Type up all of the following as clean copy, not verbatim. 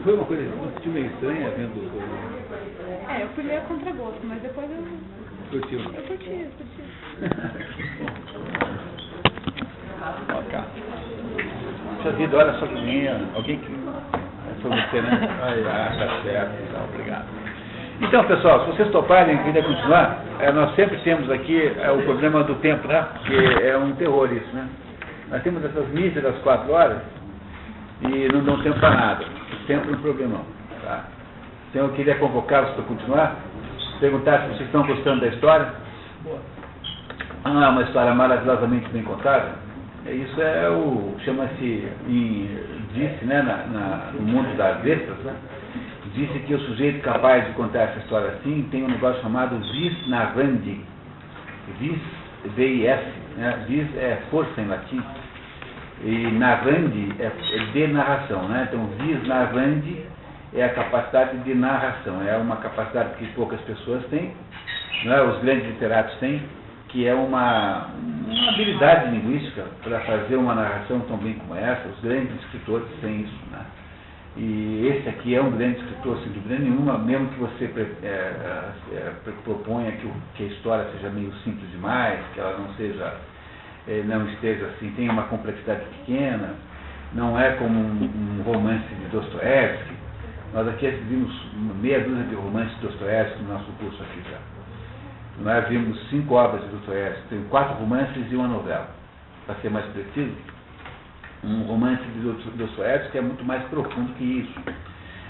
foi uma coisa que você sentiu meio estranha vendo? Eu fui meio contra gosto, mas depois eu Curtiu? Eu curti. Ok. Puxa vida, olha só que menina. Alguém que... Foi você, né? Tá certo. Então, obrigado. Então, pessoal, se vocês toparem e quiserem continuar, nós sempre temos aqui o problema do tempo, né? Que é um terror isso, né? Nós temos essas míseras 4 horas e não dão tempo para nada. Sempre um problemão, tá? Então eu queria convocá-los para continuar, perguntar se vocês estão gostando da história. Uma história maravilhosamente bem contada. Isso chama-se, disse, né, no mundo das letras, né? Disse que o sujeito capaz de contar essa história assim tem um negócio chamado vis narrandi. Vis, V-I-S, né? Vis é força em latim. E narrandi é de narração, né? Então, vis narrandi é a capacidade de narração. É uma capacidade que poucas pessoas têm, não é? Os grandes literatos têm, que é uma habilidade linguística para fazer uma narração tão bem como essa. Os grandes escritores têm isso, né? E esse aqui é um grande escritor, sem dúvida nenhuma, mesmo que você proponha que a história seja meio simples demais, que ela não esteja assim, tem uma complexidade pequena, não é como um romance de Dostoiévski. Nós aqui vimos meia dúzia de romances de Dostoiévski no nosso curso aqui já. Nós vimos 5 obras de Dostoiévski, tem 4 romances e uma novela. Para ser mais preciso, um romance de Dostoiévski é muito mais profundo que isso.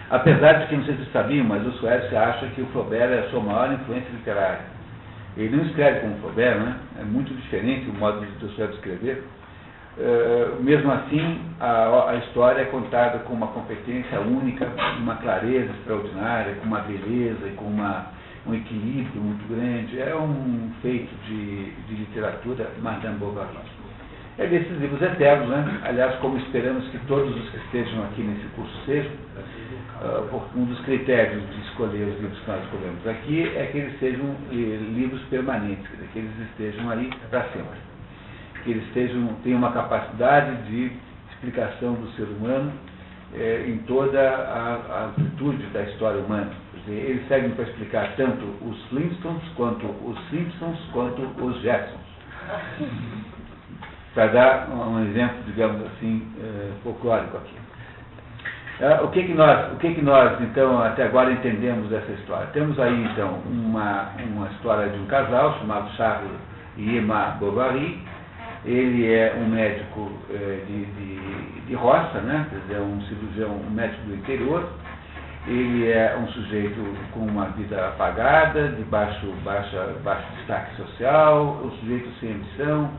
Apesar de que, não sei se vocês sabiam, mas Dostoiévski acha que o Flaubert é a sua maior influência literária. Ele não escreve como Flaubert, né? É muito diferente o modo de Dostoiévski escrever. Mesmo assim, a história é contada com uma competência única, uma clareza extraordinária, com uma beleza e com um equilíbrio muito grande. É um feito de literatura, Madame Bovary. É desses livros eternos, né? Aliás, como esperamos que todos os que estejam aqui nesse curso sejam, um dos critérios de escolher os livros que nós escolhemos aqui é que eles sejam livros permanentes, que eles estejam aí para sempre. Que eles tenham uma capacidade de explicação do ser humano em toda a amplitude da história humana. Quer dizer, eles servem para explicar tanto os Flintstones, quanto os Simpsons, quanto os Jetsons. Para dar um exemplo, digamos assim, folclórico aqui. O que que nós, então, até agora entendemos dessa história? Temos aí, então, uma história de um casal chamado Charles e Emma Bovary. Ele é um médico de roça, né? Quer dizer, um cirurgião, um médico do interior. Ele é um sujeito com uma vida apagada, de baixo destaque social, um sujeito sem ambição.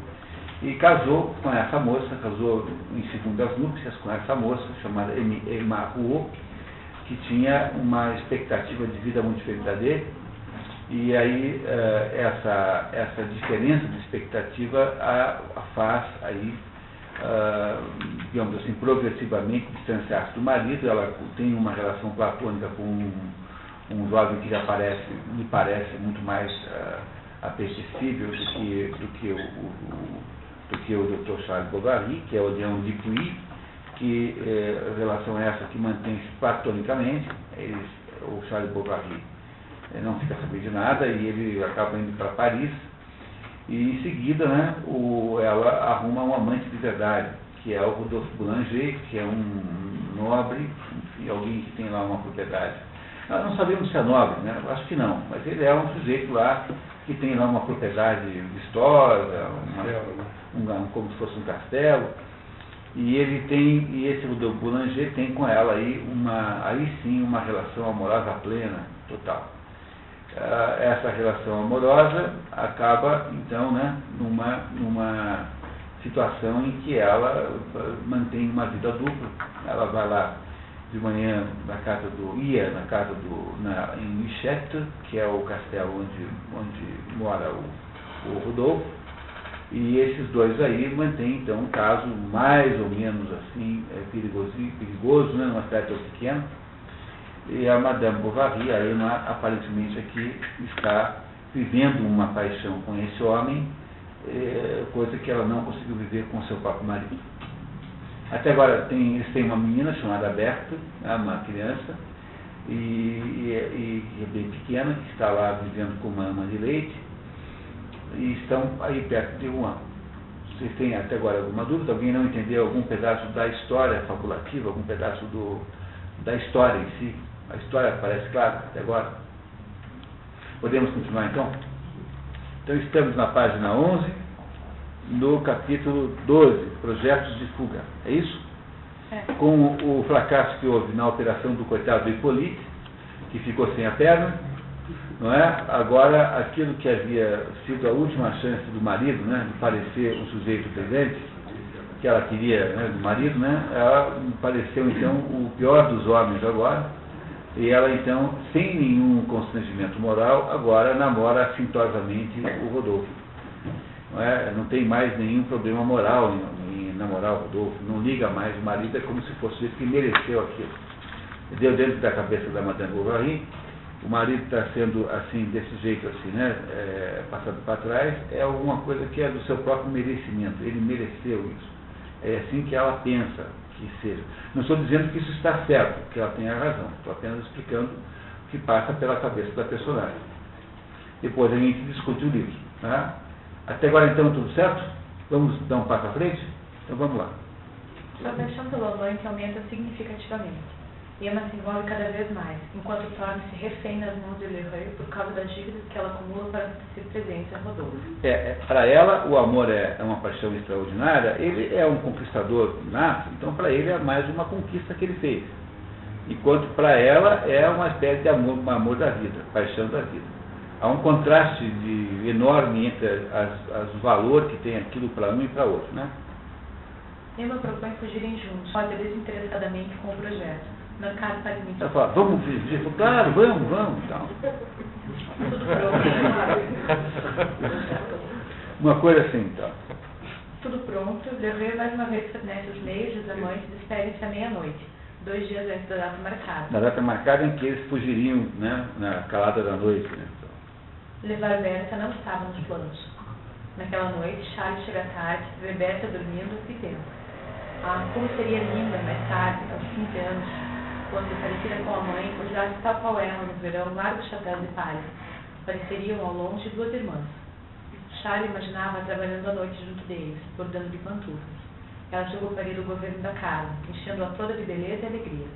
E casou com essa moça, casou em segundas núpcias com essa moça, chamada Emma Rouault, que tinha uma expectativa de vida muito diferente da dele. E aí essa diferença de expectativa a faz aí, digamos assim, progressivamente distanciar-se do marido. Ela tem uma relação platônica com um jovem que me parece muito mais apetecível do que o Dr. Charles Bovary, que é o Leão de Puy, que relação essa que mantém-se platonicamente. O Charles Bovary não fica sabendo de nada e ele acaba indo para Paris, e em seguida, né, ela arruma um amante de verdade, que é o Rodolphe Boulanger, que é um nobre, enfim, alguém que tem lá uma propriedade. Nós não sabemos se é nobre, né? Acho que não, mas ele é um sujeito lá que tem lá uma propriedade vistosa, como se fosse um castelo, e esse Rodolphe Boulanger tem com ela aí uma relação amorosa plena, total. Essa relação amorosa acaba, então, né, numa situação em que ela mantém uma vida dupla. Ela vai lá de manhã em Michette, que é o castelo onde mora o Rodolfo, e esses dois aí mantêm, então, um caso mais ou menos assim, perigoso, né, numa cidade tão pequena. E a Madame Bovary, a Emma, aparentemente aqui está vivendo uma paixão com esse homem, coisa que ela não conseguiu viver com seu próprio marido. Até agora eles têm uma menina chamada Berta, né, uma criança, e é bem pequena, que está lá vivendo com uma ama de leite, e estão aí perto de Rouen. Vocês têm até agora alguma dúvida? Alguém não entendeu algum pedaço da história fabulativa, algum pedaço da história em si? A história parece clara até agora? Podemos continuar então? Então estamos na página 11, no capítulo 12, projetos de fuga. É isso? É. Com o fracasso que houve na operação do coitado do Hippolyte, que ficou sem a perna, não é? Agora, aquilo que havia sido a última chance do marido, né, de parecer um sujeito presente, que ela queria, né, do marido, né, ela pareceu então o pior dos homens agora, e ela então, sem nenhum constrangimento moral, agora namora assintosamente o Rodolfo. Não tem mais nenhum problema moral em namorar o Rodolfo, não liga mais, o marido é como se fosse ele que mereceu aquilo. Entendeu? Dentro da cabeça da Madame Bovary, o marido está sendo assim, desse jeito assim, né, passado para trás, é alguma coisa que é do seu próprio merecimento, ele mereceu isso. É assim que ela pensa que seja. Não estou dizendo que isso está certo, que ela tenha razão, estou apenas explicando o que passa pela cabeça da personagem. Depois a gente discute o livro. Tá? Até agora então tudo certo? Vamos dar um passo à frente? Então vamos lá. Sua paixão pelo amante aumenta significativamente. Emma se envolve cada vez mais, enquanto torna-se refém nas mãos de Leroy por causa das dívidas que ela acumula para ser presente em Rodolfo. Para ela, o amor é uma paixão extraordinária, ele é um conquistador nato, então para ele é mais uma conquista que ele fez. Enquanto para ela é uma espécie de amor da vida, paixão da vida. Há um contraste enorme entre o valor que tem aquilo para um e para outro, né? Emma propõe fugirem juntos, olha desinteressadamente com o projeto. Marcado para mim. Ela fala, vamos fugir? Claro, vamos. Então. Tudo pronto. Uma coisa assim, então. Tudo pronto, Leroy mais uma vez fornece os meios e os amantes esperem-se à meia-noite, 2 dias antes da data marcada. Na data marcada em que eles fugiriam, né, na calada da noite. Né? Levar Berta não estava nos planos. Naquela noite, Charles chega tarde, vê Berta dormindo e pensa. Ah, como seria linda mais tarde, aos 15 anos, quando parecida com a mãe, usasse tal qual ela no verão largos chapéus de palha. Pareceriam ao longe 2 irmãs. Charles imaginava trabalhando à noite junto deles, bordando de pantufas. Ela ocuparia o governo da casa, enchendo-a toda de beleza e alegria.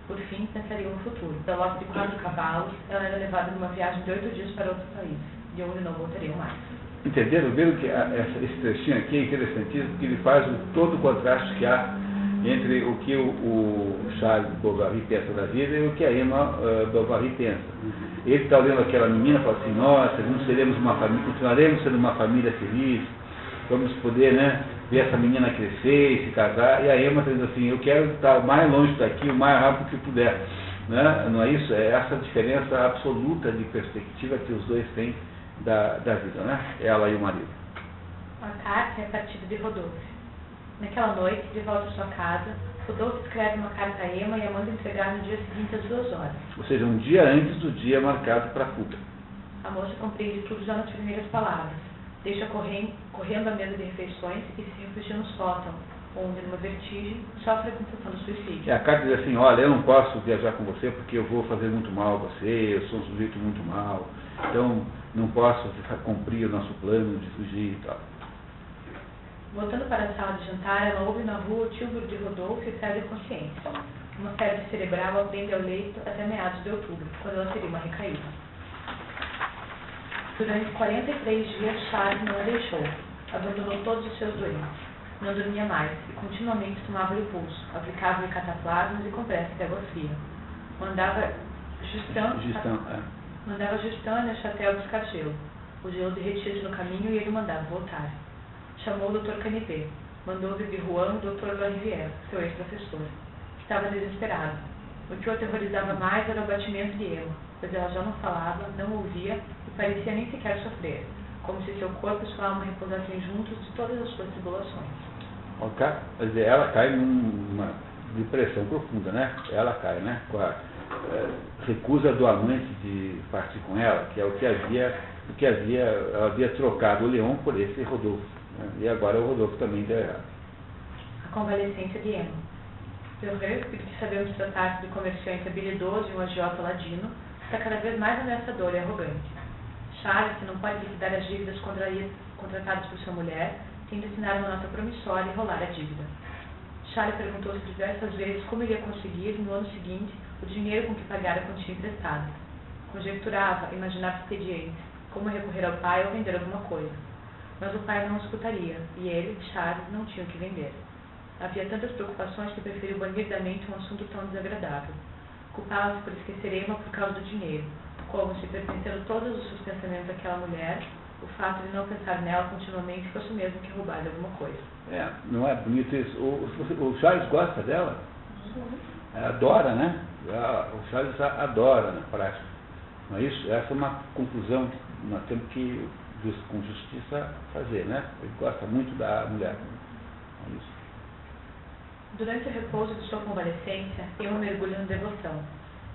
Por fim, pensaria no futuro. Da lote de 4 cavalos, ela era levada numa viagem de 8 dias para outro país, de onde não voltariam mais. Entenderam? Viram que esse trechinho aqui é interessantíssimo, porque ele faz todo o contraste que há entre o que o Charles Bovary pensa da vida e o que a Emma Bovary pensa. Ele está olhando aquela menina e fala assim, nossa, nós seremos uma família, continuaremos sendo uma família feliz, vamos poder, né, ver essa menina crescer e se casar, e a Emma está dizendo assim, eu quero estar o mais longe daqui, o mais rápido que puder. Né? Não é isso? É essa diferença absoluta de perspectiva que os dois têm da vida, né? Ela e o marido. A carta é a partida de Rodolfo. Naquela noite, de volta à sua casa, Rodolfo escreve uma carta a Emma e a manda entregar no dia seguinte às 2 horas. Ou seja, um dia antes do dia marcado para a fuga. A moça compreende tudo já nas primeiras palavras. Deixa correndo a mesa de refeições e se refugia no sótão, onde, numa vertigem, sofre a tentação do suicídio. A carta diz assim, olha, eu não posso viajar com você porque eu vou fazer muito mal a você, eu sou um sujeito muito mal, então não posso cumprir o nosso plano de fugir e tal. Voltando para a sala de jantar, ela ouve na rua o tílburo de Rodolfo e perde a consciência. Uma febre cerebral a prende ao leito até meados de outubro, quando ela teria uma recaída. Durante 43 dias, Charles não a deixou. Abandonou todos os seus doentes. Não dormia mais e continuamente tomava-lhe o pulso. Aplicava-lhe cataplasmas e compressas de água fria. Mandava Justin e a Chatel buscar gelo. O gelo derretia-se no caminho e ele mandava voltar. Chamou o Dr. Canivet. Mandou vir de Rouen o Dr. Larivière, seu ex-professor. Estava desesperado. O que o aterrorizava mais era o batimento de Emma, pois ela já não falava, não ouvia e parecia nem sequer sofrer, como se seu corpo e sua alma repousassem juntos de todas as suas tribulações. Quer dizer, ela cai numa depressão profunda, né? Ela cai, né? Com a recusa do amante de partir com ela, que é ela havia trocado o Leon por esse Rodolfo. Né? E agora o Rodolfo também deu errado. A convalescência de Emma. Perret, que sabemos tratar de comerciante habilidoso e um agiota ladino, está cada vez mais ameaçador e arrogante. Charles, que não pode liquidar as dívidas contratadas por sua mulher, tem de assinar uma nota promissória e rolar a dívida. Charles perguntou-se diversas vezes como iria conseguir, no ano seguinte, o dinheiro com que pagar a quantia emprestada. Conjecturava, imaginava expedientes, como recorrer ao pai ou vender alguma coisa. Mas o pai não o escutaria, e ele, Charles, não tinha o que vender. Havia tantas preocupações que preferiu banir da mente um assunto tão desagradável. Culpava-se por esquecer Emma por causa do dinheiro, como se, pertencendo todos os seus pensamentos àquela mulher, o fato de não pensar nela continuamente fosse o mesmo que roubar-lhe alguma coisa. Não é bonito isso? O Charles gosta dela? Adora, né? O Charles adora na prática. Não é isso? Essa é uma conclusão que nós temos que, com justiça, fazer, né? Ele gosta muito da mulher. É isso. Durante o repouso de sua convalescência, Emma mergulha na devoção.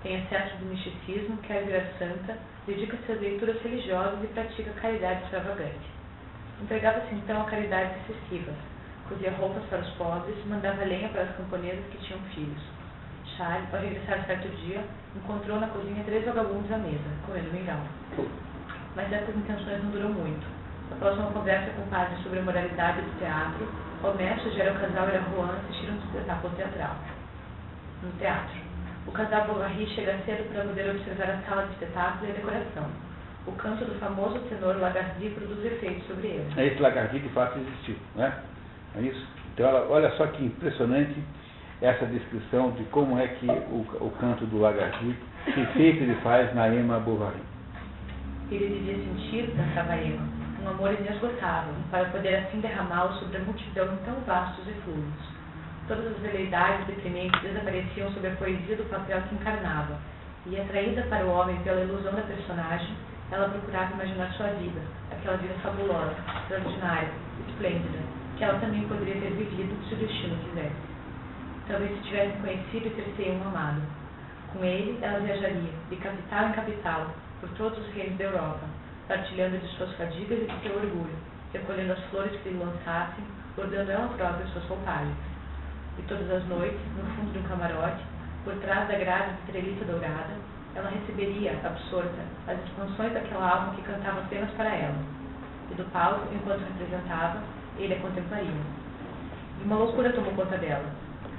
Tem excesso de misticismo, quer virar santa, dedica-se às leituras religiosas e pratica caridade extravagante. Entregava-se então a caridades excessivas, cosia roupas para os pobres, mandava lenha para as camponesas que tinham filhos. Charles, ao regressar certo dia, encontrou na cozinha 3 vagabundos à mesa, comendo mingau. Mas essas intenções não duram muito. Após uma conversa com o padre sobre a moralidade do teatro, Homero sugere ao casal ir a Rouen assistir um espetáculo teatral. No teatro, o casal Bovary chega cedo para poder observar a sala de espetáculo e a decoração. O canto do famoso tenor Lagardy produz efeitos sobre ele. É esse Lagardy que de fato existiu, né? É isso? Então, olha só que impressionante essa descrição de como é que o canto do Lagardy, que efeito ele faz na Emma Bovary. Ele devia sentir, pensava Emma, um amor inesgotável, para poder assim derramá-lo sobre a multidão em tão vastos e fluidos. Todas as veleidades deprimentes desapareciam sob a poesia do papel que encarnava, e, atraída para o homem pela ilusão da personagem, ela procurava imaginar sua vida, aquela vida fabulosa, extraordinária, esplêndida, que ela também poderia ter vivido se o destino quisesse. Talvez se tivesse conhecido e terceiro um amado. Com ele, ela viajaria, de capital em capital, por todos os reinos da Europa, partilhando de suas fadigas e de seu orgulho, recolhendo as flores que lhe lançassem, bordando ela própria suas roupagens. E todas as noites, no fundo de um camarote, por trás da grade de treliça dourada, ela receberia, absorta, as expansões daquela alma que cantava apenas para ela. E do palco, enquanto representava, ele a contemplaria. E uma loucura tomou conta dela.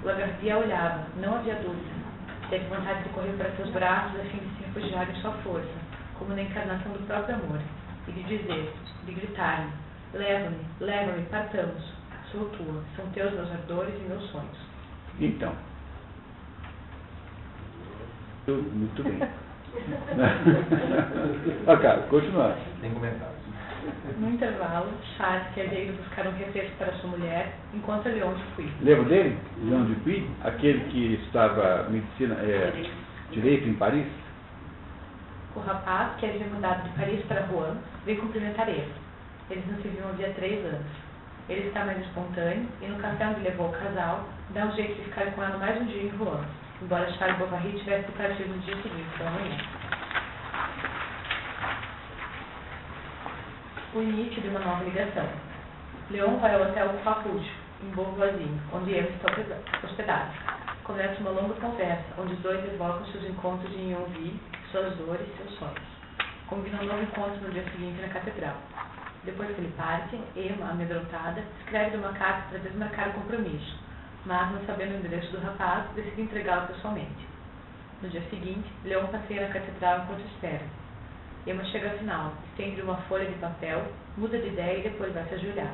Lagardy a olhava, não havia dúvida. Teve vontade de correr para seus braços a fim de se refugiar em sua força, como na encarnação do próprio amor, e de dizer, de gritar-lhe: leva-me, leva-me, partamos, sou tua, são teus meus ardores e meus sonhos. Então, muito bem. Ok, continuando. Tem comentários. No intervalo, Charles, que havia ido buscar um refresco para sua mulher, encontra Leon de Puy. Lembra dele? Leon de Puy? Aquele que estava medicina, direito em Paris? O rapaz, que havia mudado de Paris para Rouen, veio cumprimentar ele. Eles não se viam havia 3 anos. Ele está mais espontâneo e no café onde levou o casal, dá um jeito de ficar com ela mais um dia em Rouen, embora Charles Bovary tivesse de partir no dia seguinte, pela manhã. O início de uma nova ligação. Leon vai ao hotel Croix Rouge, em Beauvoisis, onde Emma está hospedada. Começa uma longa conversa, onde os dois evocam seus encontros em Yonville, suas dores e seus sonhos. Combinam um novo encontro no dia seguinte na catedral. Depois que ele parte, Emma, amedrontada, escreve uma carta para desmarcar o compromisso, mas, não sabendo o endereço do rapaz, decide entregá-lo pessoalmente. No dia seguinte, Leon passeia na catedral enquanto espera. Emma chega ao final, estende uma folha de papel, muda de ideia e depois vai se ajoelhar.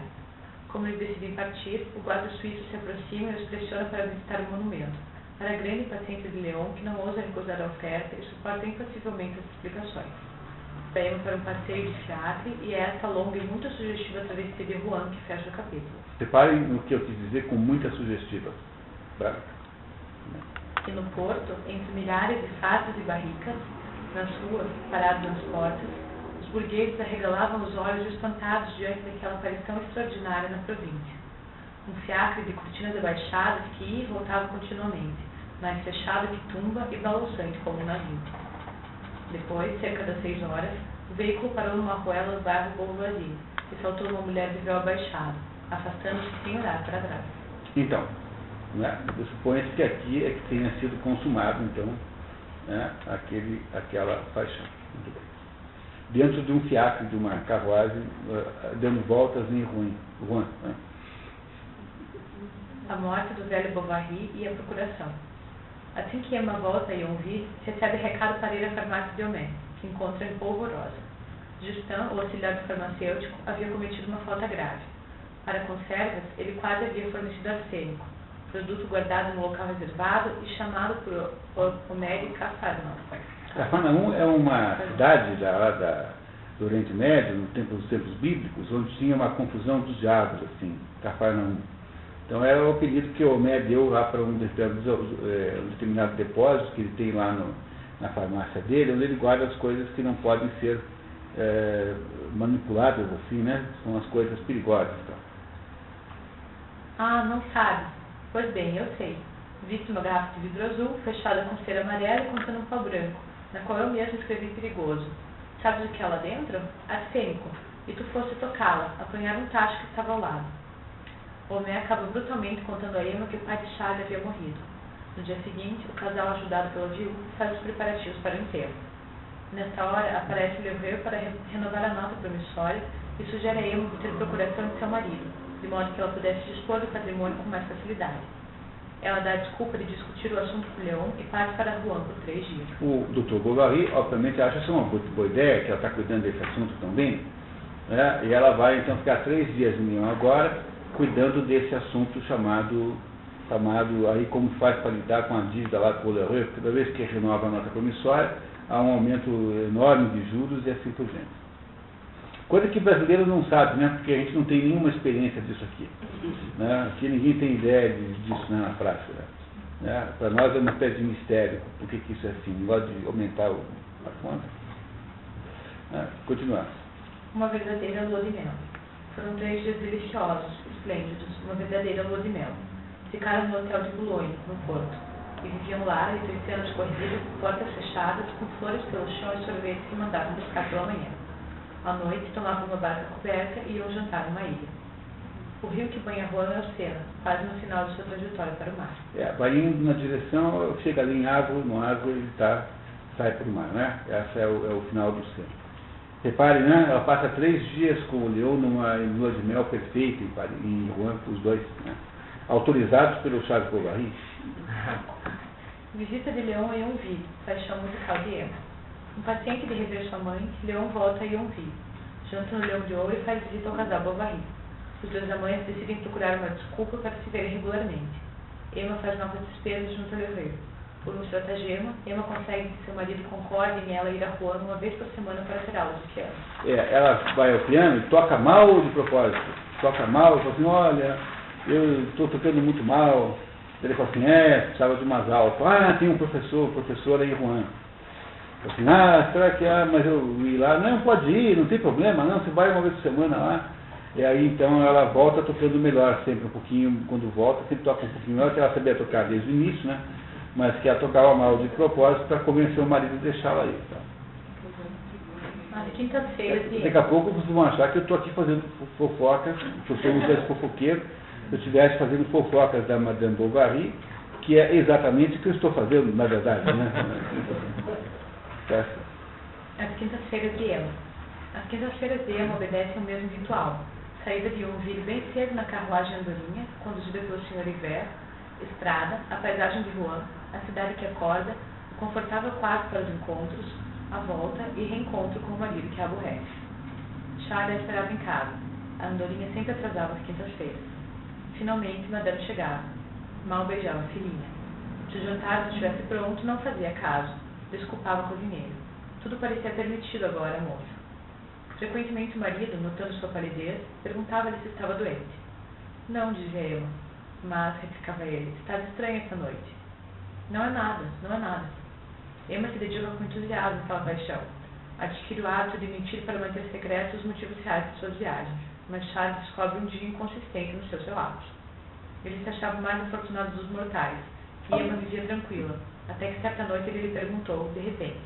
Como eles decidem partir, o guarda suíço se aproxima e os pressiona para visitar o monumento, para a grande impaciência de Leon, que não ousa recusar a oferta e suporta impassivelmente as explicações. Saímos para um passeio de fiacre e é esta longa e muito sugestiva travessia de Rouen que fecha o capítulo. Reparem no que eu quis dizer com muita sugestiva. E no porto, entre milhares de fatos e barricas, nas ruas, parados nas portas, os burgueses arregalavam os olhos espantados diante daquela aparição extraordinária na província. Um fiacre de cortinas abaixadas que ia e voltava continuamente, mais fechado que tumba e balançante como um navio. Depois, cerca das 6 horas, o veículo parou numa arruela do bairro Beauvoisis e saltou uma mulher de véu abaixado, afastando-se sem olhar para trás. Então, né, supõe-se que aqui é que tenha sido consumado, então, né, aquela paixão. Muito bem. Dentro de um fiacre, de uma carruagem, dando voltas em Rouen. Né? A morte do velho Bovary e a procuração. Assim que Emma volta a Yonville, recebe recado para ir à farmácia de Homais, que encontra em polvorosa. Justin, o auxiliar do farmacêutico, havia cometido uma falta grave. Para conservas, ele quase havia fornecido arsênico, produto guardado no local reservado e chamado por Homais de Cafarnaum. Cafarnaum é uma cidade do Oriente Médio, nos tempos bíblicos, onde tinha uma confusão dos diabos, assim, Cafarnaum. Então era o apelido que o Homais deu lá para um determinado depósito que ele tem lá na farmácia dele, onde ele guarda as coisas que não podem ser manipuladas, assim, né? São as coisas perigosas. Então. Ah, não sabe? Pois bem, eu sei. Visto uma garrafa de vidro azul, fechada com cera amarela e contendo um pau branco, na qual eu mesmo escrevi perigoso. Sabes o que há lá dentro? Arsênico. E tu foste tocá-la, apanhar um tacho que estava ao lado. O homem acaba brutalmente contando a Emma que o pai de Charles havia morrido. No dia seguinte, o casal, ajudado pela viúva, faz os preparativos para o enterro. Nesta hora, aparece Lheureux para renovar a nota promissória e sugere a Emma obter procuração de seu marido, de modo que ela pudesse dispor do patrimônio com mais facilidade. Ela dá a desculpa de discutir o assunto com Leon e parte para Rouen por 3 dias. O Dr. Bovary, obviamente, acha isso uma boa ideia, que ela está cuidando desse assunto também, né? E ela vai, então, ficar 3 dias em Lyon agora, cuidando desse assunto chamado aí como faz para lidar com a dívida lá com o Lheureux, toda vez que renova a nota promissória, há um aumento enorme de juros e assim por diante. Coisa que brasileiro não sabe, né? Porque a gente não tem nenhuma experiência disso aqui. Né? Aqui ninguém tem ideia disso, né, na prática. Né? Para nós é uma espécie de mistério. Por que isso é assim? Negócio de aumentar a conta. Continuar. Uma verdadeira lua de mel. Foram 3 dias deliciosos, esplêndidos, uma verdadeira lua de mel. Ficaram no hotel de Boulogne, no Porto, e viviam lá, retricendo as corridas, portas fechadas, com flores pelo chão e sorvetes que mandavam buscar pela manhã. À noite, tomavam uma barca coberta e iam jantar numa ilha. O rio que banha Rouen é o Sena, quase no final de sua trajetória para o mar. Vai indo na direção, chega ali em Árvore, no Árvore, e sai para o mar, né? Esse é o final do Sena. Repare, né? Ela passa 3 dias com o Leon numa lua de mel perfeita em Rouen, os dois, né? Autorizados pelo Charles Bovary. Visita de Leon a Yonville, paixão musical de Emma. Impaciente de rever sua mãe, Leon volta a Yonville. Janta no Leão de Ouro e faz visita ao casal Bovary. Os 2 amantes decidem procurar uma desculpa para se verem regularmente. Emma faz novas despesas junto a Lheureux. Por um estratagema, Emma consegue que seu marido concorde em ela ir a Rouen uma vez por semana para ter aulas de piano. Ela vai ao piano e toca mal de propósito. Toca mal e fala assim, olha, eu estou tocando muito mal. Ele fala assim, precisava de umas aulas. Tem um professor aí em Rouen. Assim, será que mas eu ir lá? Não, pode ir, não tem problema, não, você vai uma vez por semana lá. E aí então ela volta tocando melhor, sempre um pouquinho, quando volta, sempre toca um pouquinho melhor, que ela sabia tocar desde o início, né? Mas que ela tocava mal de propósito para convencer o marido de deixá-la aí. Tá? Às quintas-feiras de Daqui a pouco vocês vão achar que eu estou aqui fazendo fofoca, que eu sou um desses fofoqueiros, se eu estivesse fazendo fofocas da Madame Bovary, que é exatamente o que eu estou fazendo, na verdade, né? As quintas-feiras de Emma. As quintas-feiras de Emma obedecem ao mesmo ritual. Saída de Yonville bem cedo na carruagem andorinha, conduzida pelo Sr. Hivert, estrada, a paisagem de Rouen, a cidade que acorda, o confortável quarto para os encontros, a volta e reencontro com o marido que a aborrece. Charles a esperava em casa. A andorinha sempre atrasava as quintas-feiras. Finalmente, Madame chegava. Mal beijava a filhinha. Se o jantar não estivesse pronto, não fazia caso. Desculpava o cozinheiro. Tudo parecia permitido agora à moça. Frequentemente o marido, notando sua palidez, perguntava-lhe se estava doente. Não, dizia Emma. Mas, replicava ele, estás estranha esta noite. Não é nada, não é nada. Emma se dedica com entusiasmo àquela paixão. Adquire o hábito de mentir para manter secretos os motivos reais de suas viagens. Mas Charles descobre um dia inconsistente nos seus relatos. Ele se achava o mais afortunado dos mortais, e Emma vivia tranquila, até que certa noite ele lhe perguntou, de repente: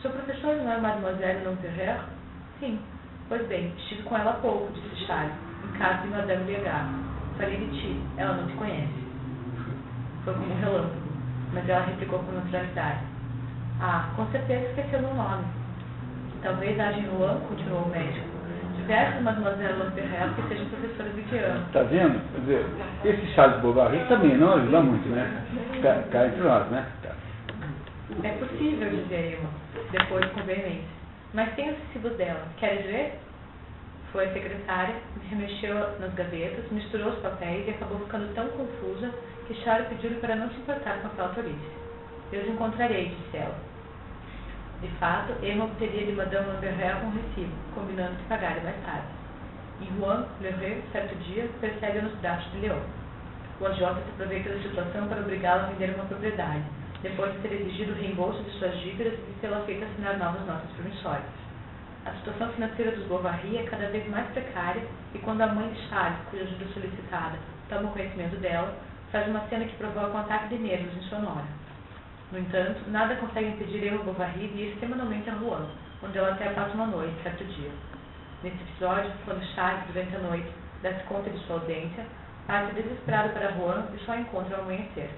Seu professor não é Mademoiselle Lempereur? Sim. Pois bem, estive com ela há pouco, disse Charles, em casa de Madame Liegard. Falei de ti, ela não te conhece. Foi como um relâmpago, mas ela replicou com naturalidade. Ah, com certeza esqueceu meu nome. Talvez haja em Rouen, continuou o médico, diversas mademoiselles Lamperrel que sejam professoras de piano. Está vendo? Quer dizer, esse Charles Bovary também não ajuda muito, né? Cá entre nós, né? É possível, dizia Emma, depois com veemência. Mas tem os recibos dela. Queres ver? Foi a secretária, remexeu nas gavetas, misturou os papéis e acabou ficando tão confusa que Charles pediu-lhe para não se importar com aquela tolice. Eu os encontrarei, disse ela. De fato, Emma obteria de Madame Lamberville um recibo, combinando de pagar mais tarde. Em Rouen, Lheureux, certo dia, percebe-a nos braços de Leon. O agiota se aproveita da situação para obrigá-la a vender uma propriedade, depois de ter exigido o reembolso de suas dívidas e de tê-la feito assinar novas notas promissórias. A situação financeira dos Bovary é cada vez mais precária e quando a mãe de Charles, cuja ajuda solicitada, toma conhecimento dela, faz uma cena que provoca um ataque de nervos em sua nora. No entanto, nada consegue impedir Emma Bovary de ir semanalmente a Rouen, onde ela até passa uma noite, certo dia. Nesse episódio, quando Charles, durante a noite, dá-se conta de sua ausência, parte desesperado para Rouen e só a encontra ao amanhecer.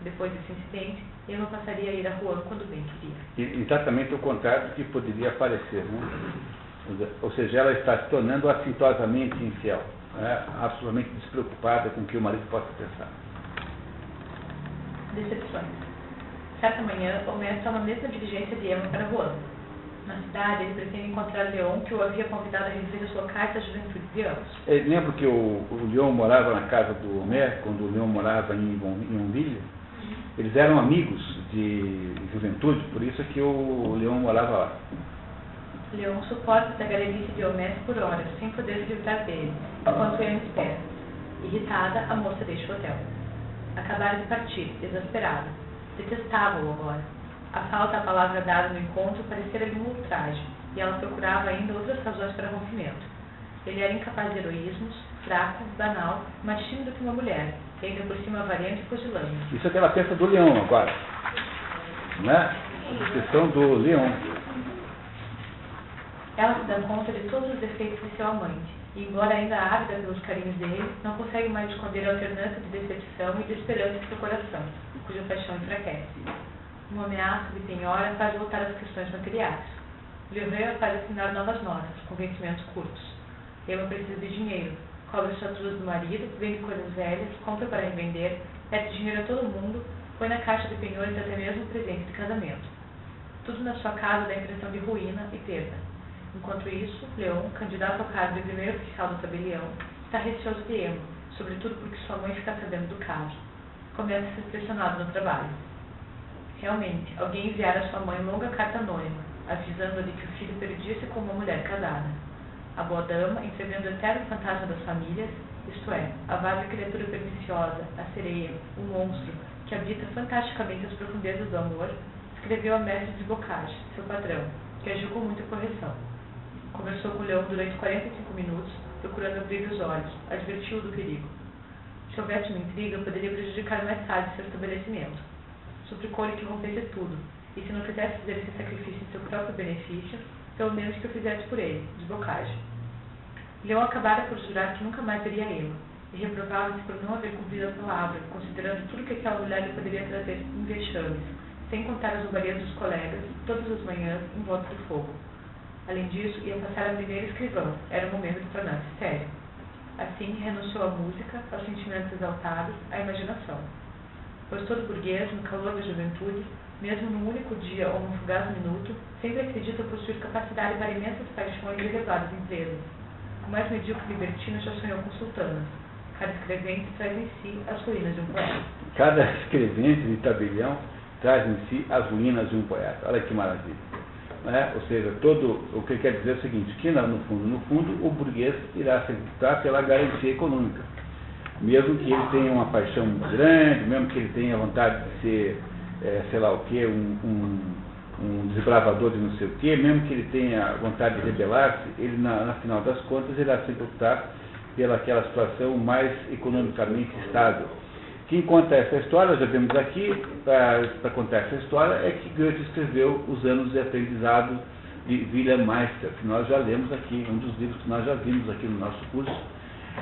Depois desse incidente, Emma passaria a ir a Rouen quando bem queria. Exatamente o contrário do que poderia parecer, né? Ou seja, ela está se tornando assintosamente infiel, né? Absolutamente despreocupada com o que o marido possa pensar. Decepções. Certa manhã, Homero toma a mesma diligência de Emma para Rouen. Na cidade, ele pretende encontrar Leon, que o havia convidado a rever a sua carta à juventude de anos. Lembra que o Leon morava na casa do Homero, quando o Leon morava em Yonville? Eles eram amigos de juventude, por isso é que o Leon morava lá. Leon suporta a galerice de Homero por horas, sem poder se livrar dele, enquanto Emma espera. Irritada, a moça deixa o hotel. Acabara de partir, exasperada. Detestava-o agora. A falta à palavra dada no encontro parecia-lhe um ultraje, e ela procurava ainda outras razões para rompimento. Ele era incapaz de heroísmos, fraco, banal, mais tímido que uma mulher, e ainda por cima avarento e pusilânime. Isso é que ela pensa do Leon agora, né? A questão do Leon. Ela se dá conta de todos os defeitos de seu amante, e embora ainda ávida pelos carinhos dele, não consegue mais esconder a alternância de decepção e de esperança de seu coração, cuja paixão enfraquece. Uma ameaça de penhora faz voltar às questões materiais. Lheureux faz assinar novas notas, com vencimentos curtos. Emma precisa de dinheiro, cobra as faturas do marido, vende coisas velhas, compra para revender, pede dinheiro a todo mundo, põe na caixa de penhores até mesmo presente de casamento. Tudo na sua casa dá a impressão de ruína e perda. Enquanto isso, Leon, candidato ao cargo de primeiro oficial do tabelião, está receoso de Emma, sobretudo porque sua mãe fica sabendo do caso. Começa a ser pressionado no trabalho. Realmente, alguém enviara a sua mãe longa carta anônima, avisando-a de que o filho perdia-se com uma mulher casada. A boa dama, entrevendo o eterno fantasma das famílias, isto é, a vaga criatura perniciosa, a sereia, o monstro, que habita fantasticamente as profundezas do amor, escreveu a mestre de Bocage, seu patrão, que agiu com muita correção. Conversou com o Leão durante 45 minutos, procurando abrir os olhos, advertiu-o do perigo. Se houvesse uma intriga, poderia prejudicar mais tarde seu estabelecimento. Suplicou-lhe que rompesse tudo, e se não quisesse fazer esse sacrifício em seu próprio benefício, pelo menos que o fizesse por ele, de Bocage. Leão acabara por jurar que nunca mais veria Emma, e reprovava-se por não haver cumprido a palavra, considerando tudo que aquela mulher lhe poderia trazer em vexames, sem contar as zombarias dos colegas, todas as manhãs, em volta do fogo. Além disso, ia passar a primeira escrivã, era o momento de tornar-se sério. Assim, renunciou à música, aos sentimentos exaltados, à imaginação. Pois todo burguês, no calor da juventude, mesmo num único dia ou num fugaz minuto, sempre acredita possuir capacidade para imensas paixões e elevadas empresas. O mais medíocre libertino já sonhou com sultanas. Cada escrevente traz em si as ruínas de um poeta. Cada escrevente de tabelião traz em si as ruínas de um poeta. Olha que maravilha. Né? Ou seja, o que ele quer dizer é o seguinte, que no fundo, o burguês irá se lutar pela garantia econômica. Mesmo que ele tenha uma paixão muito grande, mesmo que ele tenha vontade de ser, sei lá o quê, um desbravador de não sei o quê, mesmo que ele tenha vontade de rebelar-se, ele, na final das contas, irá sempre optar pelaquela situação mais economicamente estável. Quem conta essa história, já vemos aqui, para contar essa história, é que Goethe escreveu Os Anos de Aprendizado de Wilhelm Meister, que nós já lemos aqui, um dos livros que nós já vimos aqui no nosso curso,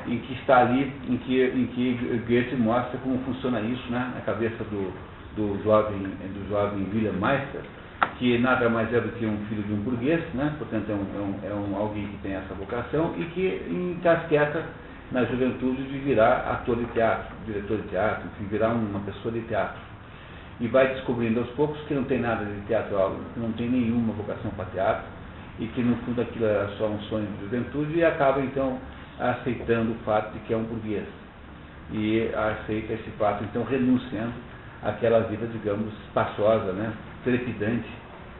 em que está ali, em que Goethe mostra como funciona isso, né, na cabeça do jovem Wilhelm Meister, que nada mais é do que um filho de um burguês, né, portanto alguém que tem essa vocação e que encasqueta na juventude de virar ator de teatro, diretor de teatro, enfim, virar uma pessoa de teatro. E vai descobrindo aos poucos que não tem nada de teatral, que não tem nenhuma vocação para teatro, e que no fundo aquilo era só um sonho de juventude, e acaba então aceitando o fato de que é um burguês. E aceita esse fato, então renunciando àquela vida, digamos, espaçosa, né, trepidante,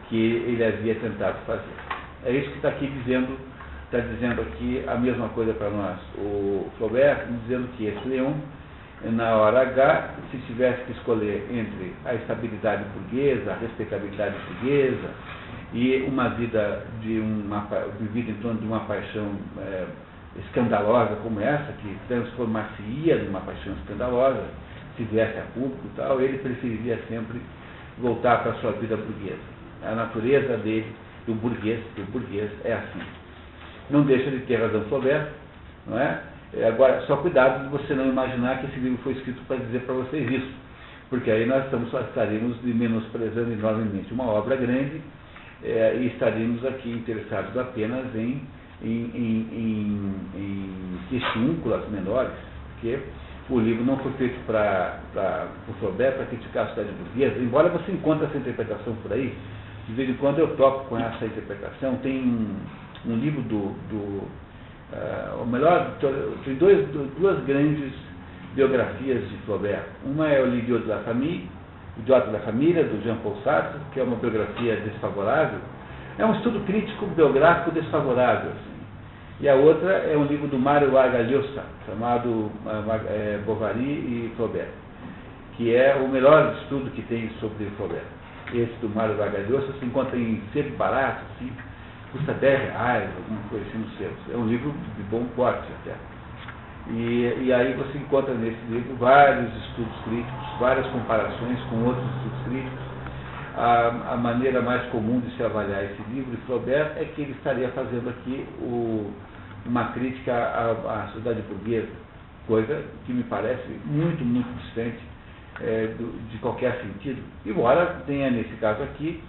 que ele havia tentado fazer. É isso que está aqui dizendo. Está dizendo aqui a mesma coisa para nós. O Flaubert dizendo que esse Leão, na hora H, se tivesse que escolher entre a estabilidade burguesa, a respeitabilidade burguesa e uma vida vivida em torno de uma paixão escandalosa como essa, que transformar-se-ia numa paixão escandalosa, se viesse a público e tal, ele preferiria sempre voltar para a sua vida burguesa. A natureza dele, do burguês é assim. Não deixa de ter razão Flaubert, não é? Agora, só cuidado de você não imaginar que esse livro foi escrito para dizer para vocês isso, porque aí nós estaremos menosprezando enormemente uma obra grande e estaríamos aqui interessados apenas em questiúnculas menores, porque o livro não foi feito por Flaubert para criticar a cidade burguesa, embora você encontre essa interpretação por aí. De vez em quando eu toco com essa interpretação. Tem um livro tem duas grandes biografias de Flaubert. Uma é o Idiota da Família, do Jean-Paul Sartre, que é uma biografia desfavorável. É um estudo crítico biográfico desfavorável. Assim. E a outra é um livro do Mário Vargas Llosa, chamado Bovary e Flaubert, que é o melhor estudo que tem sobre Flaubert. Esse do Mário Vargas Llosa se encontra em sebo barato, assim, custa R$10, alguma coisa assim no sebo. É um livro de bom porte até. E aí você encontra nesse livro vários estudos críticos, várias comparações com outros estudos críticos. A maneira mais comum de se avaliar esse livro de Flaubert é que ele estaria fazendo aqui uma crítica à sociedade burguesa, coisa que me parece muito, muito distante de qualquer sentido. Embora tenha, nesse caso aqui,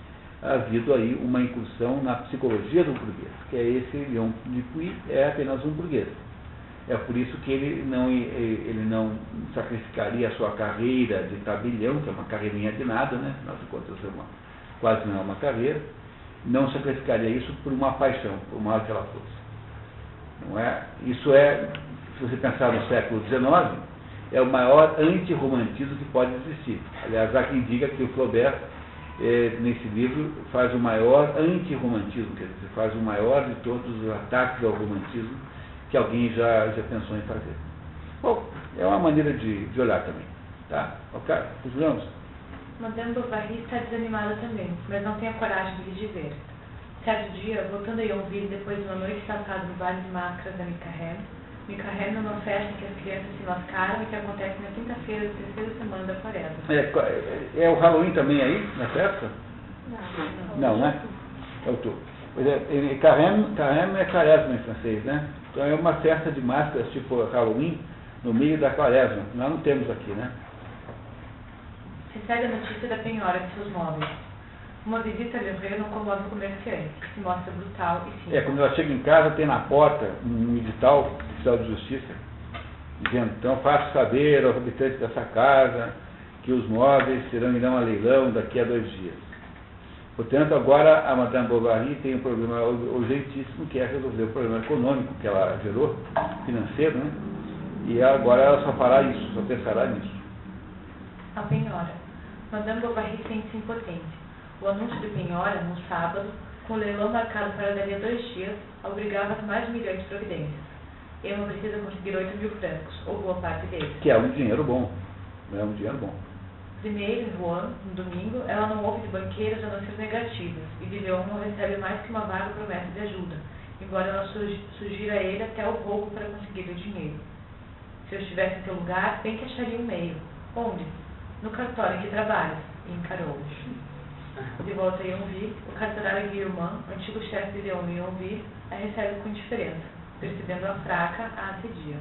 havido aí uma incursão na psicologia do burguês, que é esse Leon Dupuy, é apenas um burguês. É por isso que ele não sacrificaria a sua carreira de tabelião, que é uma carreirinha de nada, né? Afinal de contas, quase não é uma carreira, não sacrificaria isso por uma paixão, por maior que ela fosse. Não é? Isso é, se você pensar no século XIX, é o maior antirromantismo que pode existir. Aliás, há quem diga que o Flaubert, nesse livro, faz o maior antirromantismo, quer dizer, faz o maior de todos os ataques ao romantismo que alguém já pensou em fazer. Bom, é uma maneira de olhar também. Tá? Ok? Continuamos? Madame Bovary está desanimada também, mas não tem a coragem de lhe dizer. Certo dia, voltando a Yonville depois de uma noite passada no bar de máscaras da Micahem, numa festa em que as crianças se lascaram e que acontece na quinta-feira da terceira semana da quaresma. É o Halloween também aí, na festa? Não, né? É outubro. Pois é, Carême é quaresma em francês, né? Então é uma festa de máscaras tipo Halloween no meio da quaresma. Nós não temos aqui, né? Recebe a notícia da penhora de seus móveis. Uma visita a Levreux não comove o comerciante, que se mostra brutal e simples. Quando ela chega em casa, tem na porta um edital de justiça, dizendo, então faço saber aos habitantes dessa casa que os móveis irão a leilão daqui a 2 dias. Portanto, agora a Madame Bovary tem um problema urgentíssimo, que é resolver o problema econômico que ela gerou, financeiro, né? E agora ela só fará isso, só pensará nisso. A penhora. Madame Bovary sente-se impotente. O anúncio de penhora, num sábado, com o leilão marcado para dali a 2 dias, obrigava as mais humilhantes providências. Emma precisa conseguir 8.000 francos, ou boa parte deles. Que é um dinheiro bom. É um dinheiro bom. Primeiro, em Rouen, no domingo, ela não ouve de banqueiras a não ser negativas, e de Lyon não recebe mais que uma vaga promessa de ajuda, embora ela sugira a ele até o roubo para conseguir o dinheiro. Se eu estivesse em teu lugar, bem que acharia um meio. Onde? No cartório em que trabalhas, e encarou-o. De volta a Yonville, o cartorário Guillermin, antigo chefe de Leon em Yonville, a recebe com indiferença. percebendo-a fraca, a assedia.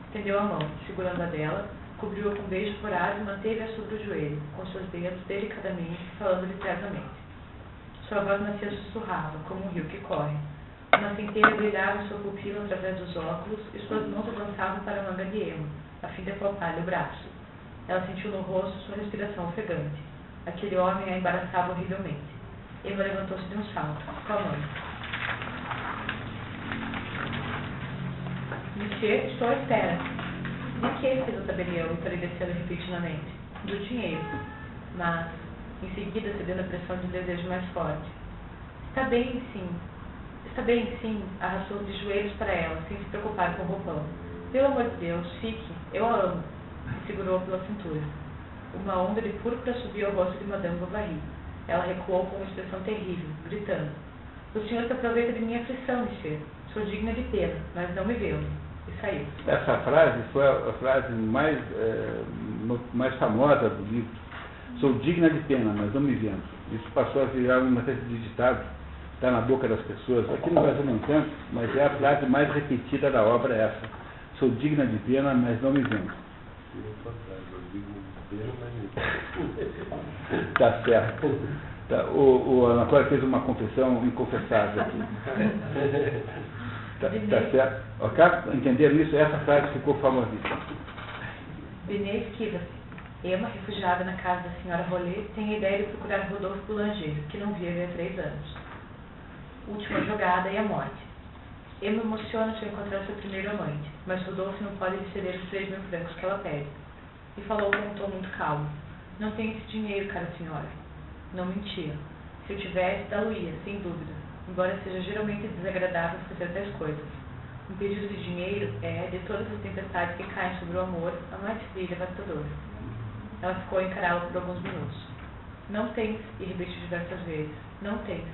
Estendeu a mão, segurando a dela, cobriu-a com um beijo voraz e manteve-a sobre o joelho, com seus dedos delicadamente, falando-lhe ternamente. Sua voz macia sussurrava, como um rio que corre. Uma centelha brilhava em sua pupila através dos óculos e suas mãos avançavam para a manga de Emma, a fim de apalpar-lhe o braço. Ela sentiu no rosto sua respiração ofegante. Aquele homem a embaraçava horrivelmente. Emma levantou-se de um salto, com a mãe. Monsieur, estou à espera. De que? Fez o tabelião, empalidecendo repentinamente. Do dinheiro. Mas, em seguida, cedendo à pressão de um desejo mais forte. Está bem, sim, arrastou de joelhos para ela, sem se preocupar com o roupão. Pelo amor de Deus, fique, eu a amo. E segurou-a pela cintura. Uma onda de púrpura subiu ao rosto de Madame Bovary. Ela recuou com uma expressão terrível, gritando. O senhor se aproveita de minha aflição, monsieur. Sou digna de pena, mas não me vendo. E saiu. Essa frase foi a frase mais famosa do livro. Sou digna de pena, mas não me vendo. Isso passou a virar uma espécie de ditado. Está na boca das pessoas. Aqui no Brasil não tanto, mas é a frase mais repetida da obra essa. Sou digna de pena, mas não me vendo. Tá certo. Tá, o Anatólio fez uma confissão inconfessável aqui. Tá certo. Ok? Entenderam isso? Essa frase ficou famosíssima. Binet esquiva-se. Emma, refugiada na casa da senhora Rollet, tem a ideia de procurar Rodolphe Boulanger, que não via há 3 anos. Última jogada e a morte. Emma emociona-se ao encontrar seu primeiro amante, mas Rodolphe não pode lhe ceder os 3.000 francos que ela pede. E falou com um tom muito calmo. Não tenho esse dinheiro, cara senhora. Não mentia. Se eu tivesse, dá-lo-ia, sem dúvida, embora seja geralmente desagradável fazer tais coisas. Um pedido de dinheiro é, de todas as tempestades que caem sobre o amor, a mais fria e devastadora. Ela ficou a encará-lo por alguns minutos. Não tens, e repetiu diversas vezes. Não tens.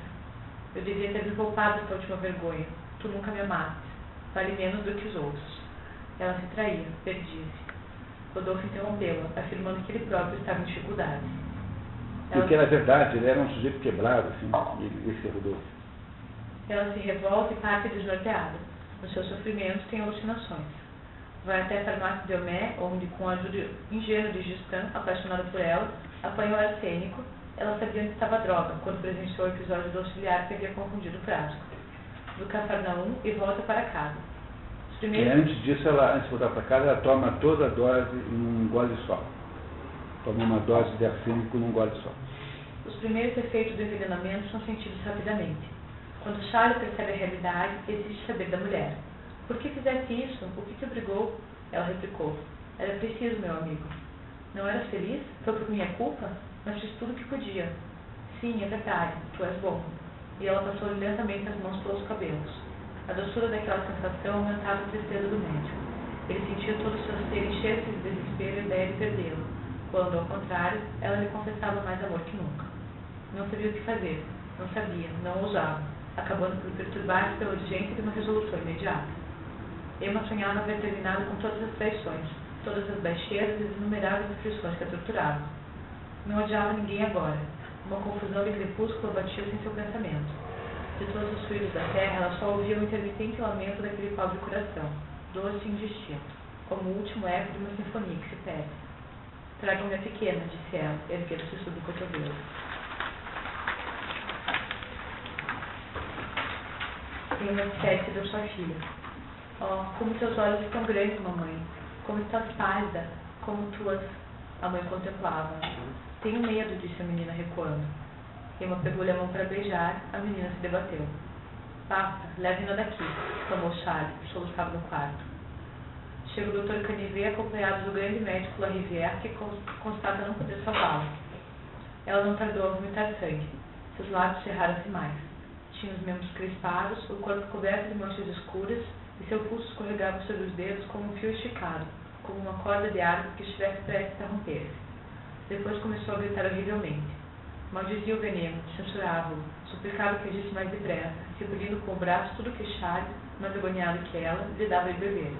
Eu devia ter me poupado esta última vergonha. Tu nunca me amaste. Vale menos do que os outros. Ela se traía, perdia-se. Rodolphe interrompeu-a, afirmando que ele próprio estava em dificuldade. Porque, na verdade, ele era um sujeito quebrado, assim, esse Rodolphe. Ela se revolta e parte desnorteada. Nos seus sofrimentos tem alucinações. Vai até a farmácia de Homé, onde, com a ajuda ingênua de Justin, apaixonado por ela, apanhou arsênico. Ela sabia onde estava a droga, quando presenciou o episódio do auxiliar que havia confundido o frasco. Do Cafarnaum e volta para casa. E antes disso, antes de voltar para casa, ela toma toda a dose em um gole só. Toma uma dose de arsênico num gole só. Os primeiros efeitos do envenenamento são sentidos rapidamente. Quando Charles percebe a realidade, exige saber da mulher. Por que fizeste isso? O que te obrigou? Ela replicou. Era preciso, meu amigo. Não eras feliz? Foi por minha culpa? Mas fiz tudo o que podia. Sim, é verdade. Tu és bom. E ela passou lentamente as mãos pelos cabelos. A doçura daquela sensação aumentava a tristeza do médico. Ele sentia todo o seu ser encher-se de desespero e a ideia de perdê-lo, quando, ao contrário, ela lhe confessava mais amor que nunca. Não sabia o que fazer, não sabia, não ousava, acabando por perturbar-se pela urgência de uma resolução imediata. Emma sonhava haver terminado com todas as traições, todas as baixezas e as inumeráveis aflições que a torturavam. Não odiava ninguém agora. Uma confusão de crepúsculo batia-se em seu pensamento. De todos os ruídos da terra, ela só ouvia o intermitente lamento daquele pobre coração, doce e indistinto, como o último eco de uma sinfonia que se perde. Traga-me a pequena, disse ela, erguendo-se sobre o cotovelo. Emma disseste da sua filha. Oh, como teus olhos estão grandes, mamãe. Como estás pálida, como tuas... A mãe contemplava. Tenho medo, disse a menina recuando. Emma pegou-lhe a mão para beijar, a menina se debateu. Basta, leve-na daqui, exclamou Charles, que soluçava no quarto. Chega o Dr. Canivet acompanhado do grande médico Larivière, que constata não poder salvá-la. Ela não tardou a vomitar sangue. Seus lábios cerraram-se mais. Tinha os membros crispados, o corpo coberto de manchas escuras, e seu pulso escorregava sobre os dedos como um fio esticado, como uma corda de árvore que estivesse prestes a romper-se. Depois começou a gritar horrivelmente. Maldizia o veneno, censurava-o, suplicava que agisse mais depressa, recolhendo com o braço tudo que Charles, mais agoniado que ela, lhe dava de beber.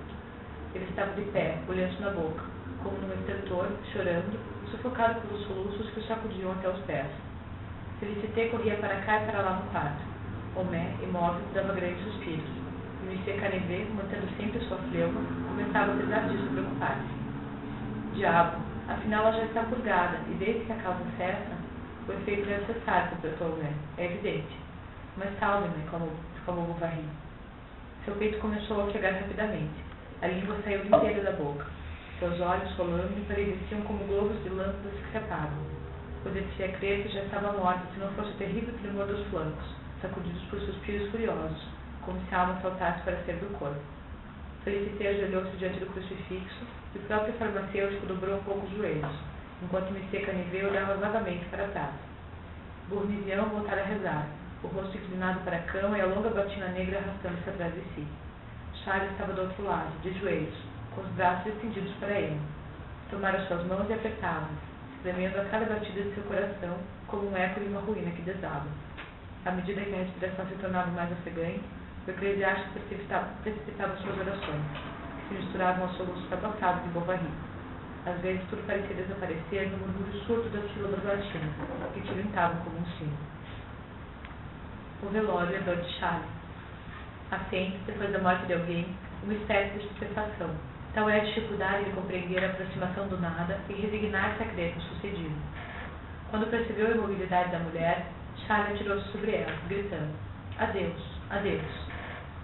Ele estava de pé, olhando na boca, como num estertor, chorando, sufocado pelos soluços que o sacudiam até os pés. Felicité corria para cá e para lá no quarto. Homé, imóvel, dava grandes suspiros. Monsieur Canivet, mantendo sempre sua fleuma, começava apesar disso a preocupar-se. Diabo, afinal ela já está purgada, e desde que a causa cessa, o efeito deve cessar, completou o médico. É evidente. Mas salve-me, exclamou Bovary. Seu peito começou a ofegar rapidamente. A língua saiu inteira da boca. Seus olhos, rolando, empalideciam como globos de lâmpadas que se apagam. Podia-se crer que já estava morta, se não fosse o terrível tremor dos flancos, sacudidos por suspiros furiosos, como se a alma saltasse para sair do corpo. Felicité ajoelhou-se diante do crucifixo e o próprio farmacêutico dobrou um pouco os joelhos, enquanto Monsieur Canivet olhava vagamente para trás. Bournisien voltara a rezar, o rosto inclinado para a cama e a longa batina negra arrastando-se atrás de si. Charles estava do outro lado, de joelhos, com os braços estendidos para ele. Tomara suas mãos e apertava-as, tremendo a cada batida de seu coração, como um eco de uma ruína que desaba. À medida que a respiração se tornava mais ofegante, o eclesiástico precipitava suas orações, que se misturavam aos soluços abafados de Bovary. Às vezes tudo parecia desaparecer no murmúrio surdo das sílabas latinas, que tilintavam como um sino. O velório é dor de Charles. Há sempre, depois da morte de alguém, uma espécie de estupefação. Tal é a dificuldade de compreender a aproximação do nada e resignar-se a crer no sucedido. Quando percebeu a imobilidade da mulher, Charles atirou-se sobre ela, gritando: Adeus, adeus.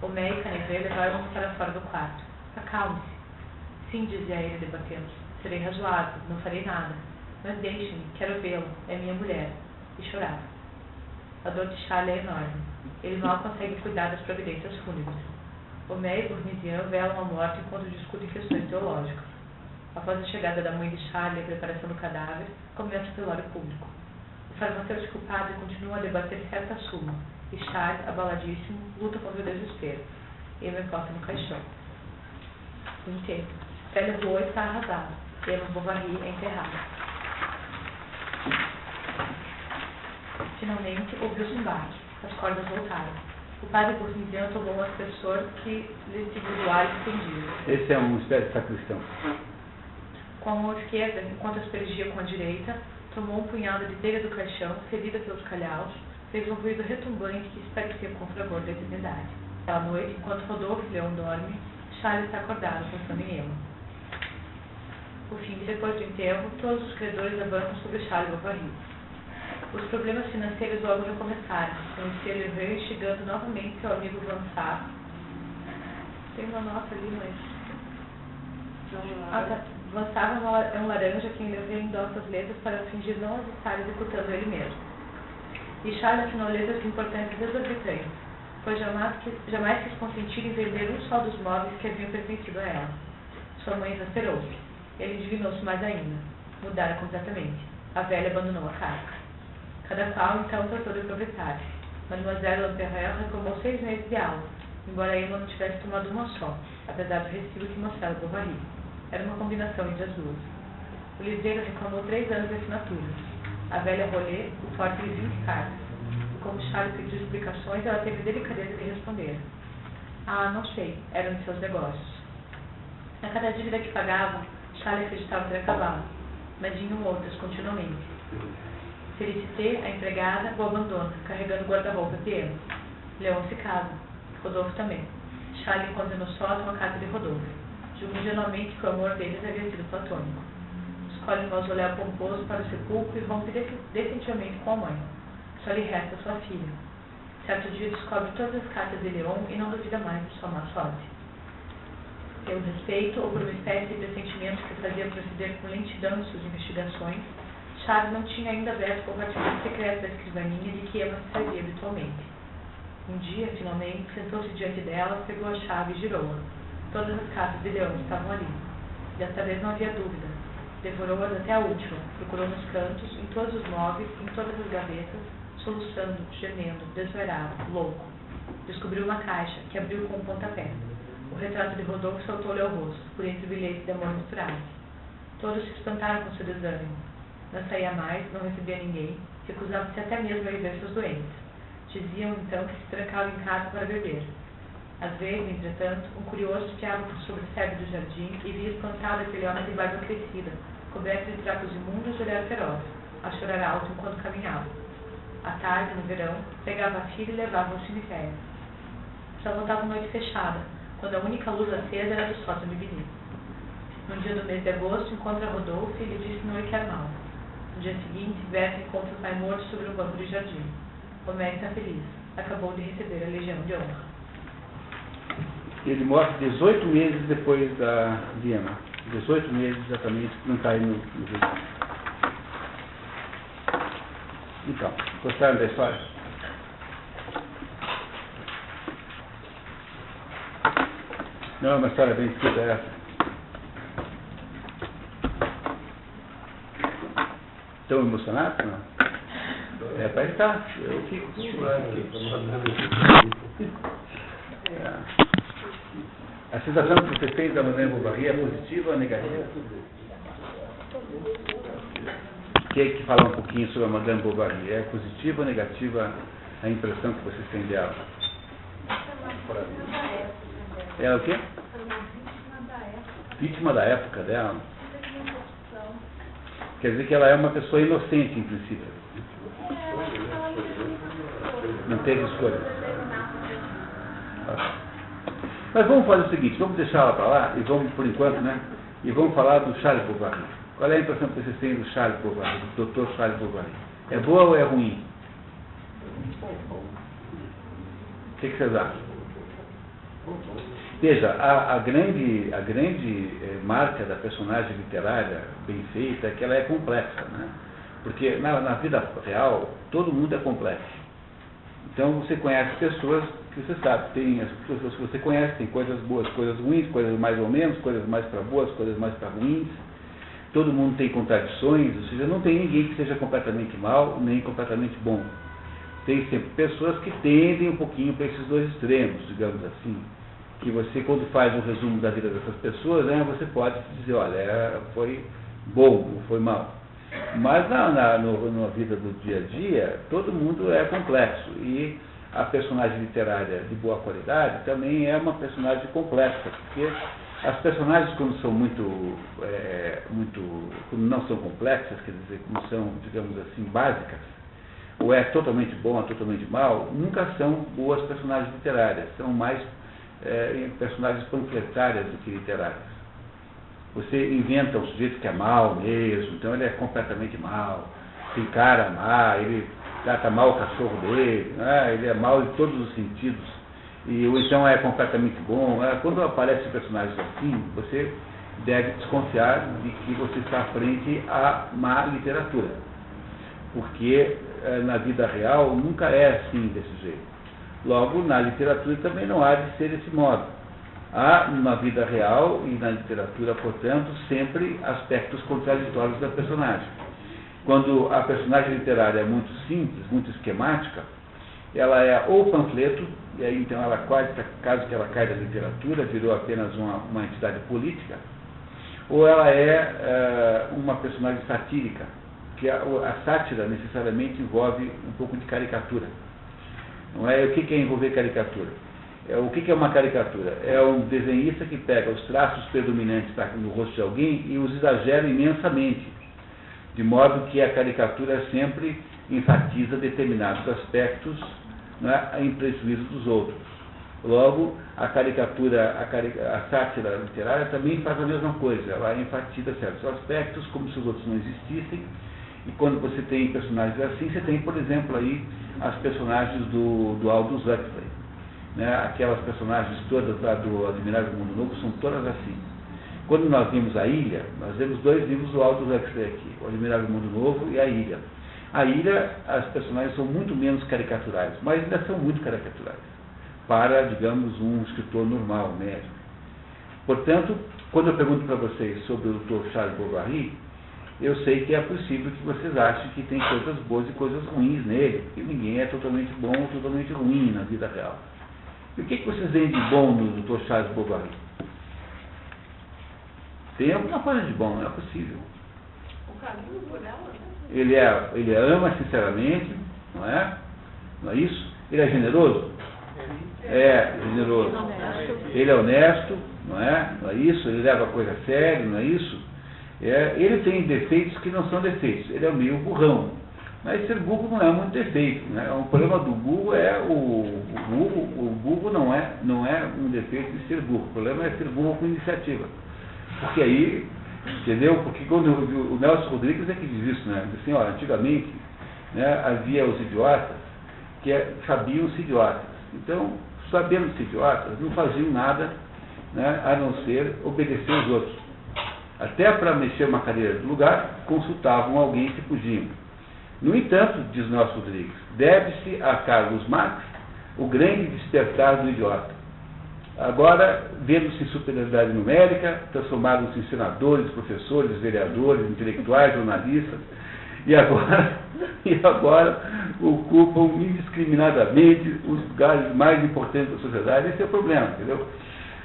Homé e Canivet levaram-se para fora do quarto. Acalme-se. Sim, dizia ele, debatendo-se. Serei razoável, não farei nada. Mas deixe-me, quero vê-la, é minha mulher. E chorava. A dor de Charles é enorme. Ele mal consegue cuidar das providências fúnebres. Homé e Bournisien velam a morte enquanto discutem questões teológicas. Após a chegada da mãe de Charles e a preparação do cadáver, começa o velório público. O farmacêutico padre continua a debater certa súmula, e Charles, abaladíssimo, luta contra o desespero. Emma encosta no caixão. O enterro. Célia Roa está arrasada. Emma Bovary é enterrada. Finalmente, ouviu-se um baque. As cordas voltaram. O padre Bournisien tomou um aspersor que lhe segurou o ar estendido. Esse é uma espécie de sacristão. Com a mão esquerda, enquanto aspergia com a direita, tomou um punhado de telha do caixão, cedida pelos calhaus, fez um ruído retumbante que se parecia com o fragor da eternidade. À noite, enquanto Rodolphe Leão dorme, Charles está acordado, pensando em Emma. Por fim, depois do enterro, todos os credores avançam sobre Charles Bovary. Os problemas financeiros logo recomeçaram, com o Monsieur instigando novamente seu amigo Vansart. Tem uma nota ali, mas... Vansart é um laranja que ele endossa as letras para fingir não as estar executando ele mesmo. E Charles assinou letras de importâncias exorbitantes, pois jamais quis consentir em vender um só dos móveis que haviam pertencido a ela. Sua mãe exasperou-se. Ele indignou-se mais ainda. Mudara completamente. A velha abandonou a casa. Cada qual, então, tratou de aproveitar-se. Mademoiselle Lampereur reclamou 6 meses de aula, embora Emma não tivesse tomado uma só, apesar do recibo que mostrava Bovary. Era uma combinação entre as duas. O livreiro reclamou 3 anos de assinatura. A velha Rollet, o forte de 20 cartas. E como Charles pediu explicações, ela teve a delicadeza de responder. Ah, não sei, eram de seus negócios. A cada dívida que pagavam, Charles acreditava ter acabado, mas vinham outras continuamente. Felicité, a empregada, o abandona, carregando o guarda-roupa de Emma. Leon se casa. Rodolphe também. Charles encontra no sótão a casa de Rodolphe. Julga ingenuamente que o amor deles havia sido platônico. Escolhe um mausoléu pomposo para o sepulcro e rompe definitivamente com a mãe. Só lhe resta sua filha. Certo dia descobre todas as cartas de Leon e não duvida mais de sua má sorte. Pelo respeito ou por uma espécie de pressentimento que fazia proceder com lentidão em suas investigações, Charles não tinha ainda aberto o compartimento secreto da escrivaninha de que Emma se servia habitualmente. Um dia, finalmente, sentou-se diante dela, pegou a chave e girou-a. Todas as cartas de Leon estavam ali. Desta vez não havia dúvida. Devorou-as até a última, procurou nos cantos, em todos os móveis, em todas as gavetas, soluçando, gemendo, desvairado, louco. Descobriu uma caixa, que abriu com um pontapé. O retrato de Rodolphe saltou-lhe ao rosto, por entre bilhetes de amor misturados. Todos se espantaram com seu desânimo. Não saía mais, não recebia ninguém, recusava-se até mesmo a ir ver seus doentes. Diziam, então, que se trancava em casa para beber. Às vezes, entretanto, um curioso espiava por sobre o céu do jardim e via espantado aquele homem de barba crescida, coberto de trapos imundos e olhar feroz, a chorar alto enquanto caminhava. À tarde, no verão, pegava a filha e levava ao cemitério. Frequentava noite fechada, quando a única luz acesa era do sótão de Bibi. No dia do mês de agosto, encontra Rodolfo e lhe diz que não lhe quer mal. No dia seguinte, Berta encontra o pai morto sobre um banco de jardim. Homero está feliz. Acabou de receber a Legião de Honra. Ele morre 18 meses depois da Viena. 18 meses exatamente, não está aí no registro. Então, gostaram da história? Não é uma história bem escrita essa. Estão emocionados? Não? É para estar. Eu fico. A sensação que você tem da Madame Bovary é positiva ou negativa? Quem é que fala um pouquinho sobre a Madame Bovary? É positiva ou negativa a impressão que vocês têm dela? É o quê? Vítima da época dela. Quer dizer que ela é uma pessoa inocente, em princípio. Não teve escolha. Mas vamos fazer o seguinte, vamos deixar ela para lá, e vamos, por enquanto, né? E vamos falar do Charles Bovary. Qual é a impressão que vocês têm do Charles Bovary, do Dr. Charles Bovary? É boa ou é ruim? O que vocês acham? Veja, a grande marca da personagem literária bem feita é que ela é complexa, né? Porque na vida real, todo mundo é complexo. Então você conhece pessoas que você sabe, tem as pessoas que você conhece, tem coisas boas, coisas ruins, coisas mais ou menos, coisas mais para boas, coisas mais para ruins. Todo mundo tem contradições, ou seja, não tem ninguém que seja completamente mal, nem completamente bom. Tem sempre pessoas que tendem um pouquinho para esses dois extremos, digamos assim. Que você, quando faz um resumo da vida dessas pessoas, né, você pode dizer, olha, foi bom ou foi mal. Mas na vida do dia a dia, todo mundo é complexo. E a personagem literária de boa qualidade também é uma personagem complexa, porque as personagens, quando são quando não são complexas, quer dizer, quando são, digamos assim, básicas, ou é totalmente bom ou totalmente mal, nunca são boas personagens literárias, são mais personagens panfletárias do que literárias. Você inventa um sujeito que é mal mesmo, então ele é completamente mal, tem cara má, ele trata mal o cachorro dele, né? Ele é mal em todos os sentidos, ou então é completamente bom. Quando aparecem personagens assim, você deve desconfiar de que você está frente à má literatura, porque na vida real nunca é assim desse jeito. Logo, na literatura também não há de ser desse modo. Há, na vida real e na literatura, portanto, sempre aspectos contraditórios da personagem. Quando a personagem literária é muito simples, muito esquemática, ela é ou panfleto, e aí então ela caso que ela caia da literatura, virou apenas uma entidade política, ou ela é uma personagem satírica, que a sátira necessariamente envolve um pouco de caricatura. Não é? O que é envolver caricatura? O que é uma caricatura? É um desenhista que pega os traços predominantes no rosto de alguém e os exagera imensamente, de modo que a caricatura sempre enfatiza determinados aspectos, né, em prejuízo dos outros. Logo, a sátira literária também faz a mesma coisa, ela enfatiza certos aspectos como se os outros não existissem. E quando você tem personagens assim, você tem, por exemplo, aí as personagens do Aldous Huxley. Né? Aquelas personagens todas lá do Admirável Mundo Novo são todas assim. Quando nós vimos A Ilha, nós vemos dois livros do Aldous Huxley aqui, O Admirável Mundo Novo e A Ilha. A Ilha, as personagens são muito menos caricaturais, mas ainda são muito caricaturais, para, digamos, um escritor normal, médio. Portanto, quando eu pergunto para vocês sobre o Dr. Charles Bovary, eu sei que é possível que vocês achem que tem coisas boas e coisas ruins nele, porque ninguém é totalmente bom ou totalmente ruim na vida real. E o que vocês veem de bom no Dr. Charles Bovary? Tem alguma coisa de bom, não é possível. O caminho por ela, né? Ele ama sinceramente, não é? Não é isso? Ele é generoso? É generoso. Ele é honesto, não é? Não é isso? Ele leva a coisa a sério, não é isso? Ele tem defeitos que não são defeitos. Ele é meio burrão, Mas ser burro não é muito defeito, né? O problema do burro é o burro não é um defeito de ser burro. O problema é ser burro com iniciativa. Porque aí, entendeu? Porque quando o Nelson Rodrigues é que diz isso, né? Diz assim, olha, antigamente, né, havia os idiotas que sabiam-se idiotas. Então, sabendo-se idiotas, não faziam nada, né, a não ser obedecer os outros. Até para mexer uma cadeira de lugar, consultavam alguém se podiam. No entanto, diz Nelson Rodrigues, deve-se a Carlos Marx o grande despertar do idiota. Agora, vendo-se em superioridade numérica, transformaram-se em senadores, professores, vereadores, intelectuais, jornalistas, e agora ocupam indiscriminadamente os lugares mais importantes da sociedade. Esse é o problema, entendeu?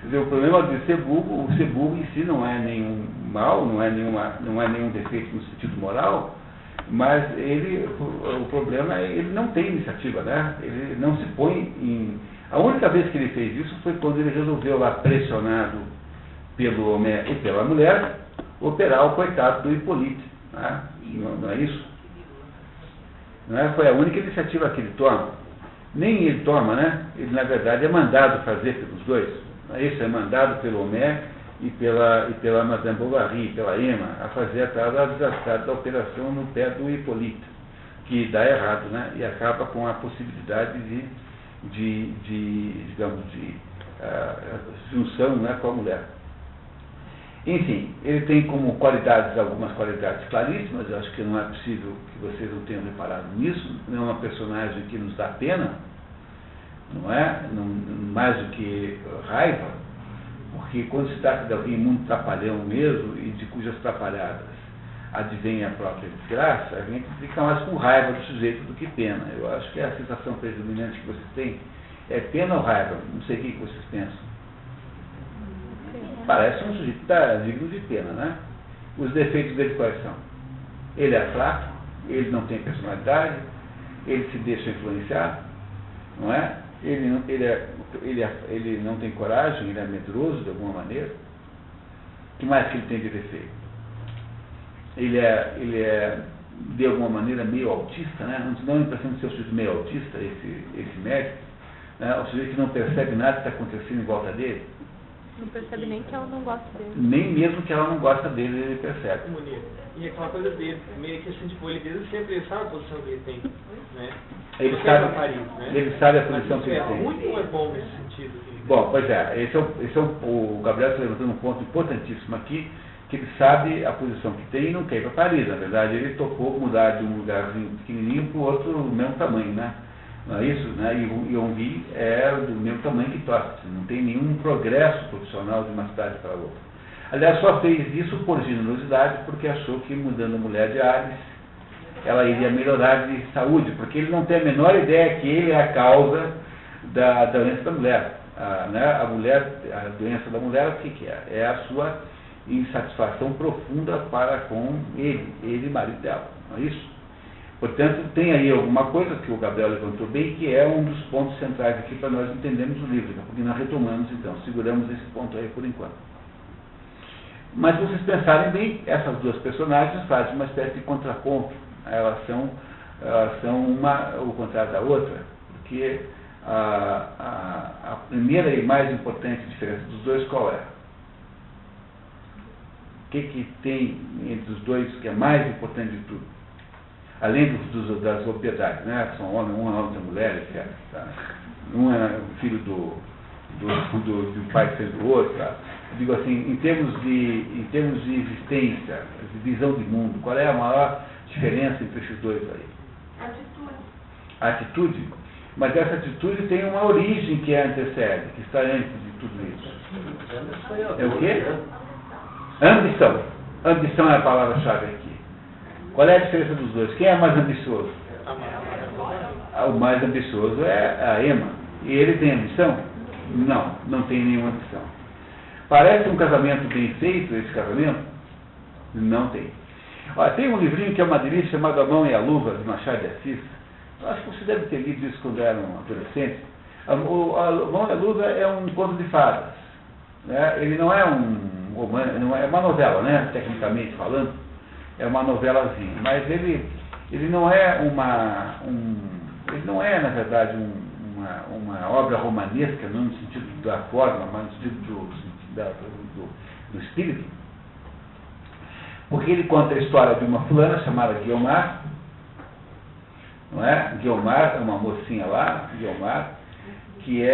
Quer dizer, o problema de ser burro em si não é nenhum mal, não é nenhum defeito no sentido moral, mas o problema é ele não tem iniciativa, né? Ele não se põe em... A única vez que ele fez isso foi quando ele resolveu, lá pressionado pelo homem e pela mulher, operar o coitado do Hipólito. Né? Não é isso? Não é? Foi a única iniciativa que ele toma. Nem ele toma, né? Ele, na verdade, é mandado fazer pelos dois. Isso é mandado pelo Homé e pela Madame Bovary, pela Emma, a fazer a tal da operação no pé do Hipólito, que dá errado, né? E acaba com a possibilidade de junção, né, com a mulher. Enfim, ele tem como algumas qualidades claríssimas. Eu acho que não é possível que vocês não tenham reparado nisso. Não é uma personagem que nos dá pena, não é? Mais do que raiva, porque quando se trata de alguém muito trapalhão mesmo e de cujas trapalhadas advém a própria desgraça, a gente fica mais com raiva do sujeito do que pena. Eu acho que a sensação predominante que vocês têm é pena ou raiva. Não sei o que vocês pensam. Parece um sujeito digno de pena, né? Os defeitos dele quais são? Ele é fraco, ele não tem personalidade, ele se deixa influenciar, não é? Ele não tem coragem, ele é medroso de alguma maneira. O que mais que ele tem de defeito? Ele é de alguma maneira meio autista, né? Não te dá a impressão de ser um sujeito meio autista, esse médico, né? O sujeito que não percebe nada que está acontecendo em volta dele. Não percebe nem que ela não gosta dele. Nem mesmo que ela não gosta dele, ele percebe. E aquela coisa dele, meio que assim, tipo, ele desde sempre ele sabe a posição que ele tem, né? Ele sabe a posição que ele tem. Muito é bom nesse sentido. Bom, pois é, o Gabriel está levantando um ponto importantíssimo aqui, que ele sabe a posição que tem e não quer ir para Paris. Na verdade, ele topou mudar de um lugarzinho pequenininho para o outro do mesmo tamanho, né? Não é isso? Né? E Yonville é do mesmo tamanho que Tostes. Não tem nenhum progresso profissional de uma cidade para outra. Aliás, só fez isso por generosidade, porque achou que mudando a mulher de ares, ela iria melhorar de saúde, porque ele não tem a menor ideia que ele é a causa da doença da mulher. A doença da mulher, o que é? É a sua insatisfação profunda para com ele marido dela. Não é isso? Portanto, tem aí alguma coisa que o Gabriel levantou bem, que é um dos pontos centrais aqui para nós entendermos o livro, porque nós retomamos então, seguramos esse ponto aí por enquanto. Mas se vocês pensarem bem, essas duas personagens fazem uma espécie de contraponto. Elas são uma o contrário da outra, porque a primeira e mais importante diferença dos dois qual é? O que tem entre os dois que é mais importante de tudo? Além das obviedades, né? São homem, um é homem e mulher, etc. Tá? Um é filho do pai sendo do outro. Tá? Eu digo assim, em termos de existência, de visão de mundo, qual é a maior diferença entre esses dois aí? Atitude. Mas essa atitude tem uma origem que a antecede, que está antes de tudo isso. É o quê? Ambição. Ambição é a palavra-chave aqui. Qual é a diferença dos dois? Quem é mais ambicioso? O mais ambicioso é a Emma. E ele tem ambição? Não tem nenhuma ambição. Parece um casamento bem feito, esse casamento? Não tem. Olha, tem um livrinho que é uma delícia, chamado A Mão e a Luva, de Machado de Assis. Eu acho que você deve ter lido isso quando era um adolescente. A Mão e a Luva é um conto de fadas. Né? Ele não é um romance, não é uma novela, né? Tecnicamente falando. É uma novelazinha, mas ele ele não é ele não é, na verdade, uma obra romanesca, não no sentido da forma, mas no sentido do espírito, porque ele conta a história de uma fulana chamada Guiomar, não é? Guiomar é uma mocinha lá, Guiomar, que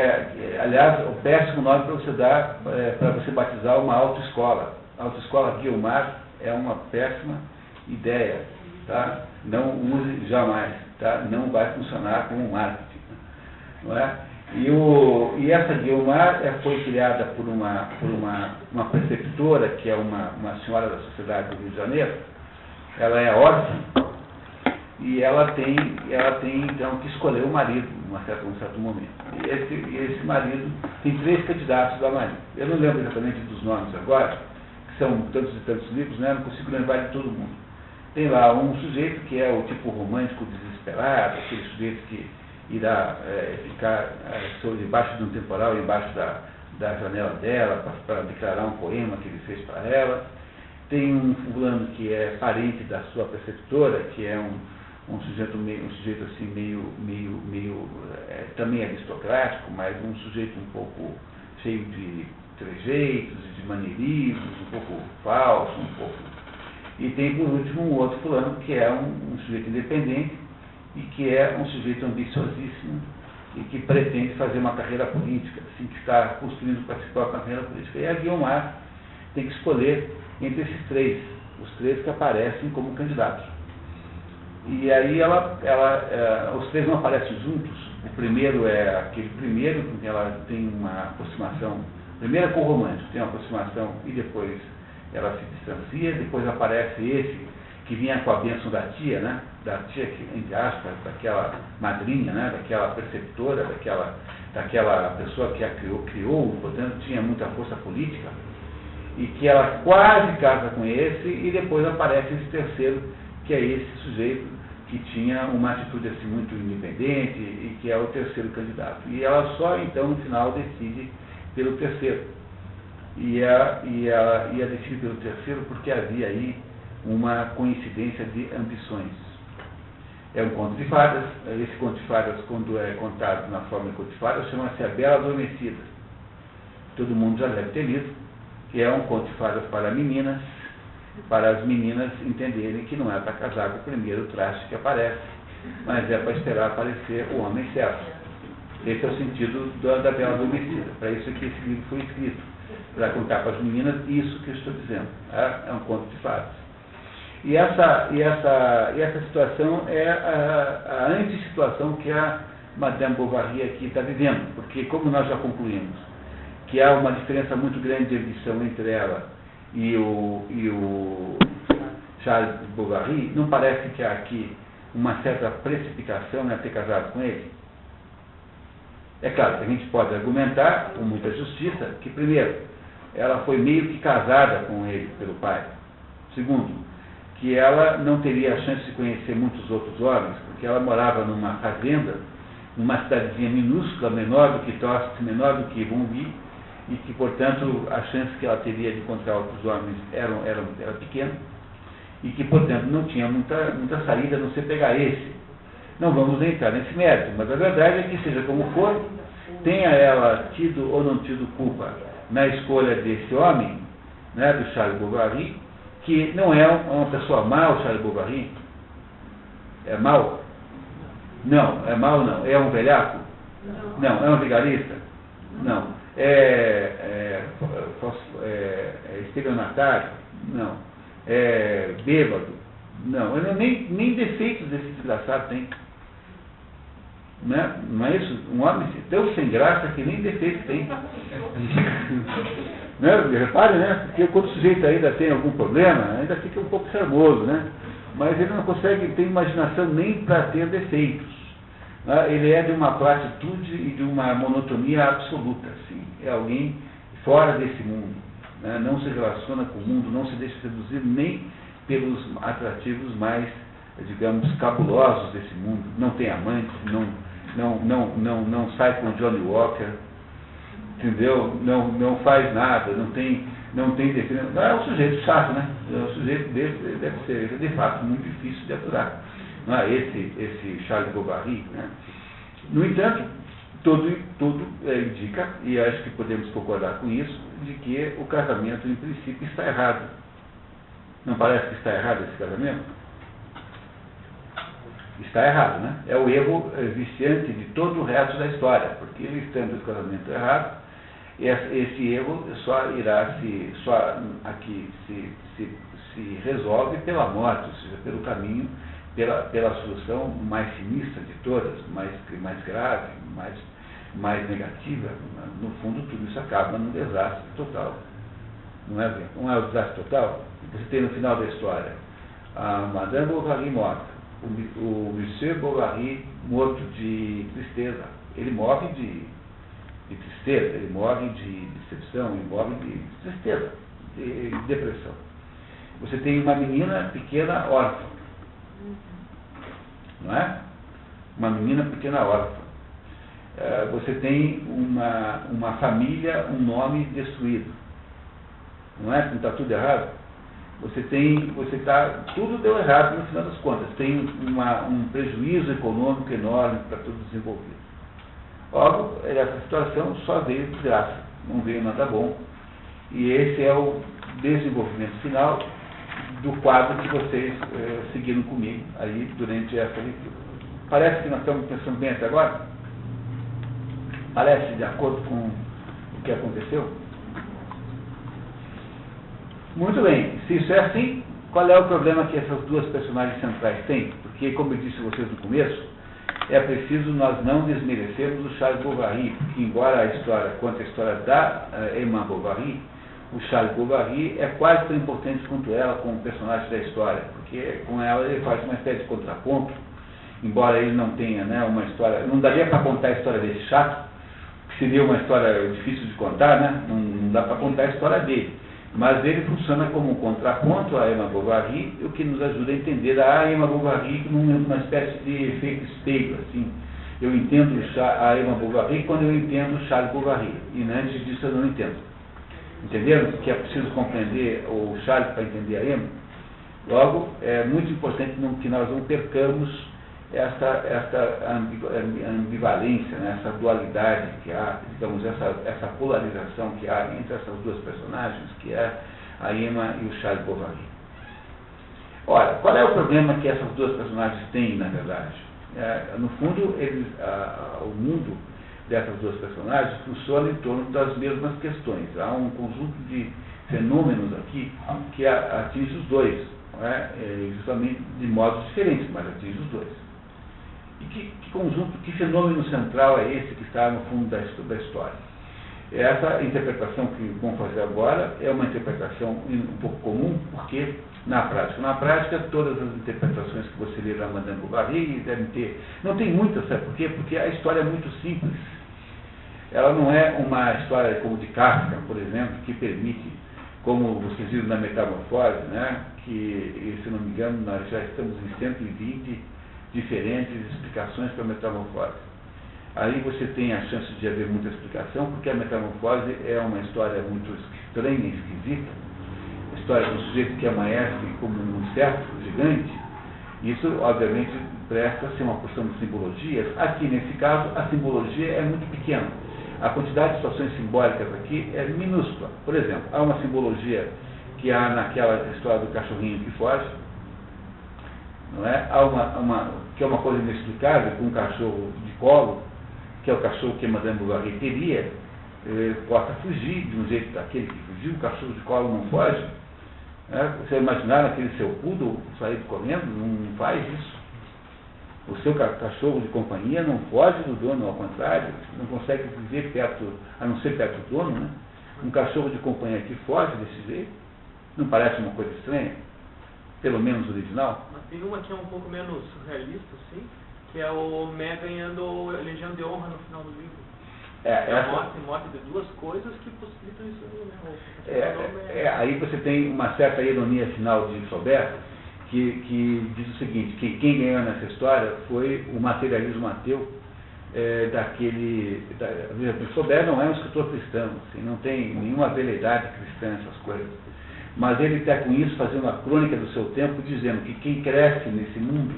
aliás, o péssimo nome para você dar, para você batizar uma autoescola. A autoescola Guiomar é uma péssima ideia, tá? Não use jamais, tá? Não vai funcionar como marketing, não é? E essa Guiomar foi criada por uma preceptora, que é uma senhora da sociedade do Rio de Janeiro. Ela é órfã e ela tem então que escolher o marido num certo momento. E esse marido tem 3 candidatos a marido. Eu não lembro exatamente dos nomes agora, que são tantos e tantos livros, né? Não consigo lembrar de todo mundo. Tem lá um sujeito que é o tipo romântico desesperado, aquele sujeito que irá ficar debaixo de um temporal, embaixo da janela dela, para declarar um poema que ele fez para ela. Tem um fulano que é parente da sua preceptora, que é um sujeito assim meio também aristocrático, mas um sujeito um pouco cheio de trejeitos, de maneirismos, um pouco falso, um pouco. E tem por último um outro fulano que é um sujeito independente e que é um sujeito ambiciosíssimo e que pretende fazer uma carreira política, assim, que está construindo para si própria carreira política. E a Guiomar tem que escolher entre esses 3, os 3 que aparecem como candidatos. E aí os 3 não aparecem juntos. O primeiro é aquele primeiro, porque ela tem uma aproximação, primeiro é com o romântico, tem uma aproximação e depois ela se distancia, depois aparece esse que vinha com a bênção da tia, né? Da tia que, entre aspas, daquela madrinha, né? Daquela preceptora, daquela pessoa que a criou, portanto tinha muita força política, e que ela quase casa com esse, e depois aparece esse terceiro, que é esse sujeito que tinha uma atitude assim muito independente, e que é o terceiro candidato. E ela só então no final decide pelo terceiro. E ela ia decidir pelo terceiro porque havia aí uma coincidência de ambições. É um conto de fadas. Esse conto de fadas, quando é contado na forma de conto de fadas, chama-se A Bela Adormecida. Todo mundo já deve ter lido, que é um conto de fadas para meninas, para as meninas entenderem que não é para casar com o primeiro traste que aparece, mas é para esperar aparecer o homem certo. Esse é o sentido da Bela Adormecida. Para isso que esse livro foi escrito, para contar para as meninas isso que eu estou dizendo. É um conto de fadas. E essa situação é a antissituação que a Madame Bovary aqui está vivendo, porque como nós já concluímos que há uma diferença muito grande de ambição entre ela e o Charles Bovary, não parece que há aqui uma certa precipitação em ter casado com ele? É claro que a gente pode argumentar com muita justiça que, primeiro, ela foi meio que casada com ele pelo pai. Segundo, que ela não teria a chance de conhecer muitos outros homens, porque ela morava numa fazenda, numa cidadezinha minúscula, menor do que Tostes, menor do que Bonville, e que, portanto, a chance que ela teria de encontrar outros homens era pequena, e que, portanto, não tinha muita saída a não ser pegar esse. Não vamos entrar nesse mérito, mas a verdade é que, seja como for, tenha ela tido ou não tido culpa na escolha desse homem, né, do Charles Bovary, que não é uma pessoa má, o Charles Bovary. É mau? Não, é mau não. É um velhaco? Não. É um vigarista? Não. É estelionatário? Não. É bêbado? Não. Nem defeitos desse desgraçado tem. Né? Não é isso? Um homem tão sem graça que nem defeito tem. Né? Repare, né? Porque quando o sujeito ainda tem algum problema, ainda fica um pouco charmoso, né? Mas ele não consegue ter imaginação nem para ter defeitos. Né? Ele é de uma platitude e de uma monotonia absoluta. Assim. É alguém fora desse mundo. Né? Não se relaciona com o mundo, não se deixa seduzir nem pelos atrativos mais, digamos, cabulosos desse mundo. Não tem amante, não sai com Johnny Walker, entendeu? Não faz nada, não tem defesa. É um sujeito chato, né? Um sujeito desse deve ser, de fato, muito difícil de aturar. não é? Esse Charles Bovary, né? No entanto, tudo indica, e acho que podemos concordar com isso, de que o casamento, em princípio, está errado. Não parece que está errado esse casamento? Está errado, né? É o erro viciante de todo o resto da história, porque ele estando o casamento errado, esse erro só irá se resolve pela morte, ou seja, pelo caminho, pela solução mais sinistra de todas, mais grave, mais negativa. No fundo, tudo isso acaba num desastre total. Não é o desastre total? Você tem no final da história a Madame Bovary morta, o Monsieur Bovary morto de tristeza. Ele morre de tristeza, ele morre de decepção, ele morre de tristeza, de depressão. Você tem uma menina pequena órfã, não é? Uma menina pequena órfã. Você tem uma família, um nome destruído, não é? Não está tudo errado? Tudo deu errado no final das contas. Tem um prejuízo econômico enorme para todos os envolvidos. Logo, essa situação só veio desgraça, não veio nada bom. E esse é o desenvolvimento final do quadro que vocês seguiram comigo aí durante essa leitura. Parece que nós estamos pensando bem até agora? Parece de acordo com o que aconteceu? Muito bem, se isso é assim, qual é o problema que essas duas personagens centrais têm? Porque, como eu disse a vocês no começo, é preciso nós não desmerecermos o Charles Bovary, porque embora a história conte a história da Emma Bovary, o Charles Bovary é quase tão importante quanto ela como personagem da história, porque com ela ele faz uma espécie de contraponto, embora ele não tenha, né, uma história, não daria para contar a história desse chato, que seria uma história difícil de contar, né? Não dá para contar a história dele. Mas ele funciona como um contraponto à Emma Bovary, o que nos ajuda a entender a Emma Bovary numa espécie de efeito espelho, assim. Eu entendo a Emma Bovary quando eu entendo Charles Bovary, e antes disso eu não entendo. Entenderam que é preciso compreender o Charles para entender a Emma? Logo, é muito importante que nós não percamos essa ambivalência, né, essa dualidade que há, digamos, essa polarização que há entre essas duas personagens, que é a Emma e o Charles Bovary. Ora, qual é o problema que essas duas personagens têm, na verdade? No fundo, o mundo dessas duas personagens funciona em torno das mesmas questões. Há um conjunto de fenômenos aqui que atinge os dois, não é? Justamente de modos diferentes, mas atinge os dois. E que fenômeno central é esse que está no fundo da história? Essa interpretação que vamos fazer agora é uma interpretação um pouco comum, porque na prática, todas as interpretações que você lê da Madame Bovary devem ter. Não tem muitas, sabe por quê? Porque a história é muito simples. Ela não é uma história como de Kafka, por exemplo, que permite, como vocês viram na Metamorfose, né, que, se não me engano, nós já estamos em 120 diferentes explicações para a Metamorfose. Aí você tem a chance de haver muita explicação, porque a Metamorfose é uma história muito estranha e esquisita, a história de um sujeito que amanhece como um inseto gigante. Isso, obviamente, presta-se uma porção de simbologias. Aqui, nesse caso, a simbologia é muito pequena. A quantidade de situações simbólicas aqui é minúscula. Por exemplo, há uma simbologia que há naquela história do cachorrinho que foge, não é? Há que é uma coisa inexplicável, com um cachorro de colo, que é o cachorro que a Madame Bovary teria, possa fugir de um jeito daquele que fugiu. O cachorro de colo não foge. Você imaginar aquele seu poodle sair correndo? Não faz isso. O seu cachorro de companhia não foge do dono, ao contrário, não consegue viver perto, a não ser perto do dono, né? Um cachorro de companhia que foge desse jeito, não parece uma coisa estranha? Pelo menos original? Mas tem uma que é um pouco menos realista, assim, que é o Homé ganhando a Legião de Honra no final do livro. A morte de duas coisas que possibilitam isso, né? Aí você tem uma certa ironia final de Flaubert, que diz o seguinte, que quem ganhou nessa história foi o materialismo ateu Flaubert não é um escritor cristão, assim, não tem nenhuma veleidade cristã nessas coisas. Mas ele está com isso fazendo a crônica do seu tempo, dizendo que quem cresce nesse mundo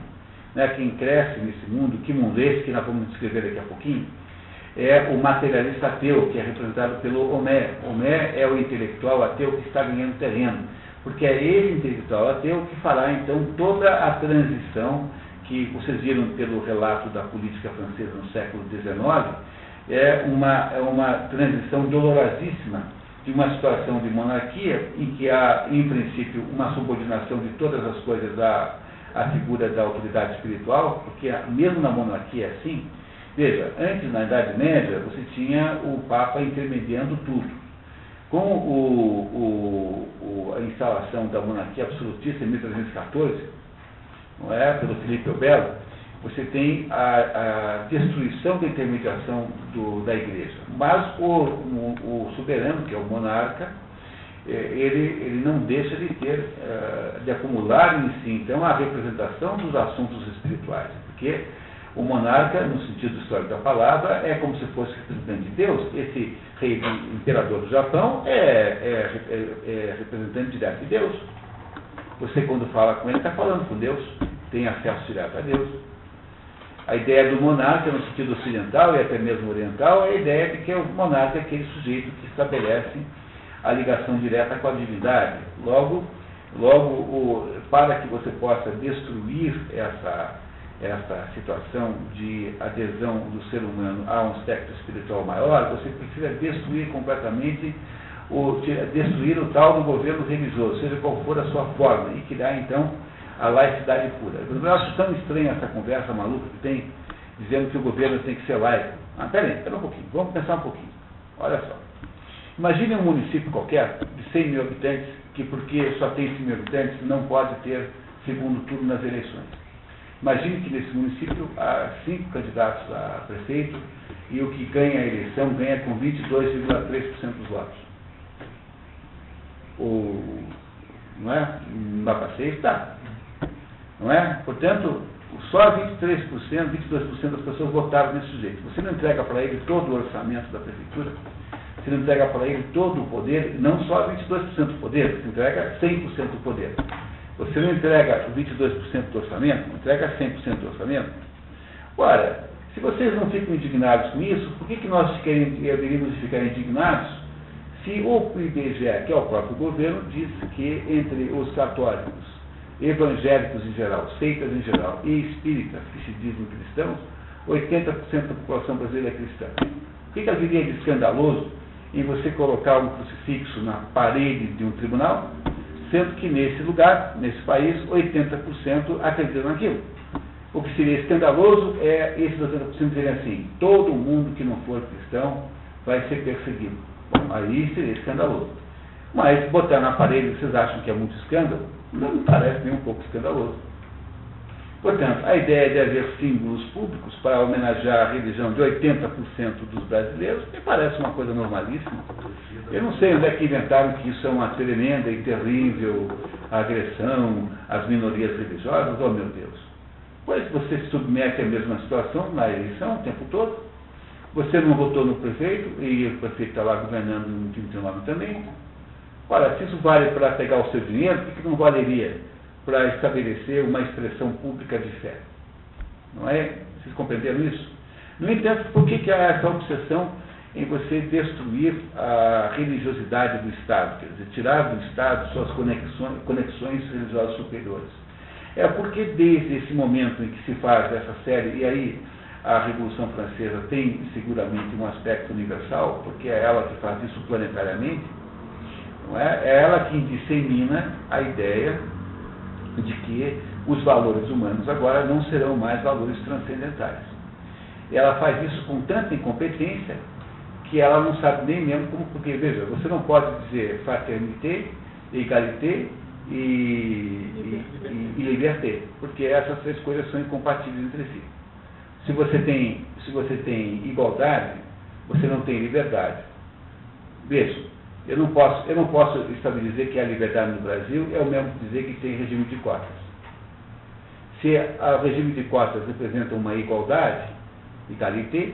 né, quem cresce nesse mundo, que mundo é esse que nós vamos descrever daqui a pouquinho, é o materialista ateu, que é representado pelo Homé. Homé é o intelectual ateu que está ganhando terreno, porque é ele, intelectual ateu, que fará então toda a transição que vocês viram pelo relato da política francesa no século XIX, é uma transição dolorosíssima de uma situação de monarquia em que há, em princípio, uma subordinação de todas as coisas à figura da autoridade espiritual, porque mesmo na monarquia é assim. Veja, antes, na Idade Média, você tinha o Papa intermediando tudo. Com a instalação da monarquia absolutista em 1314, não é, pelo Filipe o Belo, você tem a destruição da intermediação da Igreja. Mas o soberano, que é o monarca, ele não deixa de acumular em si, então, a representação dos assuntos espirituais, porque o monarca, no sentido histórico da palavra, é como se fosse representante de Deus. Esse rei imperador do Japão é representante direto de Deus. Você, quando fala com ele, está falando com Deus, tem acesso direto a Deus. A ideia do monarca, no sentido ocidental e até mesmo oriental, é a ideia de que o monarca é aquele sujeito que estabelece a ligação direta com a divindade. Logo, para que você possa destruir essa situação de adesão do ser humano a um aspecto espiritual maior, você precisa destruir completamente, destruir o tal do governo religioso, seja qual for a sua forma, e criar então a laicidade pura. Eu acho tão estranha essa conversa maluca que tem, dizendo que o governo tem que ser laico. Peraí um pouquinho, vamos pensar um pouquinho. Olha só. Imagine um município qualquer, de 100 mil habitantes, que porque só tem 100 mil habitantes, não pode ter segundo turno nas eleições. Imagine que nesse município há 5 candidatos a prefeito e o que ganha a eleição ganha com 22,3% dos votos. Não é? Não dá para ser, está. Não é? Portanto, só 23%, 22% das pessoas votaram nesse sujeito. Você não entrega para ele todo o orçamento da prefeitura, você não entrega para ele todo o poder, não só 22% do poder, você entrega 100% do poder. Você não entrega 22% do orçamento, entrega 100% do orçamento. Ora, se vocês não ficam indignados com isso, por que nós deveríamos ficar indignados se o IBGE, que é o próprio governo, diz que entre os católicos, evangélicos em geral, seitas em geral e espíritas, que se dizem cristãos, 80% da população brasileira é cristã. O que haveria de escandaloso em você colocar um crucifixo na parede de um tribunal, sendo que nesse lugar, nesse país, 80% acreditam naquilo? O que seria escandaloso é esses 80% dizerem assim: todo mundo que não for cristão vai ser perseguido. Bom, aí seria escandaloso. Mas botar na parede, vocês acham que é muito escândalo? Não me parece nem um pouco escandaloso. Portanto, a ideia de haver símbolos públicos para homenagear a religião de 80% dos brasileiros me parece uma coisa normalíssima. Eu não sei onde é que inventaram que isso é uma tremenda e terrível agressão às minorias religiosas. Oh, meu Deus! Pois você se submete à mesma situação na eleição o tempo todo. Você não votou no prefeito e o prefeito está lá governando no 29 também. Ora, se isso vale para pegar o seu dinheiro, por que não valeria para estabelecer uma expressão pública de fé? Não é? Vocês compreenderam isso? No entanto, por que há essa obsessão em você destruir a religiosidade do Estado? Quer dizer, tirar do Estado suas conexões religiosas superiores. É porque desde esse momento em que se faz essa série, e aí a Revolução Francesa tem seguramente um aspecto universal, porque é ela que faz isso planetariamente, não é? É ela que dissemina a ideia de que os valores humanos agora não serão mais valores transcendentais. E ela faz isso com tanta incompetência que ela não sabe nem mesmo como, porque, veja, você não pode dizer fraternité, égalité e liberté, porque essas três coisas são incompatíveis entre si. Se você tem igualdade, você não tem liberdade. Veja, eu não posso estabelecer que a liberdade no Brasil é o mesmo que dizer que tem regime de cotas. Se o regime de cotas representa uma igualdade, égalité,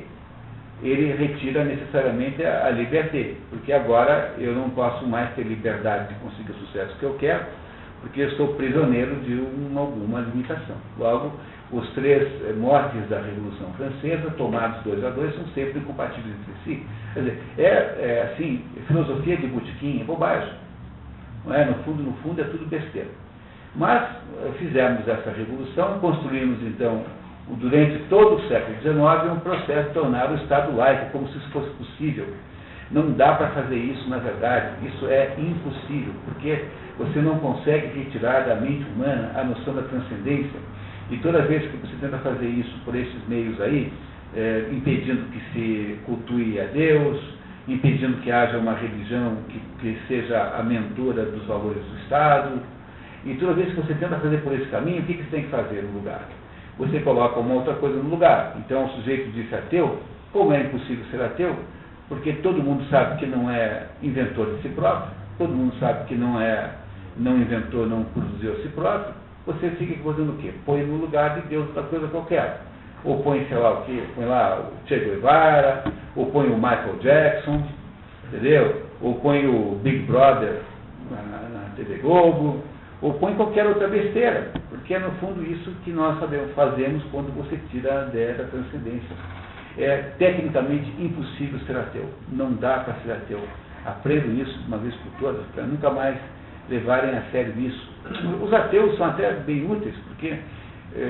ele retira necessariamente a liberdade, porque agora eu não posso mais ter liberdade de conseguir o sucesso que eu quero, porque eu sou prisioneiro de alguma limitação. Logo, os três motes da Revolução Francesa, tomados 2 a 2, são sempre incompatíveis entre si. Quer dizer, assim, filosofia de botequim é bobagem. Não é? No fundo é tudo besteira. Mas fizemos essa revolução, construímos então, durante todo o século XIX, um processo de tornar o Estado laico, como se isso fosse possível. Não dá para fazer isso, na verdade, isso é impossível, porque você não consegue retirar da mente humana a noção da transcendência. E toda vez que você tenta fazer isso por esses meios aí, impedindo que se cultue a Deus, impedindo que haja uma religião que seja a mentora dos valores do Estado, e toda vez que você tenta fazer por esse caminho, o que você tem que fazer no lugar? Você coloca uma outra coisa no lugar. Então o sujeito disse ateu, como é impossível ser ateu? Porque todo mundo sabe que não é inventor de si próprio, todo mundo sabe que não inventou, não produziu a si próprio. Você fica fazendo o quê? Põe no lugar de Deus outra coisa qualquer. Ou põe, sei lá o quê, põe lá o Che Guevara, ou põe o Michael Jackson, entendeu? Ou põe o Big Brother na TV Globo, ou põe qualquer outra besteira, porque é no fundo isso que nós fazemos quando você tira a ideia da transcendência. É tecnicamente impossível ser ateu, não dá para ser ateu. Aprendam isso de uma vez por todas, para nunca mais levarem a sério isso. Os ateus são até bem úteis, porque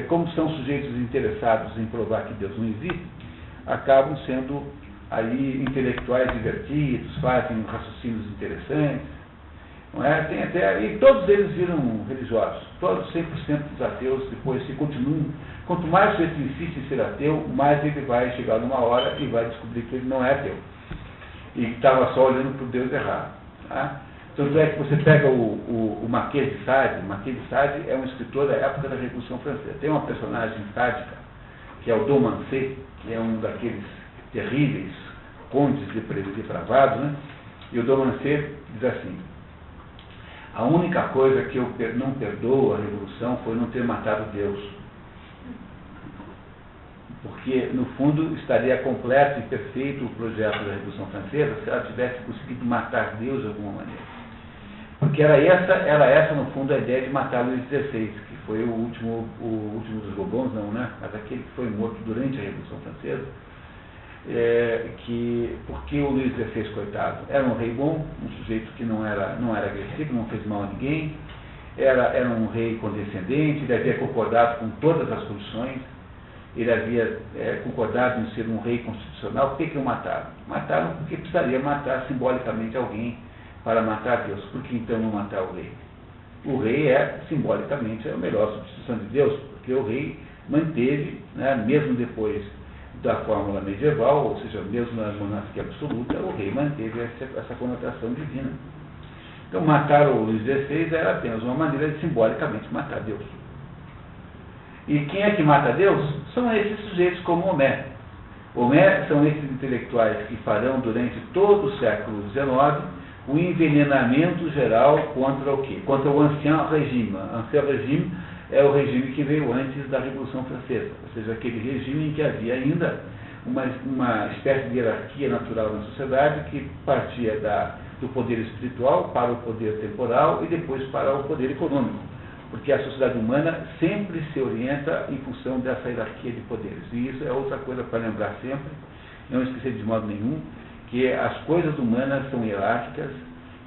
como são sujeitos interessados em provar que Deus não existe, acabam sendo aí intelectuais divertidos, fazem raciocínios interessantes, não é? Tem até, e todos eles viram religiosos, todos 100% dos ateus depois se continuam. Quanto mais você insiste em ser ateu, mais ele vai chegar numa hora e vai descobrir que ele não é ateu. E estava só olhando para o Deus errado. Tá? Tanto é que você pega o Marquês de Sade. Marquês de Sade é um escritor da época da Revolução Francesa. Tem uma personagem sádica, que é o Dom Mancé, que é um daqueles terríveis condes depravados, né? E o Dom Mancé diz assim: a única coisa que eu não perdoo a Revolução foi não ter matado Deus. Porque, no fundo, estaria completo e perfeito o projeto da Revolução Francesa se ela tivesse conseguido matar Deus de alguma maneira. Porque era essa, no fundo, a ideia de matar Luís XVI, que foi o último dos Bourbons, não, né? Mas aquele que foi morto durante a Revolução Francesa. Porque o Luís XVI, coitado, era um rei bom, um sujeito que não era agressivo, não fez mal a ninguém, era um rei condescendente, ele havia concordado com todas as soluções, ele havia concordado em ser um rei constitucional. Por que o mataram? Mataram porque precisaria matar simbolicamente alguém para matar Deus. Por que então não matar o rei? O rei simbolicamente, a melhor substituição de Deus, porque o rei manteve, né, mesmo depois da fórmula medieval, ou seja, mesmo na monarquia absoluta, o rei manteve essa conotação divina. Então, matar o Luís XVI era apenas uma maneira de simbolicamente matar Deus. E quem é que mata Deus? São esses sujeitos como Homé. Homé são esses intelectuais que farão durante todo o século XIX o envenenamento geral contra o quê? Contra o Ancien Régime. Ancien Régime é o regime que veio antes da Revolução Francesa, ou seja, aquele regime em que havia ainda uma espécie de hierarquia natural na sociedade que partia do poder espiritual para o poder temporal e depois para o poder econômico. Porque a sociedade humana sempre se orienta em função dessa hierarquia de poderes. E isso é outra coisa para lembrar sempre, não esquecer de modo nenhum, que as coisas humanas são hierárquicas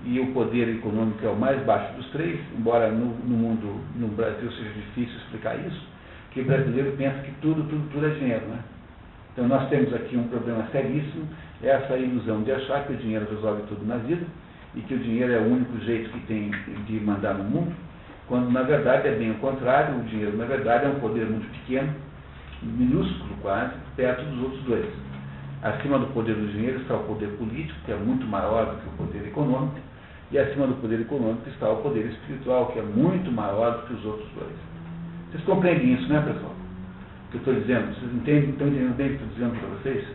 e o poder econômico é o mais baixo dos três, embora no Brasil seja difícil explicar isso, que o brasileiro pensa que tudo é dinheiro, né? Então nós temos aqui um problema seríssimo, essa ilusão de achar que o dinheiro resolve tudo na vida e que o dinheiro é o único jeito que tem de mandar no mundo, quando na verdade é bem o contrário. O dinheiro na verdade é um poder muito pequeno, minúsculo quase, perto dos outros dois. Acima do poder do dinheiro está o poder político, que é muito maior do que o poder econômico, e acima do poder econômico está o poder espiritual, que é muito maior do que os outros dois. Vocês compreendem isso, né, pessoal? O que eu estou dizendo? Vocês estão entendendo bem o que eu estou dizendo para vocês?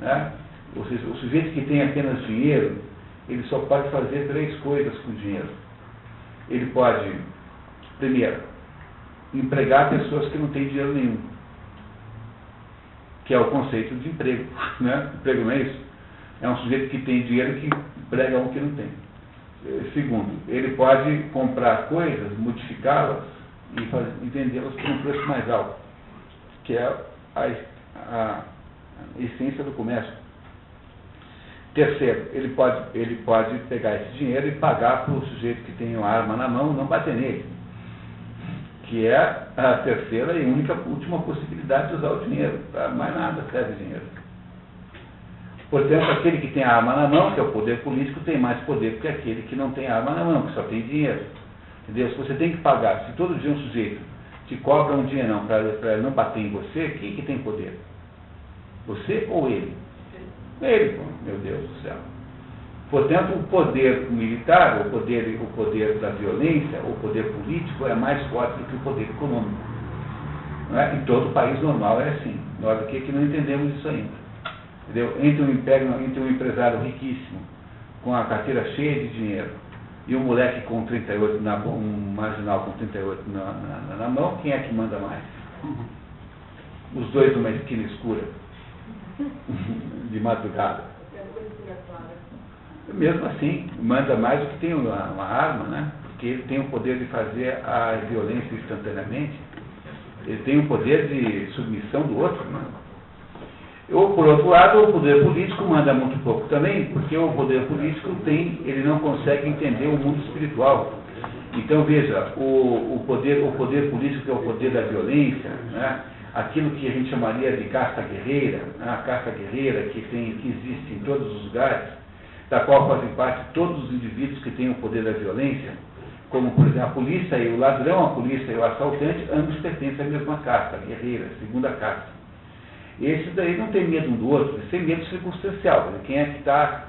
Né? Ou seja, o sujeito que tem apenas dinheiro, ele só pode fazer 3 coisas com o dinheiro. Ele pode, primeiro, empregar pessoas que não têm dinheiro nenhum, que é o conceito de emprego. Né? Emprego não é isso? É um sujeito que tem dinheiro que emprega um que não tem. Segundo, ele pode comprar coisas, modificá-las e vendê-las por um preço mais alto, que é a essência do comércio. Terceiro, ele pode pegar esse dinheiro e pagar para o sujeito que tem uma arma na mão não bater nele, que é a terceira e última possibilidade de usar o dinheiro. Para mais nada serve dinheiro. Portanto, aquele que tem a arma na mão, que é o poder político, tem mais poder que aquele que não tem arma na mão, que só tem dinheiro. Entendeu? Se você tem que pagar, se todo dia um sujeito te cobra um dinheirão para não bater em você, quem que tem poder? Você ou ele? Ele, meu Deus do céu. Portanto, o poder militar, o poder da violência, o poder político é mais forte do que o poder econômico. Não é? Em todo país normal é assim. Nós aqui é que não entendemos isso ainda. Entendeu? Entre um empresário riquíssimo, com a carteira cheia de dinheiro, e um moleque com 38, um marginal com 38 na mão, quem é que manda mais? Os dois numa esquina escura, de madrugada. Mesmo assim, manda mais do que tem uma arma, né? Porque ele tem o poder de fazer a violência instantaneamente, ele tem o poder de submissão do outro, né? Ou, por outro lado, o poder político manda muito pouco também, porque o poder político ele não consegue entender o mundo espiritual. Então, veja, o poder político, que é o poder da violência, né? Aquilo que a gente chamaria de casta guerreira, né? A casta guerreira que existe em todos os lugares, da qual fazem parte todos os indivíduos que têm o poder da violência, como, por exemplo, a polícia e o ladrão, a polícia e o assaltante, ambos pertencem à mesma casta guerreira, segunda casta. Esses daí não tem medo um do outro, eles têm medo circunstancial, quem é que está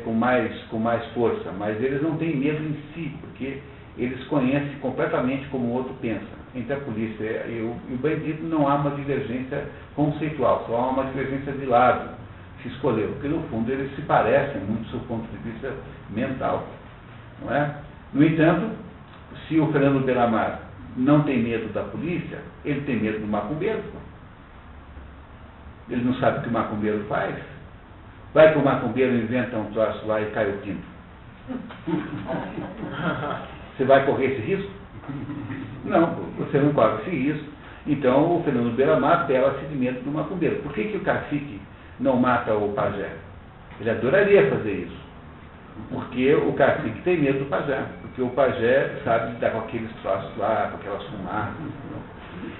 com mais força, mas eles não têm medo em si, porque eles conhecem completamente como o outro pensa. Entre a polícia e o bandido não há uma divergência conceitual, só há uma divergência de lado que se escolheu, porque no fundo eles se parecem muito do ponto de vista mental. Não é? No entanto, se o Fernando Beiramar não tem medo da polícia, ele tem medo do macumbeiro. Ele não sabe o que o macumbeiro faz. Vai que o macumbeiro inventa um troço lá e cai o quinto. Você vai correr esse risco? Não, você não corre esse risco. Então o Fernando Beiramar pela-se de medo do macumbeiro. Por que o cacique não mata o pajé? Ele adoraria fazer isso. Porque o cacique tem medo do pajé. Porque o pajé sabe lidar com aqueles troços lá, com aquelas fumaças.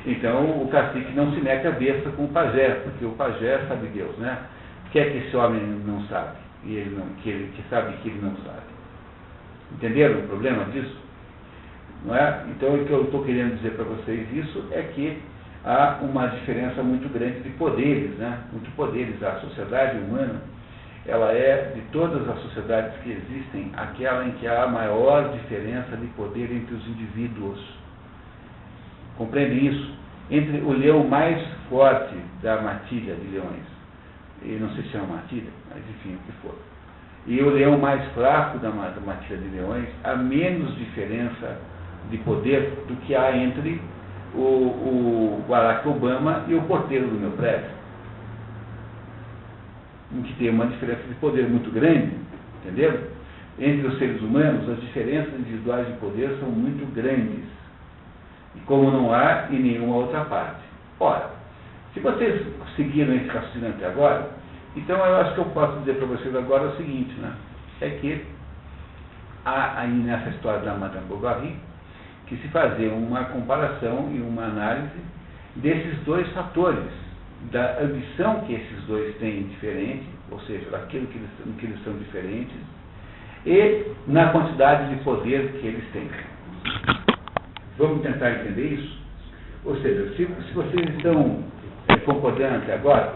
Então o cacique não se mete a besta com o pajé, porque o pajé sabe Deus, né? O que é que esse homem não sabe? E ele não, que sabe que ele não sabe. Entenderam o problema disso? Não é? Então o que eu estou querendo dizer para vocês isso é que há uma diferença muito grande de poderes, né? Muito poderes. A sociedade humana, ela é, de todas as sociedades que existem, aquela em que há a maior diferença de poder entre os indivíduos. Compreendem isso? Entre o leão mais forte da matilha de leões, e não sei se chama matilha, mas enfim, o que for, e o leão mais fraco da matilha de leões, há menos diferença de poder do que há entre o Barack Obama e o porteiro do meu prédio, em que tem uma diferença de poder muito grande, entenderam? Entre os seres humanos, as diferenças individuais de poder são muito grandes, e como não há em nenhuma outra parte. Ora, se vocês seguiram esse raciocínio até agora, então eu acho que eu posso dizer para vocês agora o seguinte, né? É que há aí nessa história da Madame Bovary que se fazer uma comparação e uma análise desses dois fatores, da ambição que esses dois têm diferente, ou seja, daquilo que eles são diferentes, e na quantidade de poder que eles têm. Vamos tentar entender isso? Ou seja, se vocês estão concordando até agora,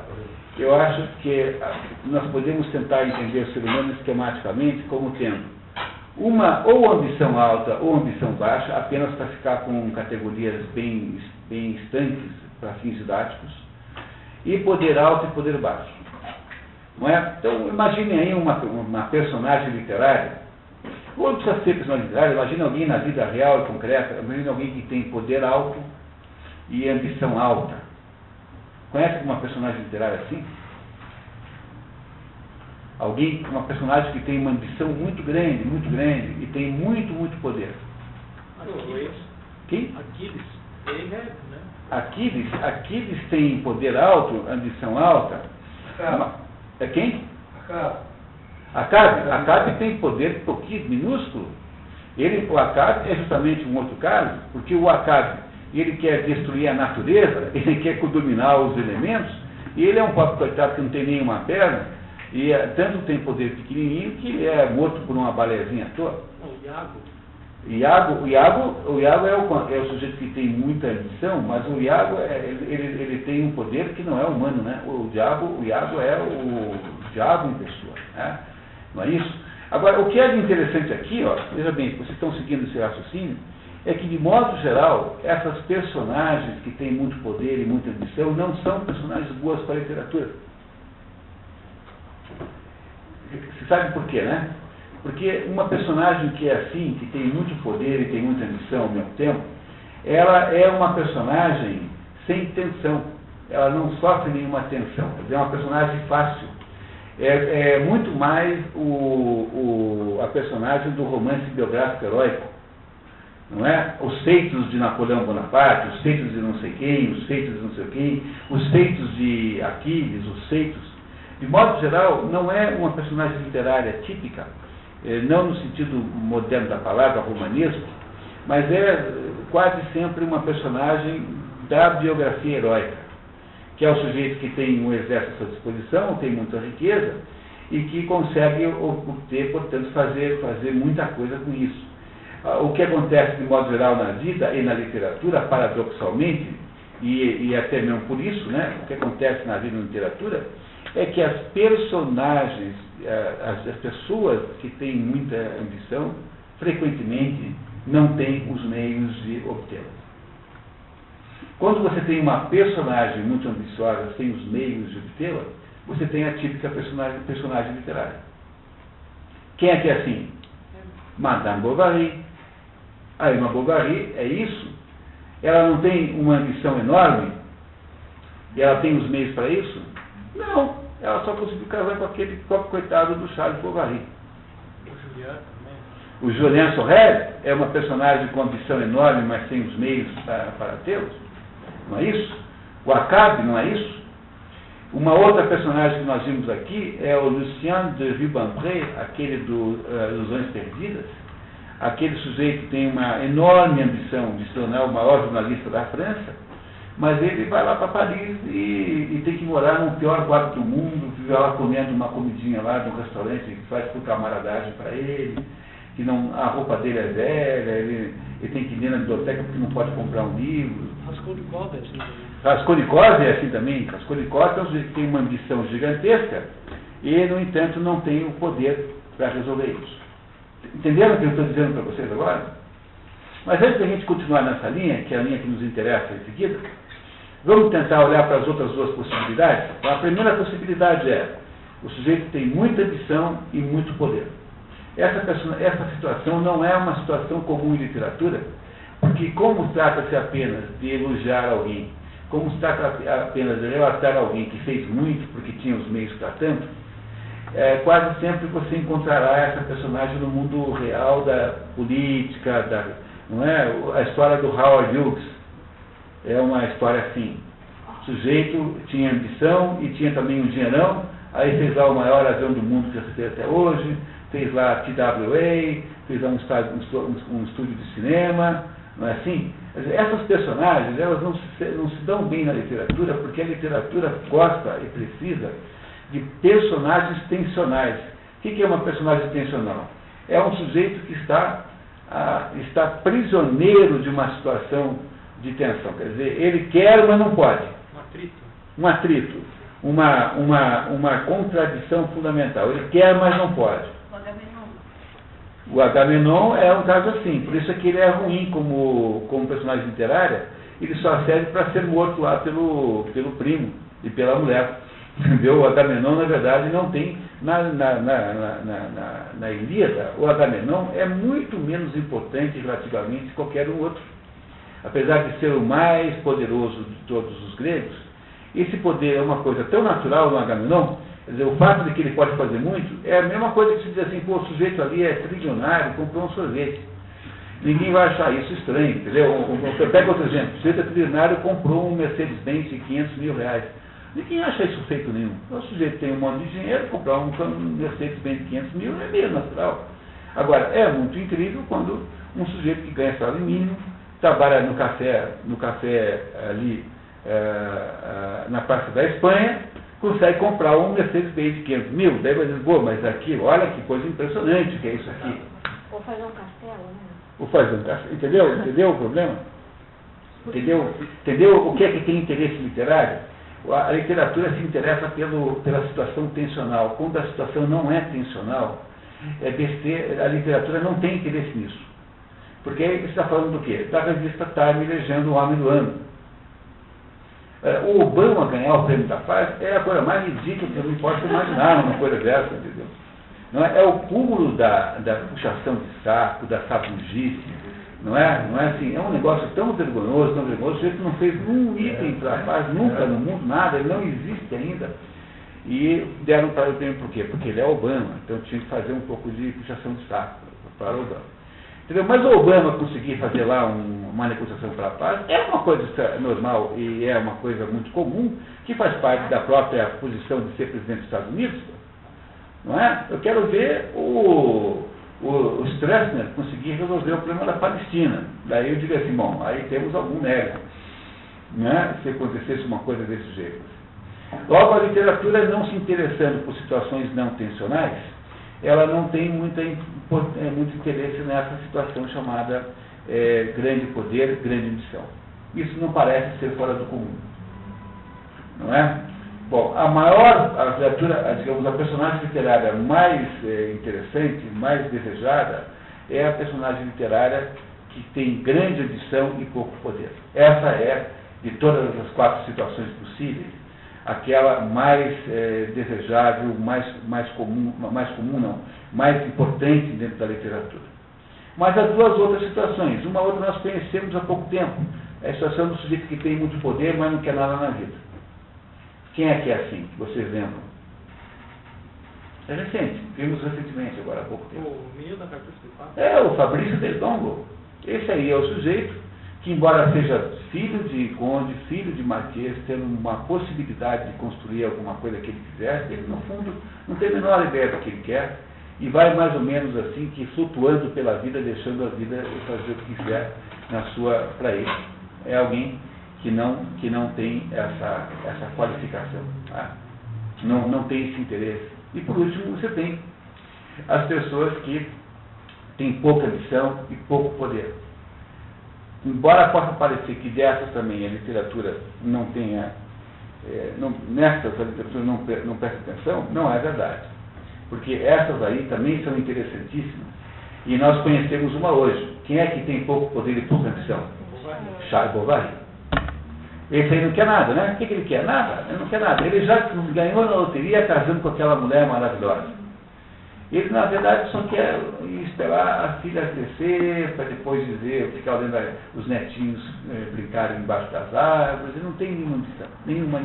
eu acho que nós podemos tentar entender o ser humano esquematicamente como tendo ou ambição alta ou ambição baixa, apenas para ficar com categorias bem estanques para fins didáticos, e poder alto e poder baixo. Não é? Então, imaginem aí uma personagem literária. Ou não precisa ser personagem literária, imagine alguém na vida real e concreta, imagine alguém que tem poder alto e ambição alta. Conhece uma personagem literária assim? Alguém, uma personagem que tem uma ambição muito grande, e tem muito poder. Quem? Aquiles. Ele é, né? Aquiles tem poder alto, ambição alta. É quem? Acabe tem poder pouquinho, minúsculo. O Acabe é justamente um outro caso, porque o Acabe, ele quer destruir a natureza, ele quer dominar os elementos, e ele é um pobre coitado que não tem nenhuma perna, e tanto tem poder pequenininho que ele é morto por uma balezinha à toa. O Iago é o sujeito que tem muita ambição, mas o Iago ele tem um poder que não é humano, né? O Iago é o diabo em pessoa, né? Não é isso? Agora, o que é de interessante aqui, ó, veja bem, vocês estão seguindo esse raciocínio, é que, de modo geral, essas personagens que têm muito poder e muita ambição não são personagens boas para a literatura. Você sabe por quê, né? Porque uma personagem que é assim, que tem muito poder e tem muita ambição ao mesmo tempo, ela é uma personagem sem tensão. Ela não sofre nenhuma tensão. É uma personagem fácil. É muito mais a personagem do romance biográfico heróico. Não é? Os feitos de Napoleão Bonaparte, os feitos de não sei quem, os feitos de não sei quem, os feitos de Aquiles, os feitos. De modo geral, não é uma personagem literária típica, não no sentido moderno da palavra, romanesco, mas é quase sempre uma personagem da biografia heróica, que é o sujeito que tem um exército à sua disposição, tem muita riqueza, e que consegue obter, portanto, fazer muita coisa com isso. O que acontece, de modo geral, na vida e na literatura, paradoxalmente, e até mesmo por isso, né, o que acontece na vida e na literatura, é que as personagens, as pessoas que têm muita ambição, frequentemente não têm os meios de obtê-la. Quando você tem uma personagem muito ambiciosa sem os meios de obtê-la, você tem a típica personagem literária. Quem é que é assim? Madame Bovary. A Emma Bovary é isso. Ela não tem uma ambição enorme? E ela tem os meios para isso? Não. Ela só conseguiu casar com aquele próprio coitado do Charles Bovary. O Julien Sorel é uma personagem com ambição enorme, mas sem os meios para tê-los. Não é isso? O Acabe não é isso? Uma outra personagem que nós vimos aqui é o Lucien de Rubempré, aquele do Ilusões Perdidas. Aquele sujeito que tem uma enorme ambição de se tornar o maior jornalista da França, mas ele vai lá para Paris e tem que morar no pior quarto do mundo, vive lá comendo uma comidinha lá de um restaurante que faz por camaradagem para ele, que não, a roupa dele é velha, ele tem que ir na biblioteca porque não pode comprar um livro. Raskolnikov é assim também. Raskolnikov é assim também. Raskolnikov é um sujeito que tem uma ambição gigantesca e, no entanto, não tem o poder para resolver isso. Entenderam o que eu estou dizendo para vocês agora? Mas antes da gente continuar nessa linha, que é a linha que nos interessa em seguida, vamos tentar olhar para as outras duas possibilidades. A primeira possibilidade é o sujeito tem muita ambição e muito poder. Essa situação não é uma situação comum em literatura, porque como trata-se apenas de elogiar alguém, como se trata apenas de relatar alguém que fez muito porque tinha os meios para tanto, quase sempre você encontrará essa personagem no mundo real da política, não é? A história do Howard Hughes é uma história assim. O sujeito tinha ambição e tinha também um dinheirão, aí fez lá o maior avião do mundo que já se fez até hoje, fez lá a TWA, fez lá um estúdio de cinema, não é assim? Essas personagens, elas não se dão bem na literatura, porque a literatura gosta e precisa de personagens tensionais. O que é uma personagem tensional? É um sujeito que está prisioneiro de uma situação de tensão. Quer dizer, ele quer, mas não pode. Um atrito. Uma contradição fundamental. Ele quer, mas não pode. O Agamenon é um caso assim. Por isso é que ele é ruim como personagem literário. Ele só serve para ser morto lá pelo primo e pela mulher. Entendeu? O Agamenon, na verdade, não tem... Na Ilíada, o Agamenon é muito menos importante relativamente que qualquer um outro. Apesar de ser o mais poderoso de todos os gregos, esse poder é uma coisa tão natural no Agamenon, quer dizer, o fato de que ele pode fazer muito é a mesma coisa que se diz assim, pô, o sujeito ali é trilionário, comprou um sorvete. Ninguém vai achar isso estranho, entendeu? Pega outro exemplo. O sujeito trilionário comprou um Mercedes-Benz de 500 mil reais. Ninguém acha isso feito nenhum. O sujeito tem um monte de dinheiro, comprar um Mercedes-Benz de 500 mil é meio natural. Agora, é muito incrível quando um sujeito que ganha salário mínimo, trabalha no café ali na Praça da Espanha, consegue comprar um Mercedes-Benz de 500 mil. Daí vai dizer, pô, mas aqui, olha que coisa impressionante que é isso aqui. Ou fazer um castelo, né? Ou fazer um castelo. Entendeu o problema? Entendeu o que é que tem interesse literário? A literatura se interessa pela situação tensional. Quando a situação não é tensional, a literatura não tem interesse nisso. Porque aí você está falando do quê? Da revista Time elegendo o homem do ano. O Obama ganhar o prêmio da paz é a coisa mais ridícula que eu não posso imaginar numa coisa dessa, entendeu? Não é o cúmulo da puxação de saco, da sabugice, não é assim, é um negócio tão vergonhoso, o sujeito não fez um item para a paz, nunca no mundo, nada, ele não existe ainda. E deram para ele o prêmio por quê? Porque ele é Obama, então tinha que fazer um pouco de puxação de saco para o Obama. Entendeu? Mas o Obama conseguir fazer lá uma negociação para a paz é uma coisa normal e é uma coisa muito comum, que faz parte da própria posição de ser presidente dos Estados Unidos. Não é? Eu quero ver o Stroessner conseguir resolver o problema da Palestina. Daí eu digo assim, bom, aí temos algum mérito, né? Se acontecesse uma coisa desse jeito. Logo, a literatura não se interessando por situações não tensionais, ela não tem muito interesse nessa situação chamada grande poder, grande missão. Isso não parece ser fora do comum. Não é? Bom, a literatura, digamos, a personagem literária mais interessante, mais desejada, é a personagem literária que tem grande ambição e pouco poder. Essa é, de todas as 4 situações possíveis, aquela mais desejável, mais importante dentro da literatura. Mas há 2 outras situações. Uma outra nós conhecemos há pouco tempo. É a situação do sujeito que tem muito poder, mas não quer nada na vida. Quem é que é assim, que vocês lembram? É recente, vimos recentemente, agora há pouco tempo. O menino da carta principal? É, o Fabrício Del Dongo. Esse aí é o sujeito que, embora seja filho de conde, filho de marquês, tendo uma possibilidade de construir alguma coisa que ele quisesse, ele, no fundo, não tem a menor ideia do que ele quer e vai mais ou menos assim, que flutuando pela vida, deixando a vida fazer o que quiser para ele. É alguém que não tem essa qualificação, tá? Não tem esse interesse. E por último, você tem as pessoas que têm pouca ambição e pouco poder. Embora possa parecer que dessas também a literatura não tenha, nessas a literatura não presta atenção, não é verdade. Porque essas aí também são interessantíssimas. E nós conhecemos uma hoje. Quem é que tem pouco poder e pouca ambição? Charles Bovary. Esse aí não quer nada, né? O que ele quer? Nada. Ele não quer nada. Ele já ganhou na loteria casando com aquela mulher maravilhosa. Ele, na verdade, só quer esperar a filha crescer, para depois dizer, ficar olhando os netinhos brincarem embaixo das árvores. Ele não tem nenhuma ambição. Nenhuma.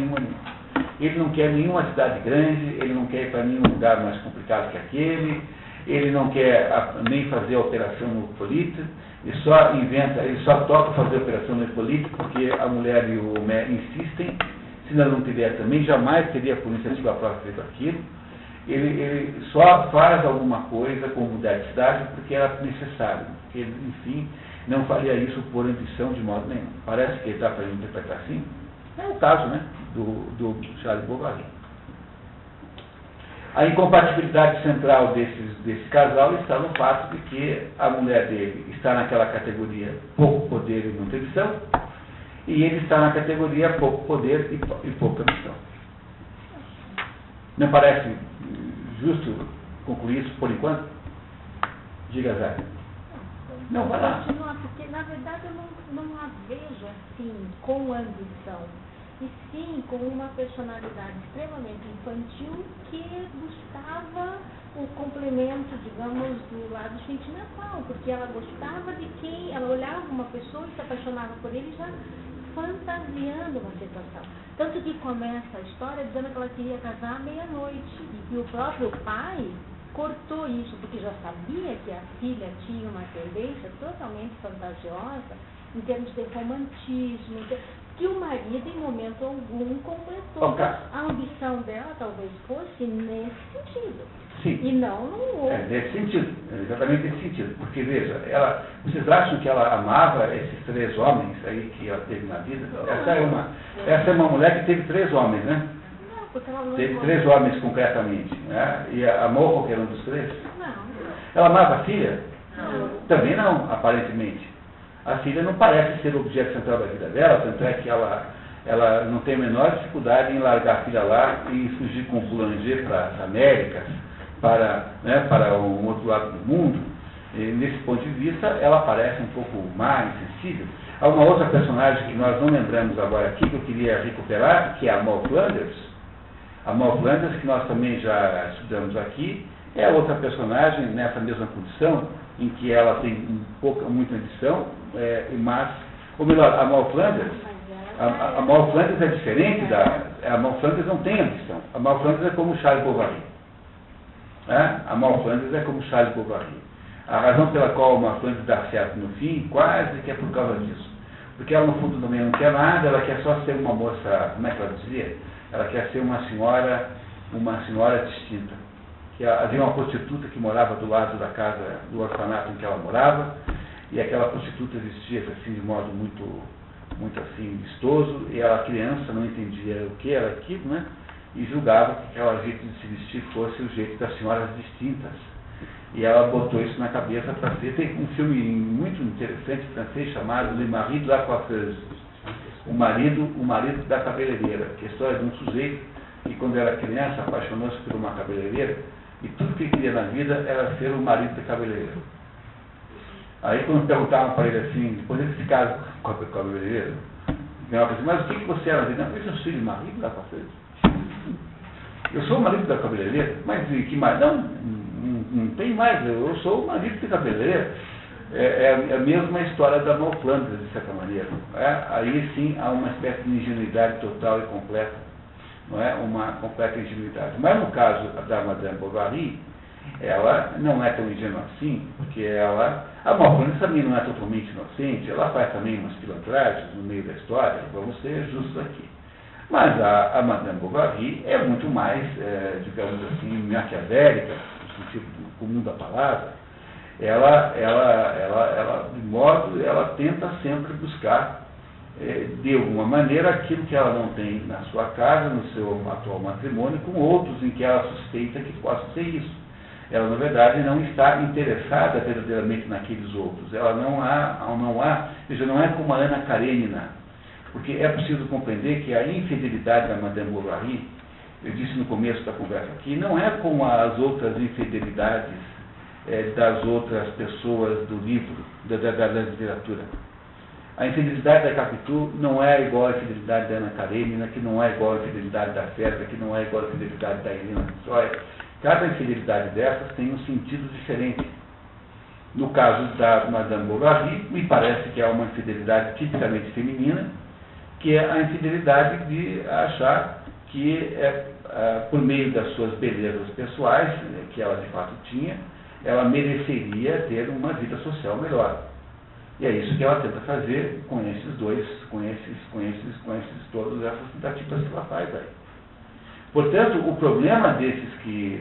Ele não quer nenhuma cidade grande, ele não quer ir para nenhum lugar mais complicado que aquele, ele não quer nem fazer a operação no Hipólito, ele só toca fazer a operação no Hipólito porque a mulher e o Mé insistem, se não tiver também, jamais teria por iniciativa própria feito aquilo. Ele só faz alguma coisa como mudar de cidade porque era necessário, porque ele, enfim, não faria isso por ambição de modo nenhum. Parece que ele está para interpretar assim. É o caso, né, do Charles Bovary. A incompatibilidade central desse casal está no fato de que a mulher dele está naquela categoria pouco poder e muita ambição, e ele está na categoria pouco poder e pouca ambição. Não parece justo concluir isso por enquanto? Diga, Zé. Não, vai lá. Porque, na verdade, eu não a vejo assim, com ambição, e sim com uma personalidade extremamente infantil que buscava o complemento, digamos, do lado sentimental, porque ela gostava de quem, ela olhava uma pessoa e se apaixonava por ele já fantasiando uma situação. Tanto que começa a história dizendo que ela queria casar à meia-noite, e que o próprio pai cortou isso, porque já sabia que a filha tinha uma tendência totalmente fantasiosa em termos de romantismo, que o marido em momento algum completou. Okay. A ambição dela talvez fosse nesse sentido. Sim. E não no outro. Nesse sentido, exatamente nesse sentido. Porque, veja, vocês acham que ela amava esses 3 homens aí que ela teve na vida? Essa é uma mulher que teve 3 homens, né? Não, porque ela não Teve 3 homens concretamente, né? E amou qualquer um dos 3? Não. Ela amava a filha? Não. Também não, aparentemente. A filha não parece ser o objeto central da vida dela, tanto é que ela não tem a menor dificuldade em largar a filha lá e fugir com o boulanger para as Américas, para um outro lado do mundo. E, nesse ponto de vista, ela parece um pouco mais sensível. Há uma outra personagem que nós não lembramos agora aqui, que eu queria recuperar, que é a Moll Flanders. A Moll Flanders, que nós também já estudamos aqui, é outra personagem nessa mesma condição, em que ela tem muita ambição, mas, ou melhor, a Moll Flanders, a Moll Flanders é diferente a Moll Flanders não tem ambição. A Moll Flanders é como Charles Bovary. A Moll Flanders é como Charles Bovary. A razão pela qual a Moll Flanders dá certo no fim, quase que é por causa disso. Porque ela, no fundo, também não quer nada, ela quer só ser uma moça, como é que ela dizia? Ela quer ser uma senhora distinta. Que havia uma prostituta que morava do lado da casa, do orfanato em que ela morava, e aquela prostituta vestia-se assim de modo muito assim vistoso, e ela, criança, não entendia o que era aquilo, né? E julgava que aquele jeito de se vestir fosse o jeito das senhoras distintas. E ela botou isso na cabeça para ser. Tem um filme muito interessante francês chamado Le Mari de la Coiffeuse, o marido da cabeleireira, que é a história de um sujeito que, quando era criança, apaixonou-se por uma cabeleireira, e tudo que ele queria na vida era ser o marido da cabeleireira. Aí, quando perguntavam para ele assim, depois ele se casa com a cabeleireira, ela disse, mas o que você era na vida? Não, eu sou filho, marido da cabeleireira. Eu sou o marido da cabeleireira, mas que mais? Não tem mais, eu sou o marido da cabeleireira. É a mesma história da Moll Flanders, de certa maneira. Aí sim há uma espécie de ingenuidade total e completa. Não é uma completa ingenuidade. Mas no caso da Madame Bovary, ela não é tão ingênua assim, porque a Moll Flanders também não é totalmente inocente, ela faz também umas pilantragens no meio da história, vamos ser justos aqui. Mas a Madame Bovary é muito mais, digamos assim, maquiavélica, no sentido comum da palavra. Ela tenta sempre buscar, de alguma maneira, aquilo que ela não tem na sua casa, no seu atual matrimônio, com outros em que ela suspeita que possa ser isso. Ela, na verdade, não está interessada verdadeiramente naqueles outros. Ela não é como a Ana Karenina, porque é preciso compreender que a infidelidade da Madame Bovary, eu disse no começo da conversa aqui, não é como as outras infidelidades das outras pessoas do livro, da literatura. A infidelidade da Capitu não é igual à infidelidade da Ana Karenina, que não é igual à infidelidade da Festa, que não é igual à infidelidade da Helena Troia. Cada infidelidade dessas tem um sentido diferente. No caso da Madame Bovary, me parece que é uma infidelidade tipicamente feminina, que é a infidelidade de achar que, por meio das suas belezas pessoais, que ela de fato tinha, ela mereceria ter uma vida social melhor. E é isso que ela tenta fazer com esses dois, todas essas tentativas que ela faz aí. Portanto, o problema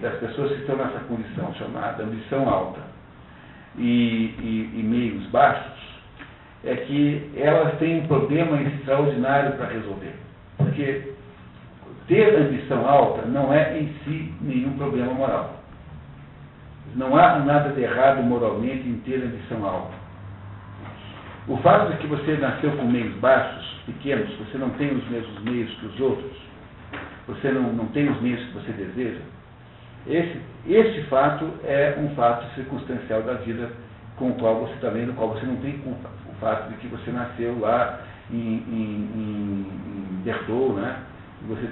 das pessoas que estão nessa condição chamada ambição alta e meios baixos, é que elas têm um problema extraordinário para resolver. Porque ter ambição alta não é em si nenhum problema moral. Não há nada de errado moralmente em ter ambição alta. O fato de que você nasceu com meios baixos, pequenos, você não tem os mesmos meios que os outros, você não tem os meios que você deseja, este fato é um fato circunstancial da vida com o qual você também, no qual você não tem culpa. O fato de que você nasceu lá em Berthaud, né? Você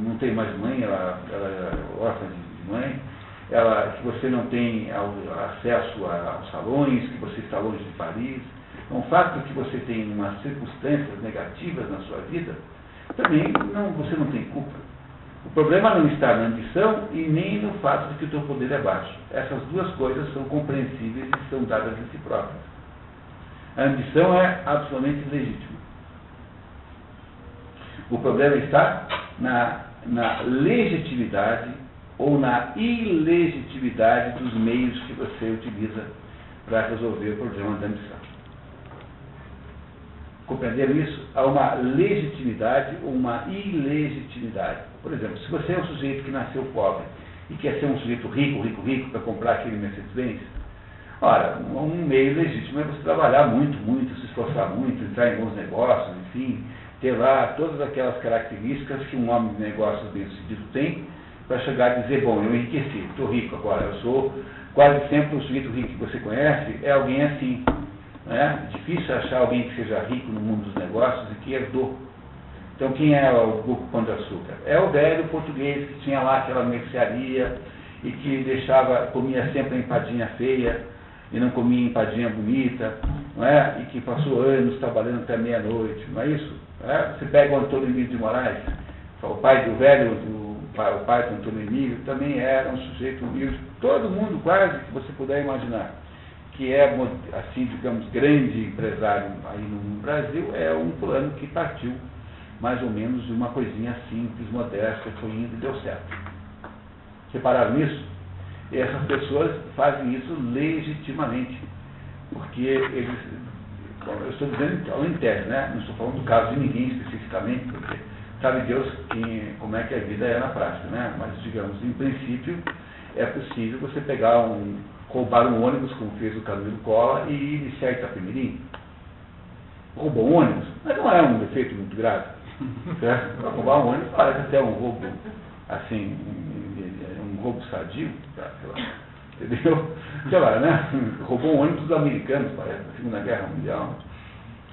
não tem mais mãe, ela é órfã de mãe, que você não tem acesso aos salões, que você está longe de Paris. Então, o fato de que você tem umas circunstâncias negativas na sua vida, também você não tem culpa. problema não está na ambição e nem no fato de que o teu poder é baixo. Essas duas coisas são compreensíveis e são dadas a si próprias. A ambição é absolutamente legítima. O problema está na legitimidade ou na ilegitimidade dos meios que você utiliza para resolver o problema da ambição. Compreenderam isso? Há uma legitimidade ou uma ilegitimidade. Por exemplo, se você é um sujeito que nasceu pobre e quer ser um sujeito rico para comprar aquele Mercedes-Benz, ora, um meio legítimo é você trabalhar muito, se esforçar muito, entrar em bons negócios, enfim, ter lá todas aquelas características que um homem de negócios bem-sucedido tem para chegar a dizer, bom, eu enriqueci, estou rico agora, eu sou quase sempre um sujeito rico que você conhece, é alguém assim. Não é difícil achar alguém que seja rico no mundo dos negócios e que herdou. Então, quem é o Grupo Pão de Açúcar? É o velho português que tinha lá aquela mercearia e que comia sempre a empadinha feia e não comia empadinha bonita, não é? E que passou anos trabalhando até meia-noite, não é isso? Você pega o Antônio Emílio de Moraes, o pai do velho, o pai do Antônio Emílio, também era um sujeito humilde. Todo mundo, quase, que você puder imaginar, que é, assim, digamos, grande empresário aí no Brasil, é um fulano que partiu mais ou menos de uma coisinha simples, modesta, foi indo e deu certo. Repararam nisso? E essas pessoas fazem isso legitimamente, porque eles, eu estou dizendo ao interno, né? Não estou falando do caso de ninguém especificamente, porque sabe Deus como é que a vida é na prática, né? Mas, digamos, em princípio, é possível você roubar um ônibus, como fez o Camilo Cola, e iniciar Itapemirim. Roubou um ônibus, mas não é um defeito muito grave. Certo? Roubar um ônibus parece até um roubo, assim, um roubo sadio, entendeu? Sei lá, né? Roubou um ônibus dos americanos, parece, na Segunda Guerra Mundial.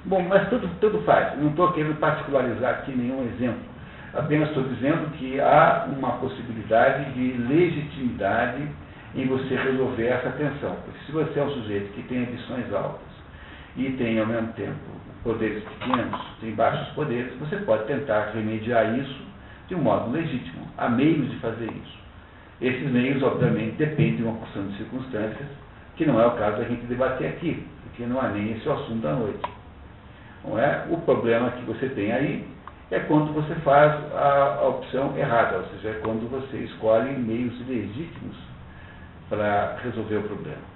Bom, mas tudo faz. Não estou querendo particularizar aqui nenhum exemplo. Apenas estou dizendo que há uma possibilidade de legitimidade em você resolver essa tensão. Porque se você é um sujeito que tem ambições altas e tem, ao mesmo tempo, poderes pequenos, tem baixos poderes, você pode tentar remediar isso de um modo legítimo. Há meios de fazer isso. Esses meios, obviamente, dependem de uma porção de circunstâncias, que não é o caso da gente debater aqui, porque não há nem esse assunto da noite. Não é? O problema que você tem aí é quando você faz a opção errada, ou seja, é quando você escolhe meios legítimos para resolver o problema.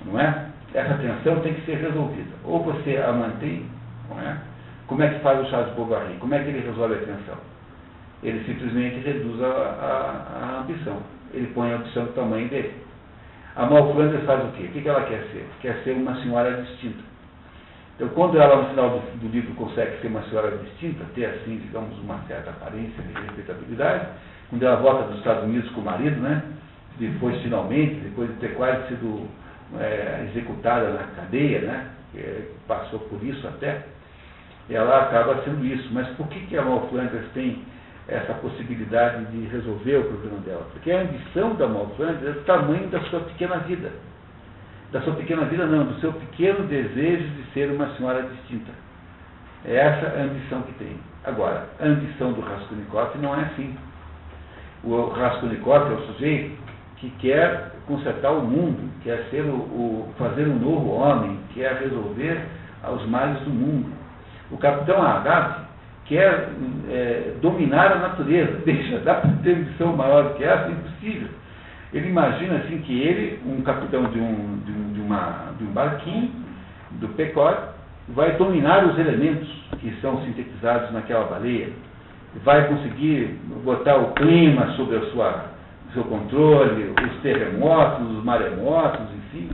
Não é? Essa tensão tem que ser resolvida. Ou você a mantém, não é? Como é que faz o Charles Bovary? Como é que ele resolve a tensão? Ele simplesmente reduz a ambição. Ele põe a ambição do tamanho dele. A Mal Flanders faz o quê? O que ela quer ser? Quer ser uma senhora distinta. Então, quando ela, no final do livro, consegue ser uma senhora distinta, ter, assim, digamos, uma certa aparência de respeitabilidade, quando ela volta dos Estados Unidos com o marido, né? Depois, finalmente, depois de ter quase sido executada na cadeia, né? Passou por isso até, ela acaba sendo isso. Mas por que a Mal Flanders tem essa possibilidade de resolver o problema dela? Porque a ambição da Mal Flanders é o tamanho da sua pequena vida. Da sua pequena vida não, do seu pequeno desejo de ser uma senhora distinta. É essa a ambição que tem. Agora, a ambição do Raskolnikov não é assim. O Raskolnikov é o sujeito que quer consertar o mundo, quer ser fazer um novo homem, quer resolver os males do mundo. O capitão Ahab quer dominar a natureza. Dá para ter ambição maior do que essa? É impossível. Ele imagina assim que ele, um capitão de um barquinho, do Pequod, vai dominar os elementos que são sintetizados naquela baleia, vai conseguir botar o clima sob o seu controle, os terremotos, os maremotos, enfim.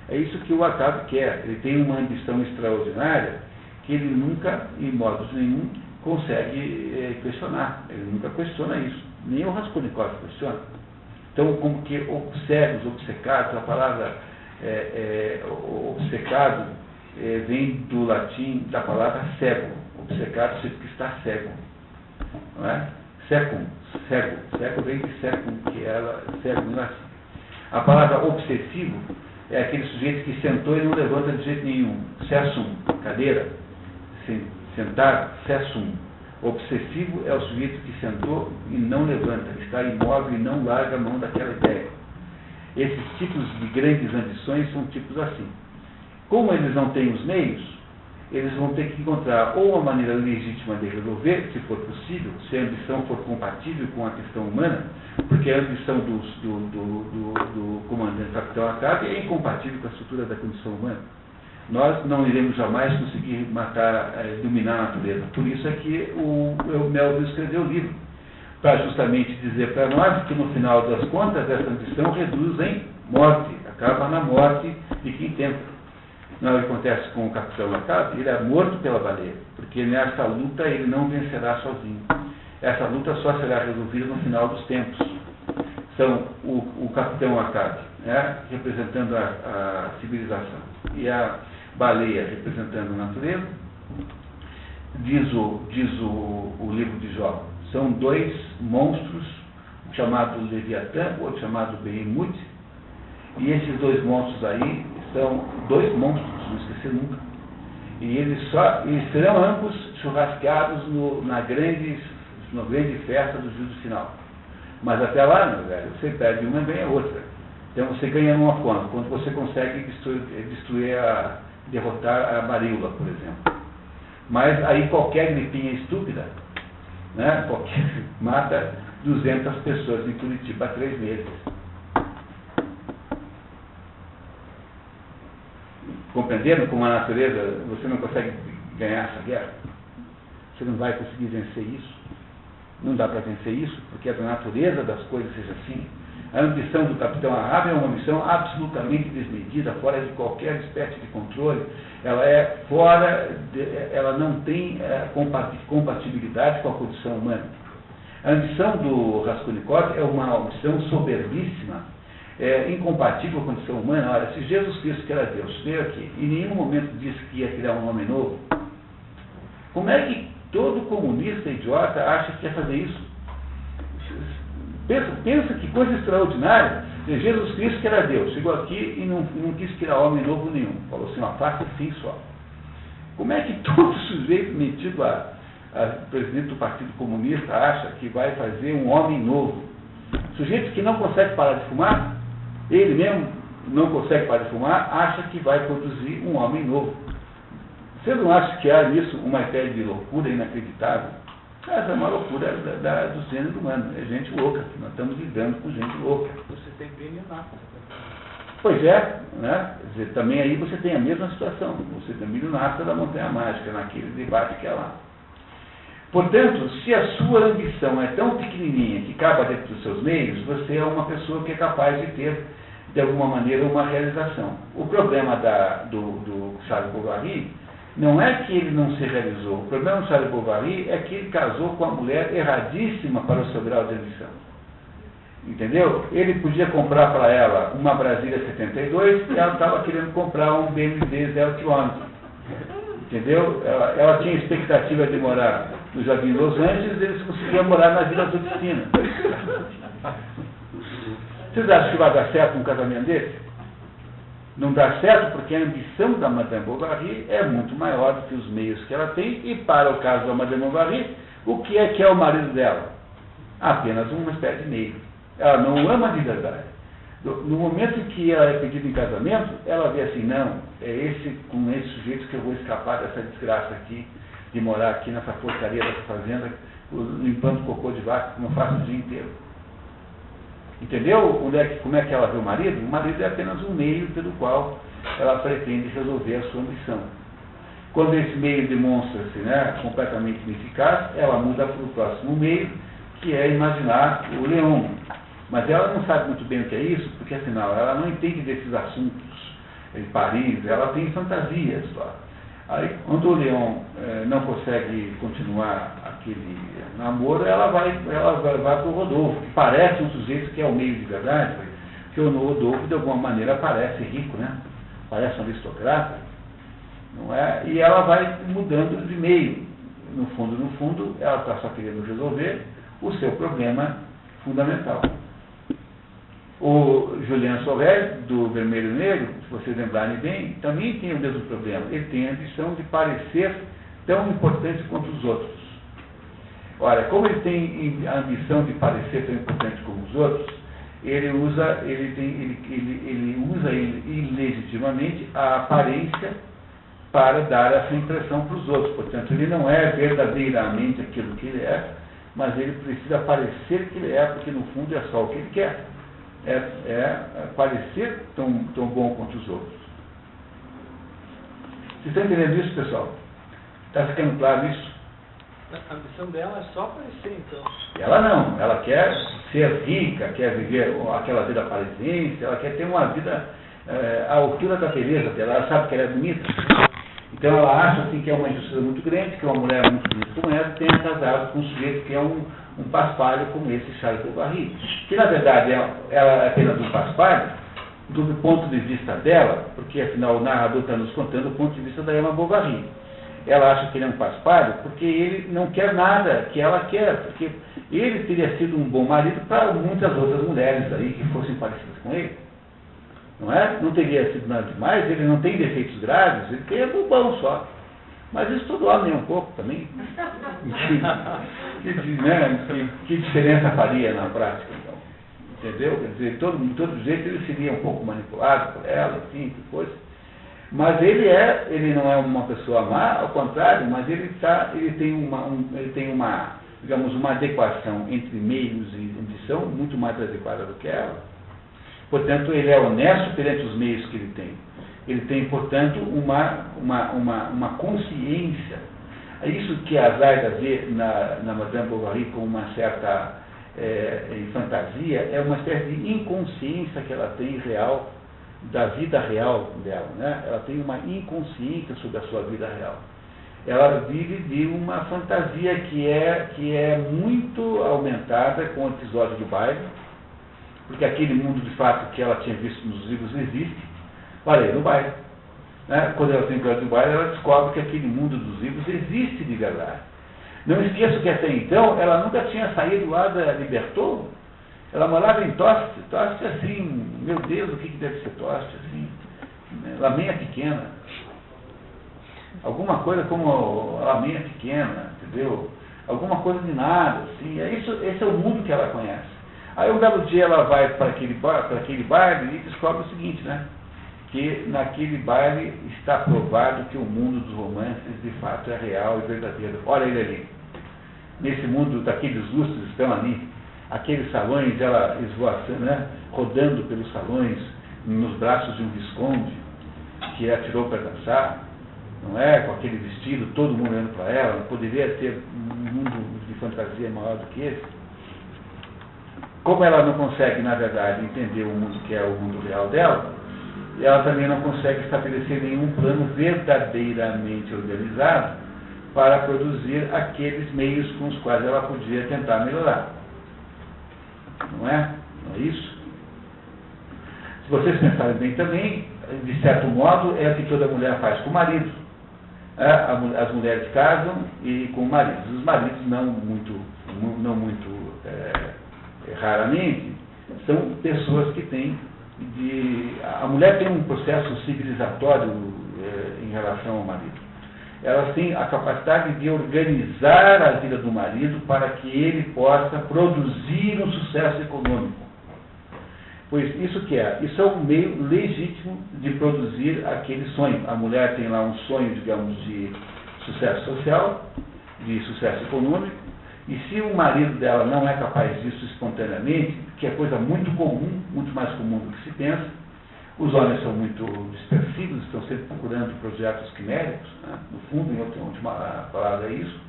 É isso que o Ahab quer. Ele tem uma ambição extraordinária que ele nunca, em modo nenhum, consegue questionar. Ele nunca questiona isso. Nem o Raskolnikov questiona. Então, como que obcecos, obcecados, a palavra obcecado vem do latim da palavra cego. Obcecado significa que está cego. Não é? Secum, cego. Cego vem de secum, que era cego no latim. A palavra obsessivo é aquele sujeito que sentou e não levanta de jeito nenhum. Sessum, cadeira. Sentar, sessum. Obsessivo é o sujeito que sentou e não levanta, está imóvel e não larga a mão daquela ideia. Esses tipos de grandes ambições são tipos assim. Como eles não têm os meios, eles vão ter que encontrar ou uma maneira legítima de resolver, se for possível, se a ambição for compatível com a questão humana, porque a ambição do comandante capitão Acabe é incompatível com a estrutura da condição humana. Nós não iremos jamais conseguir dominar a natureza. Por isso é que o Melville escreveu o livro, para justamente dizer para nós que no final das contas essa ambição reduz em morte, acaba na morte de quem tenta. Não é o que acontece com o capitão Acabe, ele é morto pela baleia, porque nessa luta ele não vencerá sozinho. Essa luta só será resolvida no final dos tempos. São o capitão Acabe, né, representando a civilização, e a baleia representando a natureza. Diz o livro de Jó, são dois monstros, um chamado Leviatã, outro chamado Behemoth, e esses dois monstros aí são dois monstros, não esquecer nunca. E eles serão ambos churrasqueados na grande festa do juízo final. Mas até lá, meu velho, você perde uma e ganha outra. Então você ganha numa forma, quando você consegue derrotar a varíola, por exemplo. Mas aí qualquer gripinha estúpida, né, mata 200 pessoas em Curitiba há 3 meses. Compreendendo como a natureza, você não consegue ganhar essa guerra? Você não vai conseguir vencer isso? Não dá para vencer isso, porque a natureza das coisas seja assim. A ambição do capitão Acabe é uma ambição absolutamente desmedida, fora de qualquer espécie de controle. Ela não tem compatibilidade com a condição humana. A ambição do Raskolnikov é uma ambição soberbíssima, incompatível com a condição humana. Olha, se Jesus Cristo, que era Deus, veio aqui e em nenhum momento disse que ia criar um homem novo, como é que todo comunista idiota acha que ia fazer isso? Pensa que coisa extraordinária. Jesus Cristo, que era Deus, chegou aqui e não quis criar homem novo nenhum. Falou assim, faça assim só. Como é que todo sujeito metido a presidente do Partido Comunista acha que vai fazer um homem novo? Sujeito que não consegue parar de fumar, ele mesmo não consegue parar de fumar, acha que vai produzir um homem novo. Você não acha que há nisso uma ideia de loucura inacreditável? Essa é uma loucura do gênero humano. É gente louca. Nós estamos lidando com gente louca. Você tem brilho nato. Pois é, né? Quer dizer, também aí você tem a mesma situação. Você tem brilho nato da montanha mágica, naquele debate que é lá. Portanto, se a sua ambição é tão pequenininha que cabe dentro dos seus meios, você é uma pessoa que é capaz de ter, de alguma maneira, uma realização. O problema do Charles Bovary não é que ele não se realizou. O problema do Charles Bovary é que ele casou com uma mulher erradíssima para o seu grau de ambição. Entendeu? Ele podia comprar para ela uma Brasília 72 e ela estava querendo comprar um BMW 0 km. Entendeu? Ela tinha expectativa de morar no Jardim Los Angeles, eles conseguiam morar na Vila do Piscina. Vocês acham que vai dar certo um casamento desse? Não dá certo porque a ambição da Madame Bovary é muito maior do que os meios que ela tem, e para o caso da Madame Bovary, o que é o marido dela? Apenas uma espécie de meio. Ela não o ama de verdade. No momento que ela é pedida em casamento, ela vê assim, não, com esse sujeito que eu vou escapar dessa desgraça aqui, de morar aqui nessa porcaria dessa fazenda, limpando cocô de vaca, como eu faço o dia inteiro. Entendeu como é que ela vê o marido? O marido é apenas um meio pelo qual ela pretende resolver a sua missão. Quando esse meio demonstra-se, né, completamente ineficaz, ela muda para o próximo meio, que é imaginar o leão. Mas ela não sabe muito bem o que é isso, porque afinal ela não entende desses assuntos de Paris, ela tem fantasias só. Aí, quando o leão não consegue continuar aquele namoro, ela vai para o Rodolfo, que parece um sujeito que é o meio de verdade, porque o Rodolfo, de alguma maneira, parece rico, né? Parece um aristocrata, não é? E ela vai mudando de meio. No fundo, ela está só querendo resolver o seu problema fundamental. O Julien Sorel, do Vermelho e Negro, se vocês lembrarem bem, também tem o mesmo problema. Ele tem a ambição de parecer tão importante quanto os outros. Olha, como ele tem a ambição de parecer tão importante como os outros, ele usa ilegitimamente a aparência para dar essa impressão para os outros. Portanto, ele não é verdadeiramente aquilo que ele é, mas ele precisa parecer que ele é, porque no fundo é só o que ele quer. É parecer tão bom quanto os outros. Vocês estão entendendo isso, pessoal? Está ficando claro isso? A ambição dela é só aparecer, então. Ela não. Ela quer ser rica, quer viver aquela vida parisense, ela quer ter uma vida à altura da beleza dela. Ela sabe que ela é bonita. Então ela acha assim, que é uma injustiça muito grande, que uma mulher muito bonita como essa tenha casado com um sujeito que é um paspalho como esse Charles Bovary. Que na verdade ela é apenas um paspalho do ponto de vista dela, porque afinal o narrador está nos contando o ponto de vista da Emma Bovary. Ela acha que ele é um paspalho porque ele não quer nada que ela quer, porque ele teria sido um bom marido para muitas outras mulheres aí que fossem parecidas com ele. Não é? Não teria sido nada demais, ele não tem defeitos graves, ele tem bobão só. Mas isso todo homem é um pouco também. Que diferença faria na prática, então? Entendeu? Quer dizer, todo jeito ele seria um pouco manipulado por ela, enfim, que coisa. Mas ele não é uma pessoa má, ao contrário, mas ele tem uma, digamos, uma adequação entre meios e ambição muito mais adequada do que ela. Portanto, ele é honesto perante os meios que ele tem. Ele tem, portanto, uma consciência. É isso que a Zaida vê na Madame Bovary com uma certa fantasia, é uma espécie de inconsciência que ela tem real, da vida real dela. Né? Ela tem uma inconsciência sobre a sua vida real. Ela vive de uma fantasia que é muito aumentada com o episódio do baile, porque aquele mundo de fato que ela tinha visto nos livros existe. Olha aí, no baile. Né? Quando ela tem o episódio do baile, ela descobre que aquele mundo dos livros existe de verdade. Não esqueça que até então ela nunca tinha saído lá da Libertou. Ela morava em Tostes. Tostes assim, meu Deus, o que deve ser Tostes? Assim, Laminha Pequena. Alguma coisa como Laminha Pequena, entendeu? Alguma coisa de nada, assim. Esse é o mundo que ela conhece. Aí um belo dia ela vai para aquele baile e descobre o seguinte, né? Que naquele baile está provado que o mundo dos romances de fato é real e verdadeiro. Olha ele ali. Nesse mundo daqueles lustres estão ali. Aqueles salões, ela esvoaçando, né? Rodando pelos salões, nos braços de um visconde que a tirou para dançar, não é? Com aquele vestido, todo mundo olhando para ela. Não poderia ter um mundo de fantasia maior do que esse. Como ela não consegue, na verdade, entender o mundo que é o mundo real dela, ela também não consegue estabelecer nenhum plano verdadeiramente organizado para produzir aqueles meios com os quais ela podia tentar melhorar. Não é? Não é isso? Se vocês pensarem bem também, de certo modo, é o que toda mulher faz com o marido. As mulheres casam e com maridos. Os maridos não muito raramente, são pessoas que têm a mulher tem um processo civilizatório em relação ao marido. Elas têm a capacidade de organizar a vida do marido para que ele possa produzir um sucesso econômico. Pois isso isso é um meio legítimo de produzir aquele sonho. A mulher tem lá um sonho, digamos, de sucesso social, de sucesso econômico, e se o marido dela não é capaz disso espontaneamente, que é coisa muito comum, muito mais comum do que se pensa, os homens são muito dispersivos, estão sempre procurando projetos quiméricos, né? No fundo, em última palavra é isso.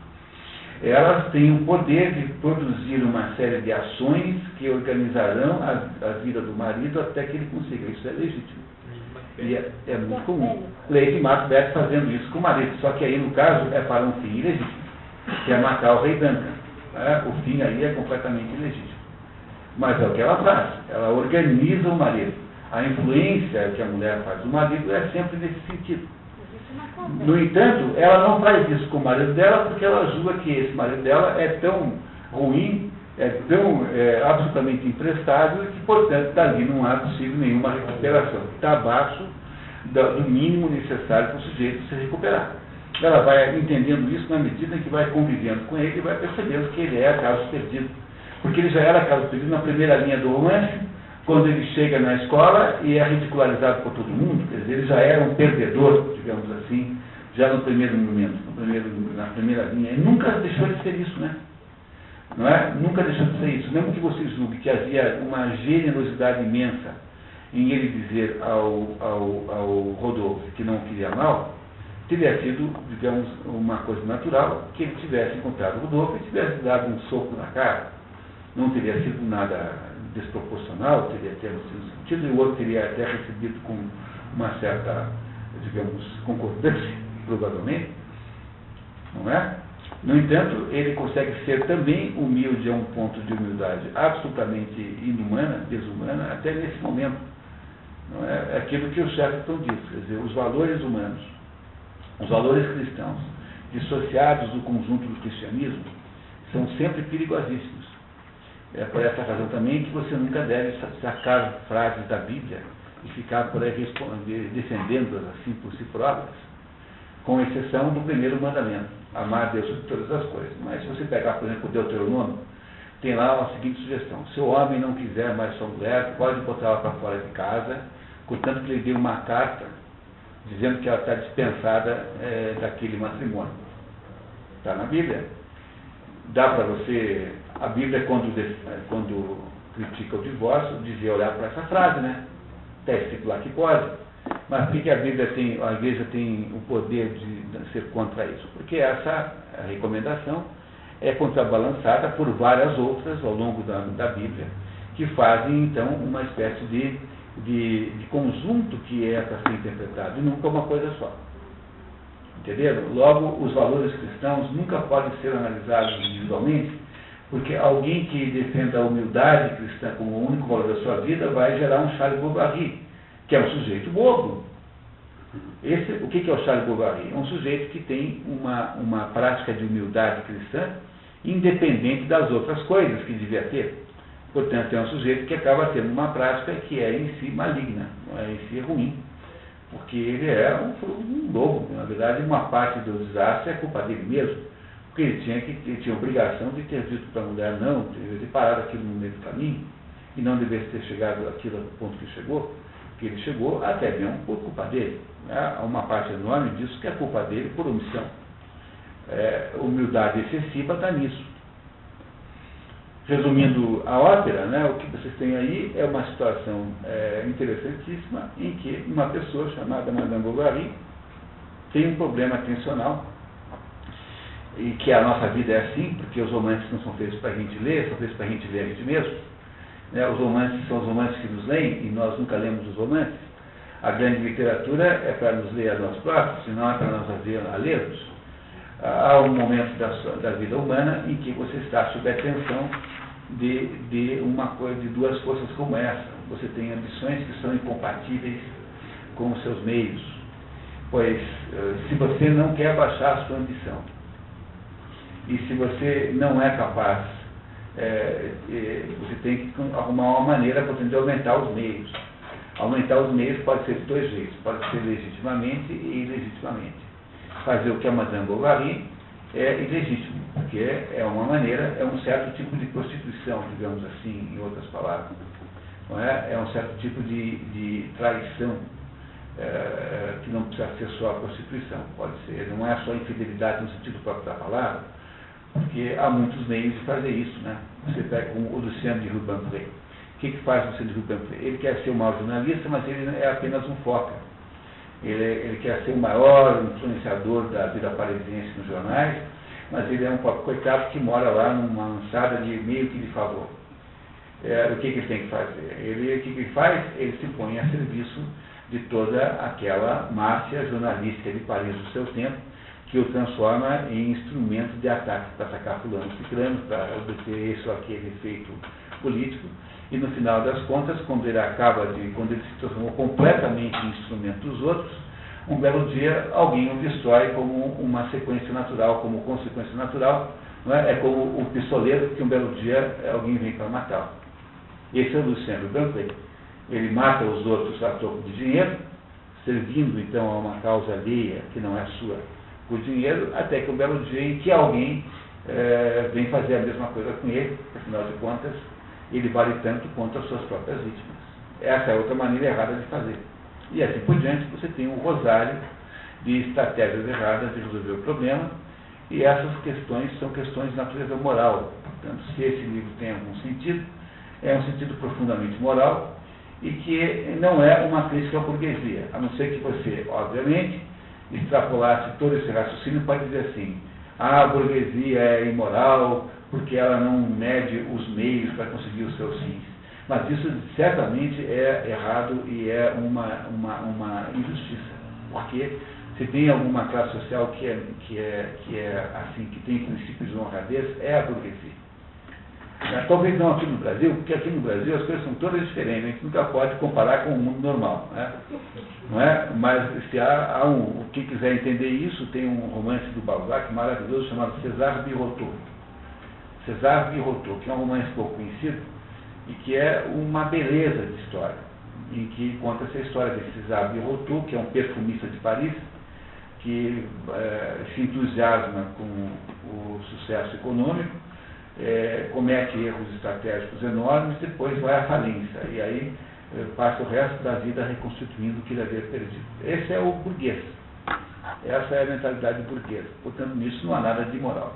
Elas têm o poder de produzir uma série de ações que organizarão a vida do marido até que ele consiga. Isso é legítimo. E é muito comum. Lady Macbeth fazendo isso com o marido, só que aí, no caso, é para um fim ilegítimo, que é matar o rei Duncan. O fim aí é completamente ilegítimo. Mas é o que ela faz. Ela organiza o marido. A influência que a mulher faz no marido é sempre nesse sentido. No entanto, ela não faz isso com o marido dela porque ela julga que esse marido dela é tão ruim, é tão absolutamente imprestável que, portanto, dali não há possível nenhuma recuperação. Está abaixo do mínimo necessário para o sujeito se recuperar. Ela vai entendendo isso na medida em que vai convivendo com ele e vai percebendo que ele é caso perdido. Porque ele já era caso perdido na primeira linha do romance, quando ele chega na escola e é ridicularizado por todo mundo. Quer dizer, ele já era um perdedor, digamos assim, já no primeiro momento, na primeira linha. Ele nunca deixou de ser isso, né? Não é? Nunca deixou de ser isso. Mesmo que você julgue que havia uma generosidade imensa em ele dizer ao Rodolfo que não queria mal, teria sido, digamos, uma coisa natural que ele tivesse encontrado o Rodolfo e tivesse dado um soco na cara. Não teria sido nada desproporcional, teria sido sentido, e o outro teria até recebido com uma certa, digamos, concordância, provavelmente, não é? No entanto, ele consegue ser também humilde a um ponto de humildade absolutamente inumana, desumana, até nesse momento. Não é? Aquilo que o Chesterton diz, quer dizer, os valores humanos, os valores cristãos, dissociados do conjunto do cristianismo, são sempre perigosíssimos. É por essa razão também que você nunca deve sacar frases da Bíblia e ficar por aí defendendo-as assim por si próprias, com exceção do primeiro mandamento, amar a Deus sobre todas as coisas. Mas se você pegar, por exemplo, o Deuteronômio, tem lá a seguinte sugestão: se o homem não quiser mais sua mulher, pode botá-la para fora de casa, contanto que ele dê uma carta dizendo que ela está dispensada daquele matrimônio. Está na Bíblia. Dá para você... A Bíblia, quando critica o divórcio, dizia olhar para essa frase, né? Está escrito lá que pode. Mas por que a Igreja tem o poder de ser contra isso? Porque essa recomendação é contrabalançada por várias outras ao longo da Bíblia, que fazem, então, uma espécie de conjunto que é para ser interpretado, e nunca uma coisa só. Entenderam? Logo, os valores cristãos nunca podem ser analisados individualmente, porque alguém que defenda a humildade cristã como o único valor da sua vida vai gerar um Charles Bovary, que é um sujeito bobo. O que é o Charles Bovary? É um sujeito que tem uma prática de humildade cristã independente das outras coisas que devia ter. Portanto, é um sujeito que acaba tendo uma prática que é em si maligna, em si ruim, porque ele é um lobo. Na verdade, uma parte do desastre é culpa dele mesmo, porque ele tinha a obrigação de ter dito para a mulher não, de ter parado aquilo no meio do caminho, e não devesse ter chegado àquilo ao ponto que chegou, que ele chegou até mesmo por culpa dele. Há uma parte enorme disso que é culpa dele por omissão. Humildade excessiva está nisso. Resumindo a ópera, né, o que vocês têm aí é uma situação interessantíssima em que uma pessoa chamada Madame Bovary tem um problema atencional, e que a nossa vida é assim, porque os romances não são feitos para a gente ler, são feitos para a gente ler a gente mesmo. Né? Os romances são os romances que nos leem, e nós nunca lemos os romances. A grande literatura é para nos ler a nós próprios, senão é para nós a lermos. Há um momento da vida humana em que você está sob a tensão de duas forças como essa. Você tem ambições que são incompatíveis com os seus meios. Pois, se você não quer baixar a sua ambição, e se você não é capaz, você tem que arrumar uma maneira para poder aumentar os meios. Aumentar os meios pode ser de dois jeitos, pode ser legitimamente e ilegitimamente. Fazer o que a Madame Bovary é ilegítimo, porque é uma maneira, é um certo tipo de prostituição, digamos assim, em outras palavras. Não é? É um certo tipo de traição, que não precisa ser só a prostituição, pode ser, não é só infidelidade no sentido próprio da palavra, porque há muitos meios de fazer isso, né? Você pega o Lucien de Rubempré. O que faz o Lucien de Rubempré? Ele quer ser o maior jornalista, mas ele é apenas um foca. Ele quer ser o maior influenciador da vida parisiense nos jornais, mas ele é um pobre coitado que mora lá numa lançada de meio que de favor. O que ele tem que fazer? O que ele faz? Ele se põe a serviço de toda aquela máfia jornalística de Paris do seu tempo, que o transforma em instrumento de ataque para atacar fulano ciclano, para obter esse ou aquele efeito político, e no final das contas, quando ele se transformou completamente em instrumento dos outros, um belo dia alguém o destrói como uma sequência natural, como consequência natural, não é? É como o pistoleiro que um belo dia alguém vem para matá-lo. Esse é o Lucien Rubempré. Ele mata os outros a troco de dinheiro, servindo então a uma causa alheia que não é sua, por dinheiro, até que um belo dia em que alguém vem fazer a mesma coisa com ele, afinal de contas, ele vale tanto quanto as suas próprias vítimas. Essa é outra maneira errada de fazer. E assim por diante, você tem um rosário de estratégias erradas de resolver o problema, e essas questões são questões de natureza moral. Portanto, se esse livro tem algum sentido, é um sentido profundamente moral, e que não é uma crítica à burguesia, a não ser que você, obviamente, extrapolasse todo esse raciocínio para dizer assim: a burguesia é imoral porque ela não mede os meios para conseguir os seus fins. Mas isso certamente é errado e é uma injustiça, porque se tem alguma classe social que é assim, que tem princípios de honradez, é a burguesia. Talvez não aqui no Brasil, porque aqui no Brasil as coisas são todas diferentes, a gente nunca pode comparar com o mundo normal, né? Não é? Mas se quem quiser entender isso, tem um romance do Balzac maravilhoso chamado César Birotteau. César Birotteau, que é um romance pouco conhecido e que é uma beleza de história, em que conta essa história de César Birotteau, que é um perfumista de Paris, que se entusiasma com o sucesso econômico, comete erros estratégicos enormes, depois vai à falência, e aí passa o resto da vida reconstituindo o que ele havia perdido. Esse é o burguês. Essa é a mentalidade burguesa. Portanto, nisso não há nada de imoral.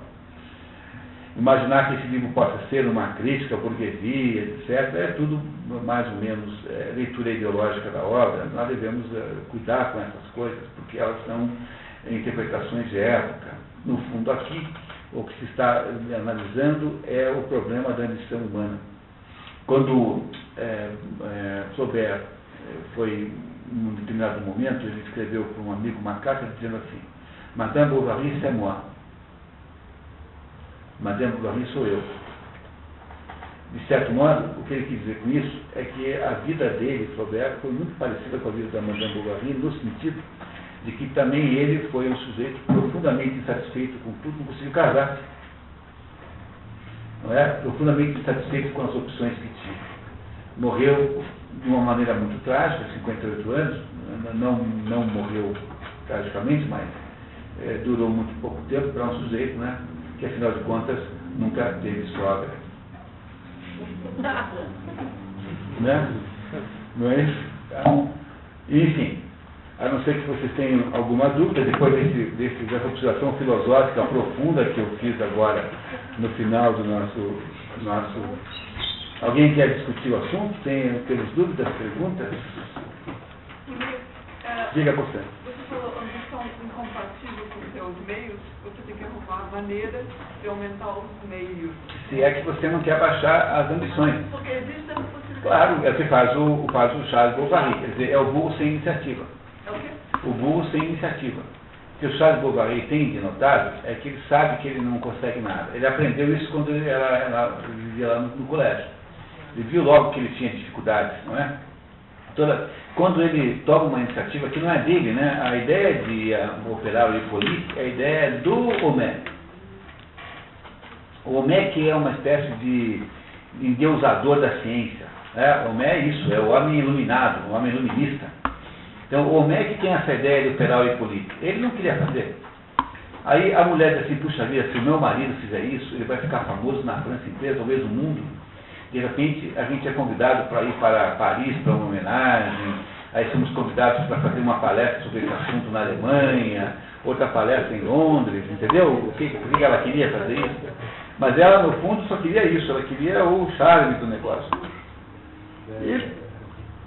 Imaginar que esse livro possa ser uma crítica à burguesia, etc., é tudo mais ou menos leitura ideológica da obra. Nós devemos cuidar com essas coisas, porque elas são interpretações de época. No fundo, aqui, o que se está analisando é o problema da ambição humana. Quando Flaubert foi, em um determinado momento, ele escreveu para um amigo uma carta dizendo assim: Madame Bovary, c'est moi. Madame Bovary sou eu. De certo modo, o que ele quis dizer com isso é que a vida dele, Flaubert, foi muito parecida com a vida da Madame Bovary, no sentido de que também ele foi um sujeito profundamente insatisfeito com tudo, não conseguiu casar. Não é? Profundamente insatisfeito com as opções que tinha. Morreu de uma maneira muito trágica, 58 anos, não morreu tragicamente, mas durou muito pouco tempo para um sujeito, né, que afinal de contas nunca teve sogra. Né? Não é isso? Então, enfim, a não ser que vocês tenham alguma dúvida, depois dessa observação filosófica profunda que eu fiz agora no final do nosso... Alguém quer discutir o assunto? Temos dúvidas, perguntas? Diga você. Você falou ambição incompatível com os seus meios, você tem que arrumar maneiras de aumentar os meios. Se é que você não quer baixar as ambições. Porque existe essa possibilidade. Claro, você faz o Charles Bovary, quer dizer, é o burro sem iniciativa. É o quê? O burro sem iniciativa. O que o Charles Bovary tem de notável é que ele sabe que ele não consegue nada. Ele aprendeu isso quando ele vivia lá no colégio. Ele viu logo que ele tinha dificuldades, não é? Quando ele toma uma iniciativa que não é dele, né? A ideia de operar o Hippolyte é a ideia do Homé. O Homé que é uma espécie de endeusador da ciência. O Homé é isso, é o homem iluminado, o homem iluminista. Então o Homé que tem essa ideia de operar o Hippolyte, ele não queria fazer. Aí a mulher diz assim: puxa vida, se o meu marido fizer isso, ele vai ficar famoso na França inteira, talvez no mundo. De repente, a gente é convidado para ir para Paris para uma homenagem, aí somos convidados para fazer uma palestra sobre esse assunto na Alemanha, outra palestra em Londres, entendeu? Por que ela queria fazer isso? Mas ela, no fundo, só queria isso, ela queria o charme do negócio. E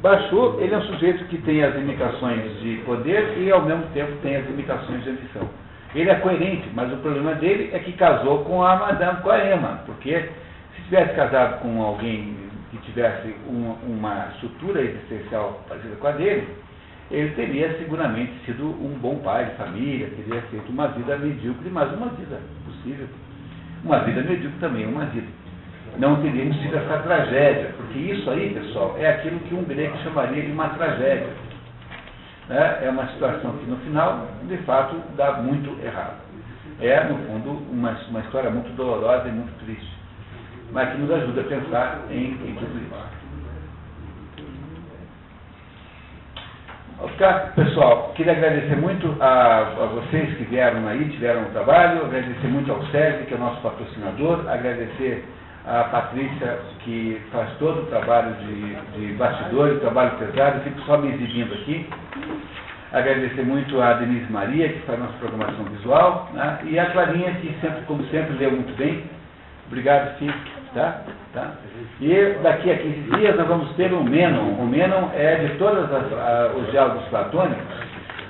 Bachot, ele é um sujeito que tem as limitações de poder e, ao mesmo tempo, tem as limitações de ambição. Ele é coerente, mas o problema dele é que casou com a Madame Coema, porque se tivesse casado com alguém que tivesse uma estrutura existencial parecida com a dele, ele teria seguramente sido um bom pai de família, teria feito uma vida medíocre, mas uma vida possível. Uma vida medíocre também é uma vida. Não teríamos sido essa tragédia, porque isso aí, pessoal, é aquilo que um grego chamaria de uma tragédia. É uma situação que, no final, de fato, dá muito errado. É, no fundo, uma história muito dolorosa e muito triste, mas que nos ajuda a pensar em tudo isso. Pessoal, queria agradecer muito a vocês que vieram aí, tiveram o trabalho, agradecer muito ao SESI, que é o nosso patrocinador, agradecer a Patrícia, que faz todo o trabalho de bastidores, trabalho pesado, eu fico só me exibindo aqui. Agradecer muito a Denise Maria, que faz nossa programação visual, né? E a Clarinha, que sempre, como sempre, leu muito bem. Obrigado, Fih. Tá? E daqui a 15 dias nós vamos ter o Mênon. O Mênon é, de todos os diálogos platônicos,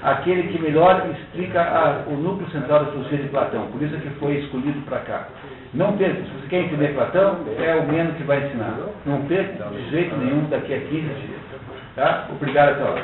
aquele que melhor explica o núcleo central da filosofia de Platão. Por isso é que foi escolhido para cá. Não perca, se você quer entender Platão, é o Mênon que vai ensinar. Não perca de jeito nenhum daqui a 15 dias. Tá? Obrigado, até lá.